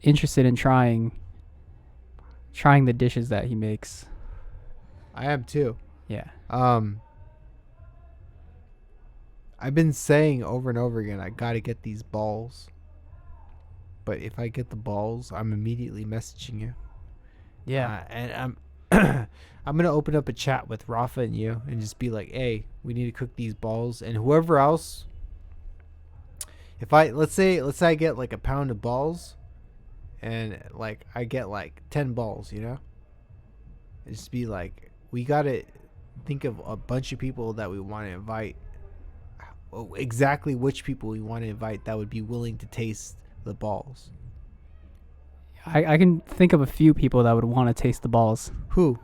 interested in trying the dishes that he makes.
I am too.
Yeah.
I've been saying over and over again, I gotta get these balls. But if I get the balls, I'm immediately messaging you.
Yeah.
And I'm I'm gonna open up a chat with Rafa and you and just be like, hey, we need to cook these balls, and whoever else. If let's say I get like a pound of balls, and like I get like 10 balls, It'd just be like, we gotta think of a bunch of people that we want to invite. Exactly which people we want to invite that would be willing to taste the balls.
I can think of a few people that would want to taste the balls.
Who?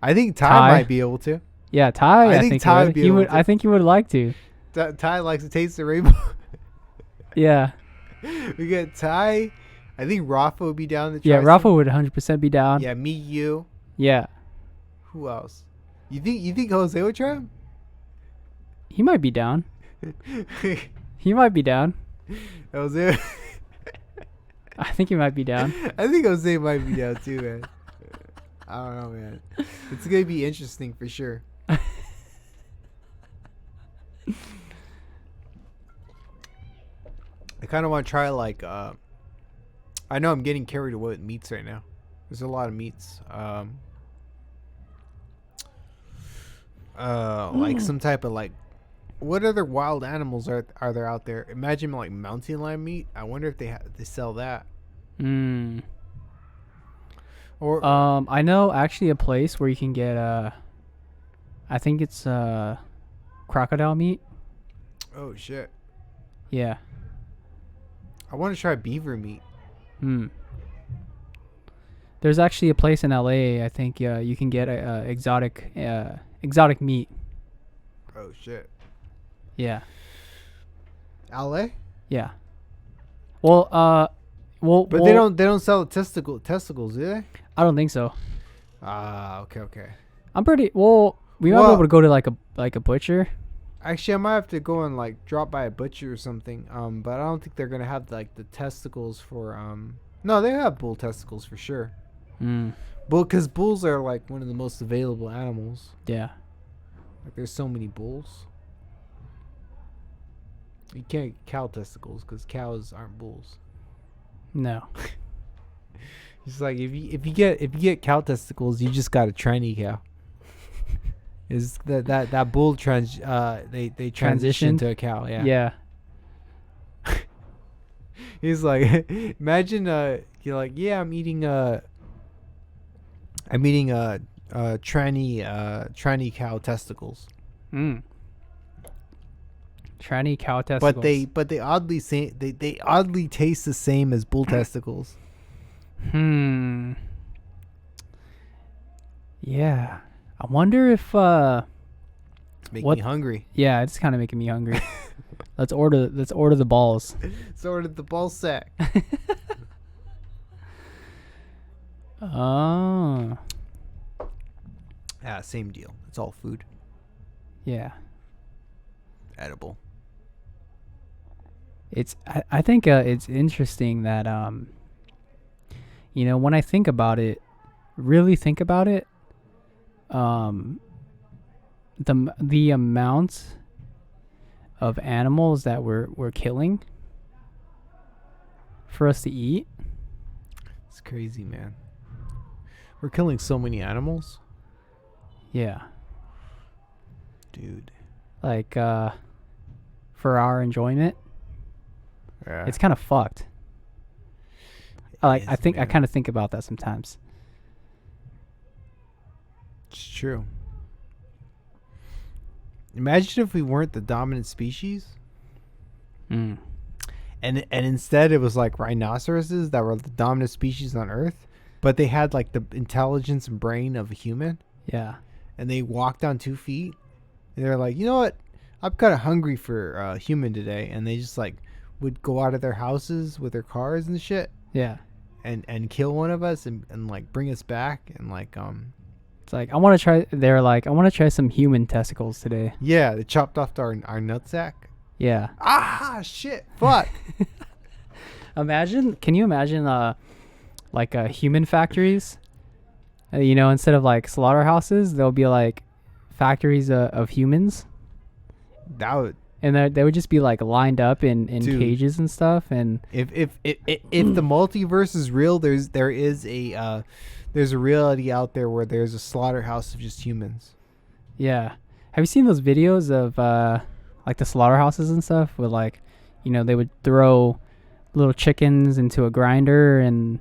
I think Ty
Ty.
might be able to.
Yeah, Ty. I think
Ty
he
would be
would.
able to.
I think he would like to.
Ty likes to taste the rainbow.
Yeah.
We got Ty. I think Rafa would be down to try.
Yeah, Rafa would 100% be down.
Yeah, me, you.
Yeah.
Who else? You think Jose would try him?
He might be down. He might be down.
Jose.
I think he might be down.
I think Jose might be down too, man. I don't know, man. It's gonna be interesting for sure. I kind of want to try like I know I'm getting carried away with meats right now. There's a lot of meats. Like some type of like, what other wild animals are there out there? Imagine like mountain lion meat. I wonder if they sell that. Or
I know actually a place where you can get I think it's crocodile meat.
oh shit,
Yeah.
I want to try beaver meat.
There's actually a place in LA. I think you can get exotic meat.
Oh shit,
Yeah.
LA?
Yeah. Well,
But they don't sell testicles, do they?
I don't think so.
Okay.
I'm pretty well. We might be able to go to like a butcher.
Actually, I might have to go and like drop by a butcher or something. But I don't think they're gonna have like the testicles for No, they have bull testicles for sure. Because bulls are like one of the most available animals.
Yeah.
Like there's so many bulls. You can't get cow testicles because cows aren't bulls.
No.
It's like if you get cow testicles, you just got a tranny cow. Is that bull they transition to a cow? Yeah.
Yeah.
He's like, imagine you're like, yeah, I'm eating tranny cow testicles.
Tranny cow testicles.
But they oddly they oddly taste the same as bull testicles.
Yeah. I wonder if
Make me hungry.
Yeah, it's kind of making me hungry. Let's order the balls.
Let's order the ball sack.
Oh.
Yeah, same deal. It's all food.
Yeah.
Edible.
I think it's interesting that when I think about it, really think about it, the amount of animals that we're killing for us to eat.
It's crazy, man. We're killing so many animals,
Yeah.
dude.
Like for our enjoyment.
Yeah.
It's kind of fucked. I
is,
think I
man.
kind of think about that sometimes.
It's true. Imagine if we weren't the dominant species,
Mm.
and instead it was like rhinoceroses that were the dominant species on Earth, but they had like the intelligence and brain of a human,
Yeah.
and they walked on 2 feet, and they're like, you know what? I'm kind of hungry for human today, and they just like would go out of their houses with their cars and shit,
Yeah.
and kill one of us and like bring us back and like
It's like I want to try. They're like I want to try some human testicles today.
yeah, they chopped off our nutsack.
Yeah.
Ah, shit, fuck.
Imagine. Can you imagine like human factories? You know, instead of like slaughterhouses, there'll be like factories of humans,
That would,
and they would just be like lined up in
Dude.
cages and stuff. And
if the multiverse is real, there's a reality out there where there's a slaughterhouse of just humans.
yeah, have you seen those videos of like the slaughterhouses and stuff with like, you know, they would throw little chickens into a grinder and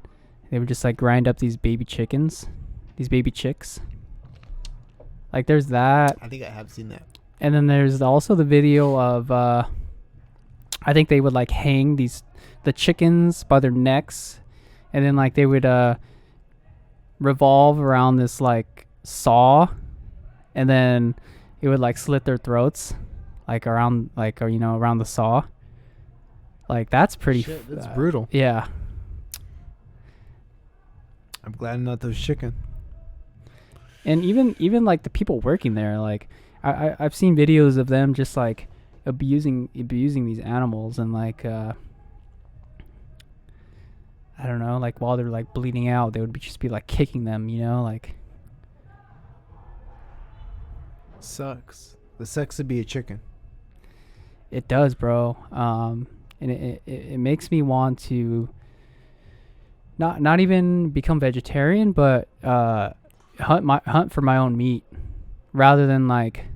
they would just like grind up these baby chickens, these baby chicks. Like there's that.
I think I have seen that.
And then there's also the video of I think they would like hang the chickens by their necks, and then like they would revolve around this like saw, and then it would like slit their throats like around like, or you know, around the saw. Like that's pretty
Shit, that's brutal.
Yeah.
I'm glad I'm not those chicken.
And even like the people working there, like I've seen videos of them just like abusing these animals, and like I don't know, like while they're like bleeding out, they would just be like kicking them, you know, like
Sucks. The sucks to be a chicken.
it does, bro. And it makes me want to not even become vegetarian, but hunt for my own meat rather than like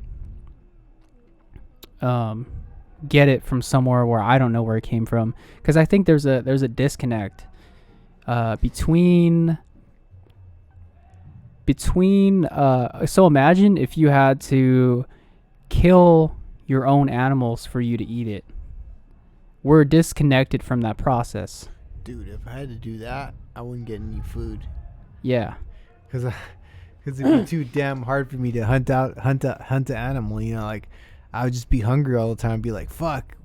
get it from somewhere where I don't know where it came from, because I think there's a disconnect between so imagine if you had to kill your own animals for you to eat it. We're disconnected from that process.
Dude, if I had to do that, I wouldn't get any food.
Yeah.
Because it'd be too damn hard for me to hunt an animal. You know, like I would just be hungry all the time. And be like, fuck,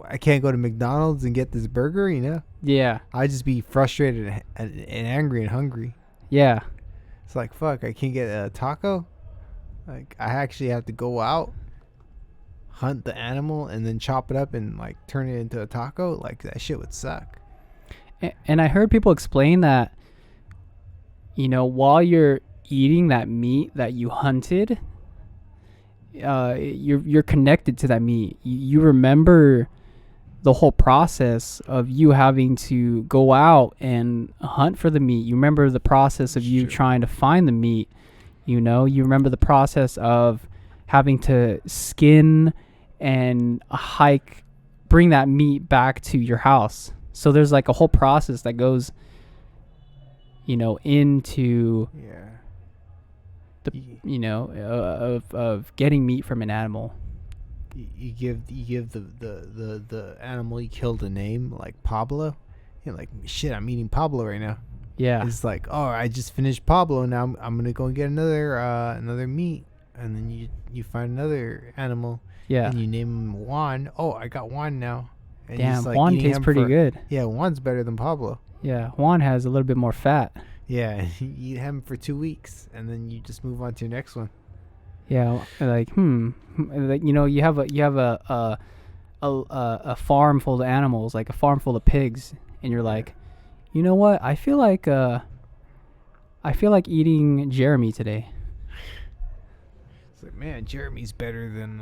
I can't go to McDonald's and get this burger. You know,
Yeah.
I'd just be frustrated and angry and hungry.
Yeah.
It's like, fuck, I can't get a taco. Like I actually have to go out, hunt the animal, and then chop it up and like turn it into a taco. Like that shit would suck.
And I heard people explain that, you know, while you're eating that meat that you hunted, you're connected to that meat. You remember the whole process of you having to go out and hunt for the meat. You remember the process of you trying to find the meat. You know, you remember the process of having to skin and hike, bring that meat back to your house. So there's like a whole process that goes, you know, into
Yeah.
you know, of getting meat from an animal.
You give the animal you killed a name, like Pablo. You're like, shit, I'm eating Pablo right now.
Yeah.
It's like, oh, I just finished Pablo. Now I'm gonna go and get another meat, and then you find another animal.
Yeah.
And you name him Juan. Oh, I got Juan now. And you
Damn,
just, like,
Juan
eating
tastes
him
pretty good.
Yeah, Juan's better than Pablo.
Yeah, Juan has a little bit more fat.
Yeah, you eat him for 2 weeks, and then you just move on to your next one.
Yeah, like like, you know, you have a farm full of animals, like a farm full of pigs, and you're like, you know what? I feel like eating Jeremy today.
It's like, man, Jeremy's better than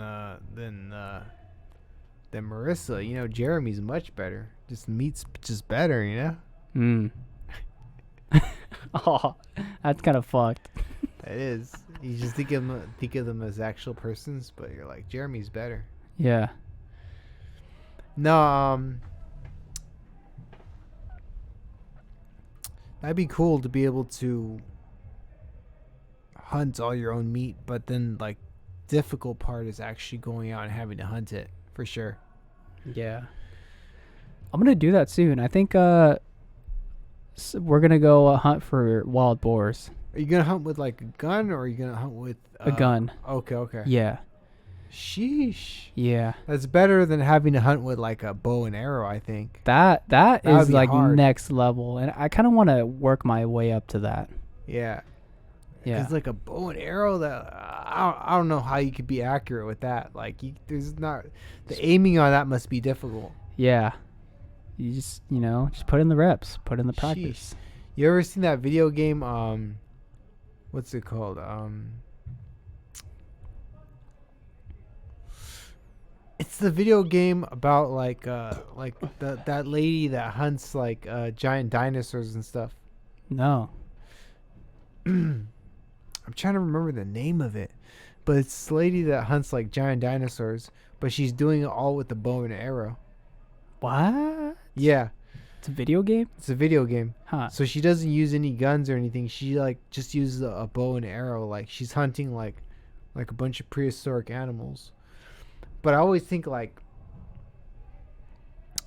Marissa. You know, Jeremy's much better. Just meat's just better, you know?
Oh, that's kind of fucked.
It is. You just think of them as actual persons, but you're like, Jeremy's better.
Yeah.
No, that'd be cool to be able to hunt all your own meat, but then like difficult part is actually going out and having to hunt it for sure.
Yeah. I'm gonna do that soon. I think we're gonna go hunt for wild boars.
Are you gonna hunt with like a gun, or are you gonna hunt with
A gun.
Okay.
Yeah.
Sheesh.
Yeah.
That's better than having to hunt with like a bow and arrow, I think.
That
would
is
be
like
hard.
next level, and I kind of want to work my way up to that.
Yeah.
Yeah.
Because like a bow and arrow, that I don't know how you could be accurate with that. Like, there's not the aiming on that must be difficult.
Yeah. You just just put in the reps, put in the practice.
You ever seen that video game? What's it called? It's the video game about like that lady that hunts like giant dinosaurs and stuff.
No.
I'm trying to remember the name of it, but it's this lady that hunts like giant dinosaurs, but she's doing it all with the bow and arrow.
What?
Yeah,
It's a video game?
it's a video game.
Huh.
So she doesn't use any guns or anything. She like just uses a bow and arrow. Like she's hunting like a bunch of prehistoric animals. But I always think like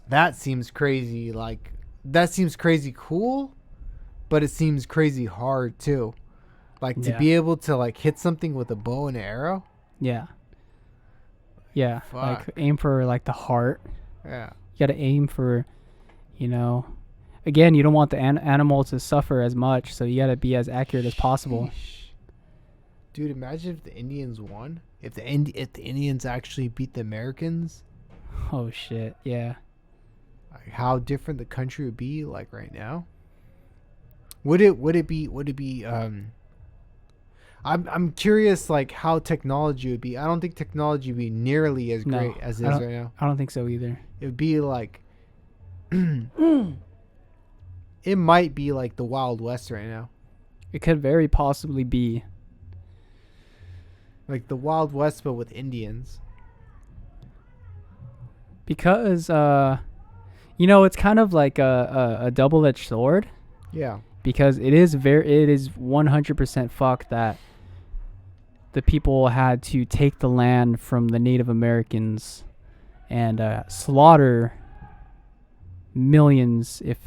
that seems crazy. Like that seems crazy cool, but it seems crazy hard too. Like to
Yeah.
be able to like hit something with a bow and arrow.
Yeah. Yeah.
Fuck.
Like aim for like the heart.
Yeah.
You got to aim for, again, you don't want the animal to suffer as much, so you got to be as accurate as possible.
Sheesh. Dude, imagine if the Indians won. If the Indians actually beat the Americans,
Oh shit. Yeah.
like how different the country would be like right now. Would it be I'm curious like how technology would be. I don't think technology would be nearly as
No,
great as it
I
is
don't-
right now.
I don't think so either.
It would be like it might be like the Wild West right now.
It could very possibly be.
Like the Wild West but with Indians.
Because it's kind of like a double-edged sword,
Yeah.
because it is 100% fucked that the people had to take the land from the Native Americans and slaughter millions, if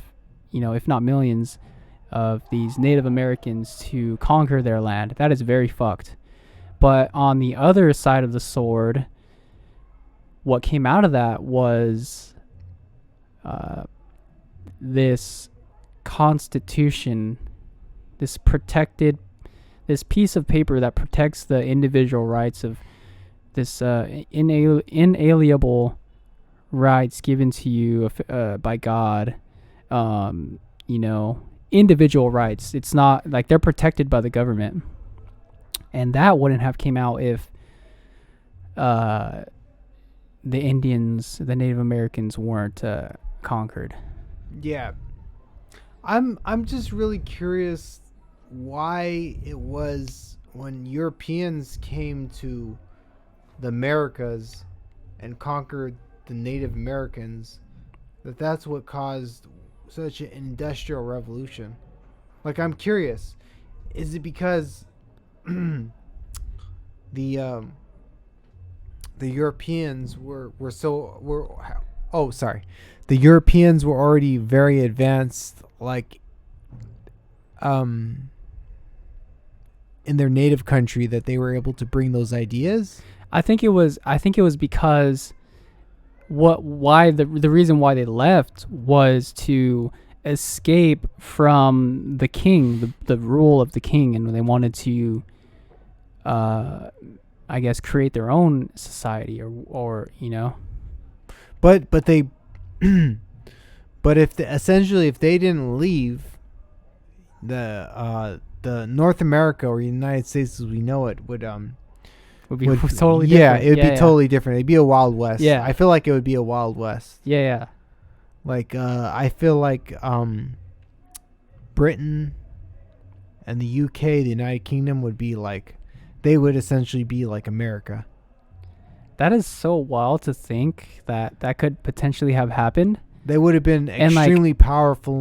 not millions, of these Native Americans to conquer their land. That is very fucked. But on the other side of the sword, what came out of that was this constitution, this piece of paper that protects the individual rights of this inalienable rights given to you by God. Individual rights. It's not like they're protected by the government. And that wouldn't have came out if the Indians, the Native Americans, weren't conquered.
Yeah. I'm just really curious why it was when Europeans came to the Americas and conquered the Native Americans that's what caused such an industrial revolution. Like, I'm curious, is it because the Europeans the Europeans were already very advanced, like in their native country, that they were able to bring those ideas?
I think it was because the reason why they left was to escape from the king, the rule of the king, and they wanted to I guess create their own society or
But they but if they didn't leave the North America or United States as we know it would
would be totally different.
Yeah, it'd be totally different. It'd be a Wild West.
Yeah.
I feel like it would be a Wild West.
Yeah.
Like I feel like Britain and the UK, the United Kingdom, would be like, they would essentially be like America.
That is so wild to think that that could potentially have happened.
They would have been extremely powerful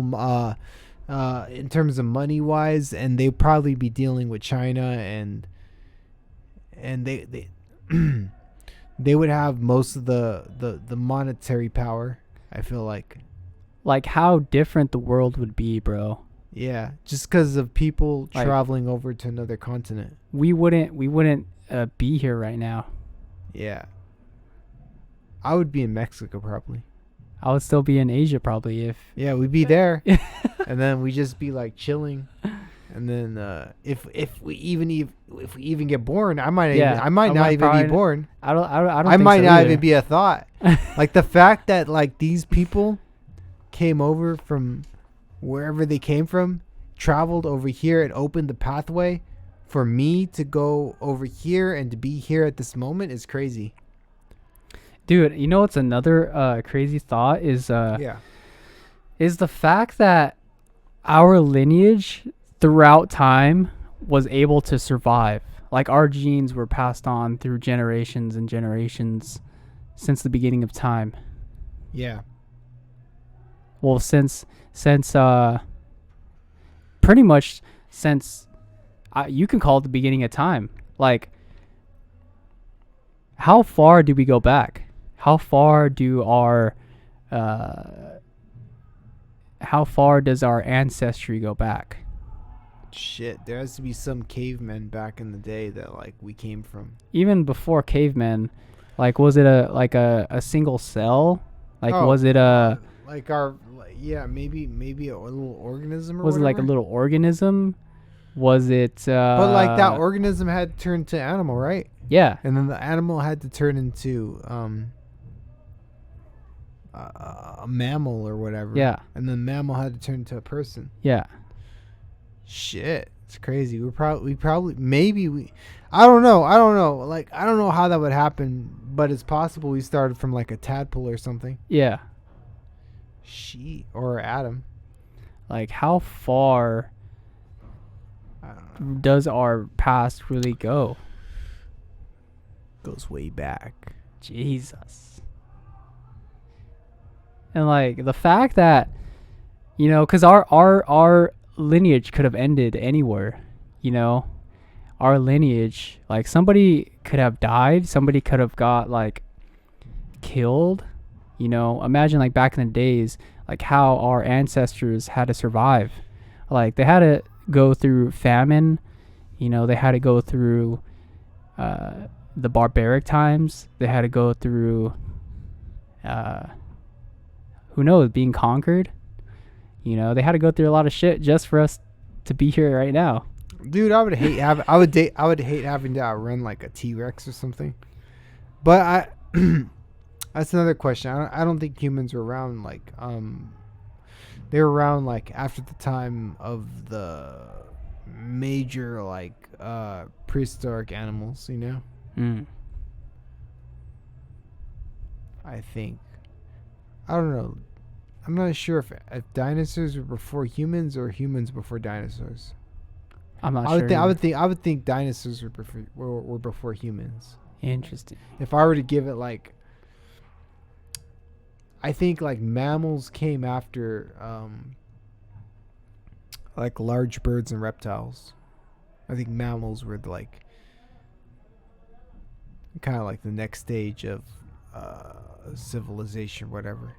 in terms of money wise, and they'd probably be dealing with China, and they they would have most of the monetary power. I feel like
how different the world would be, bro.
Yeah, just because of people traveling over to another continent.
We wouldn't be here right now.
Yeah. I would be in Mexico probably.
I would still be in Asia probably if...
Yeah, we'd be there. And then we just be like chilling. And then if we even get born, I might not even be born.
I don't
I might not even be a thought. Like the fact that like these people came over from wherever they came from, traveled over here and opened the pathway for me to go over here and to be here at this moment is crazy.
Dude, you know what's another crazy thought is is the fact that our lineage throughout time was able to survive. Like our genes were passed on through generations and generations since the beginning of time.
Yeah.
Well, since pretty much since you can call it the beginning of time. Like, how far do we go back? How far do how far does our ancestry go back?
Shit, there has to be some cavemen back in the day that like we came from.
Even before cavemen, like was it a single cell? Like was it a
like our maybe a little organism or
was
whatever?
It like a little organism? Was it
but like that organism had turned to animal, right?
Yeah.
And then the animal had to turn into a mammal or whatever.
Yeah.
And then mammal had to turn into a person.
Yeah.
Shit, it's crazy. I don't know. Like I don't know how that would happen, but it's possible we started from like a tadpole or something.
Yeah.
Shit, or Adam.
Like how far does our past really go?
Goes way back.
Jesus. And like the fact that, you know, because our lineage could have ended anywhere, you know, our lineage, like somebody could have died, somebody could have got like killed, you know. Imagine like back in the days, like how our ancestors had to survive. Like they had to go through famine, you know, they had to go through the barbaric times, they had to go through who knows, being conquered. You know, they had to go through a lot of shit just for us to be here right now.
Dude, I would hate having to outrun like a T-Rex or something. But that's another question. I don't think humans were around like they were around like after the time of the major like prehistoric animals, you know? I think. I don't know. I'm not sure if dinosaurs were before humans or humans before dinosaurs.
I'm not sure.
I would think dinosaurs were before humans.
Interesting.
If I were to give it like, I think like mammals came after like large birds and reptiles. I think mammals were like kind of like the next stage of civilization, whatever.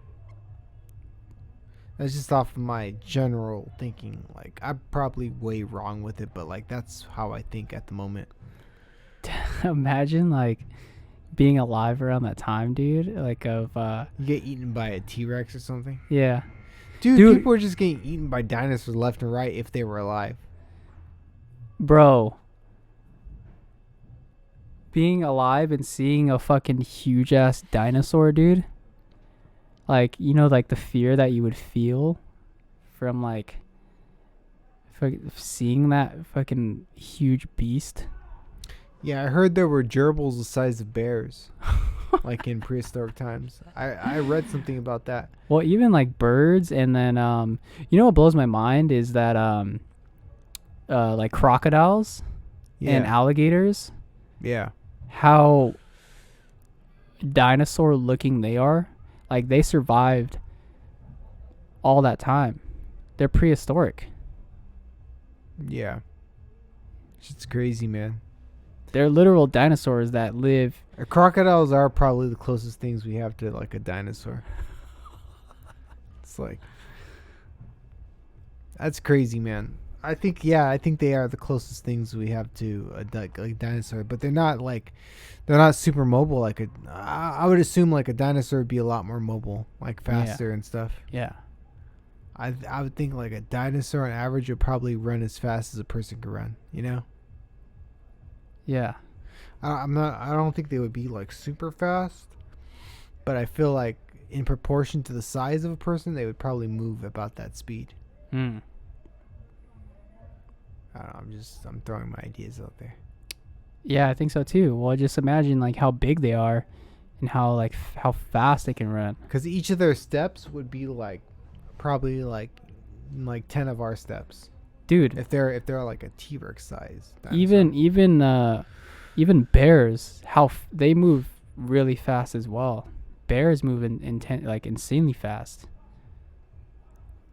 That's just off of my general thinking. Like I'm probably way wrong with it, but like that's how I think at the moment.
Imagine like being alive around that time, dude. Like of
you get eaten by a T-Rex or something.
Yeah,
dude, people were just getting eaten by dinosaurs left and right if they were alive.
Bro, being alive and seeing a fucking huge ass dinosaur, dude. Like, you know, like the fear that you would feel from like seeing that fucking huge beast.
Yeah, I heard there were gerbils the size of bears, like in prehistoric times. I read something about that.
Well, even like birds, and then you know what blows my mind is that like crocodiles and
Yeah.
alligators,
Yeah.
how dinosaur looking they are. Like they survived all that time. They're prehistoric.
Yeah. It's crazy, man.
They're literal dinosaurs that live.
Crocodiles are probably the closest things we have to like a dinosaur. It's like that's crazy, man. I think they are the closest things we have to a like dinosaur, but they're not super mobile like a. I would assume like a dinosaur would be a lot more mobile, like faster and stuff.
Yeah.
I would think like a dinosaur on average would probably run as fast as a person could run. You know.
Yeah.
I don't think they would be like super fast, but I feel like in proportion to the size of a person, they would probably move about that speed.
Mm.
I don't know, I'm throwing my ideas out there.
Yeah, I think so too. Well, just imagine like how big they are, and how how fast they can run.
Because each of their steps would be like probably like 10 of our steps.
Dude,
If they're like a T-Rex size.
even bears, they move really fast as well. Bears move insanely fast.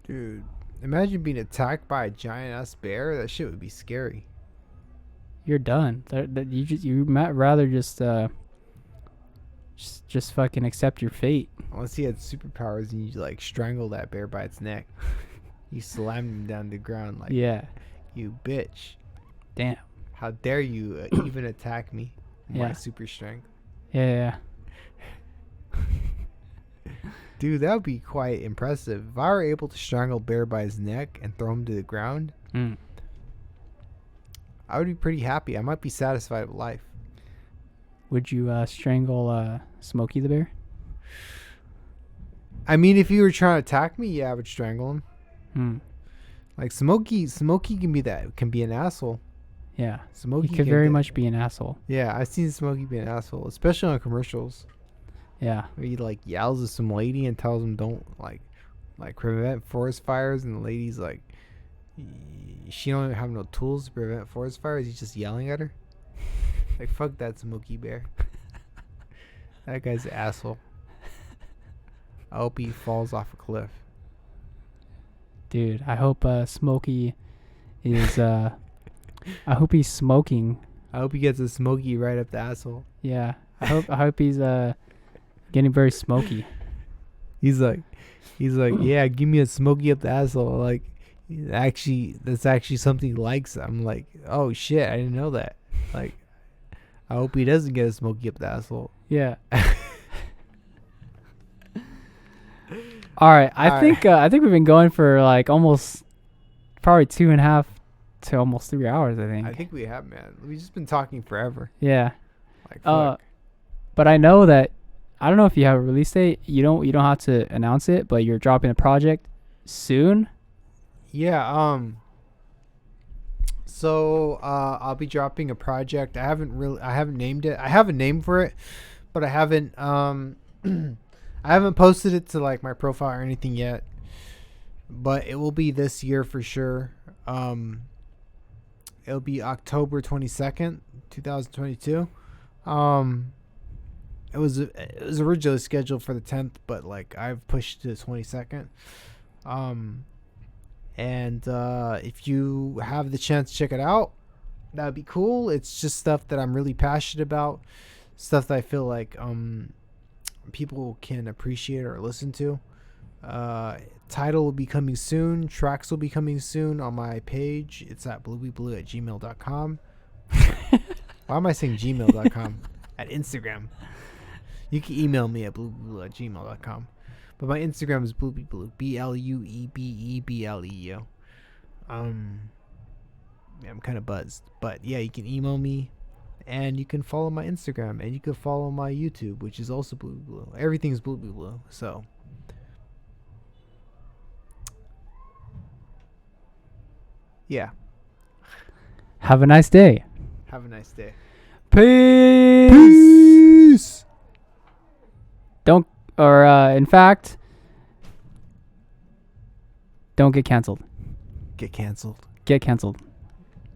Dude, imagine being attacked by a giant ass bear. That shit would be scary.
You're done. You might rather just fucking accept your fate.
Unless he had superpowers and you like strangle that bear by its neck. You slammed him down to the ground like,
Yeah.
you bitch.
Damn.
How dare you even attack me?
Yeah.
My super strength.
Yeah.
Dude, that would be quite impressive. If I were able to strangle a bear by his neck and throw him to the ground,
Mm.
I would be pretty happy. I might be satisfied with life.
Would you strangle Smokey the bear?
I mean, if you were trying to attack me, yeah, I would strangle him.
Hmm.
Like Smokey can be an asshole.
Yeah.
Smokey
He could very much be an asshole.
Yeah, I've seen Smokey be an asshole, especially on commercials.
Yeah.
Where he like yells at some lady and tells him don't like prevent forest fires, and the lady's like, she don't have no tools to prevent forest fires. He's just yelling at her. Like, fuck that Smokey Bear. That guy's an asshole. I hope he falls off a cliff.
Dude, I hope Smokey is I hope he's smoking.
I hope he gets a Smokey right up the asshole.
Yeah. I hope he's getting very smoky.
He's like, yeah, give me a Smokey up the asshole. Like, that's actually something he likes. I'm like, oh shit, I didn't know that. Like, I hope he doesn't get a Smokey up the asshole.
Yeah. All right. I think we've been going for like almost probably 2.5 to almost 3 hours.
I think we have, man. We've just been talking forever.
Yeah.
Like, fuck.
But I know that I don't know if you have a release date. You don't have to announce it, but you're dropping a project soon.
Yeah. So I'll be dropping a project. I haven't named it. I have a name for it, but I haven't I haven't posted it to like my profile or anything yet. But it will be this year for sure. It'll be October 22nd, 2022. It was originally scheduled for the 10th, but like I've pushed to the 22nd. And if you have the chance to check it out, that would be cool. It's just stuff that I'm really passionate about, stuff that I feel like people can appreciate or listen to. Title will be coming soon. Tracks will be coming soon on my page. It's at bluebebleu@gmail.com. Why am I saying gmail.com? At Instagram. You can email me at bluebebleu@gmail.com. But my Instagram is Bluebebleu, BLUEBEBLEU. Yeah, I'm kind of buzzed, but yeah, you can email me, and you can follow my Instagram, and you can follow my YouTube, which is also Bluebebleu. Everything's Bluebebleu. So, yeah.
Have a nice day.
Have a nice day.
Peace. Don't, or in fact, don't get canceled.
Get canceled.
Get canceled.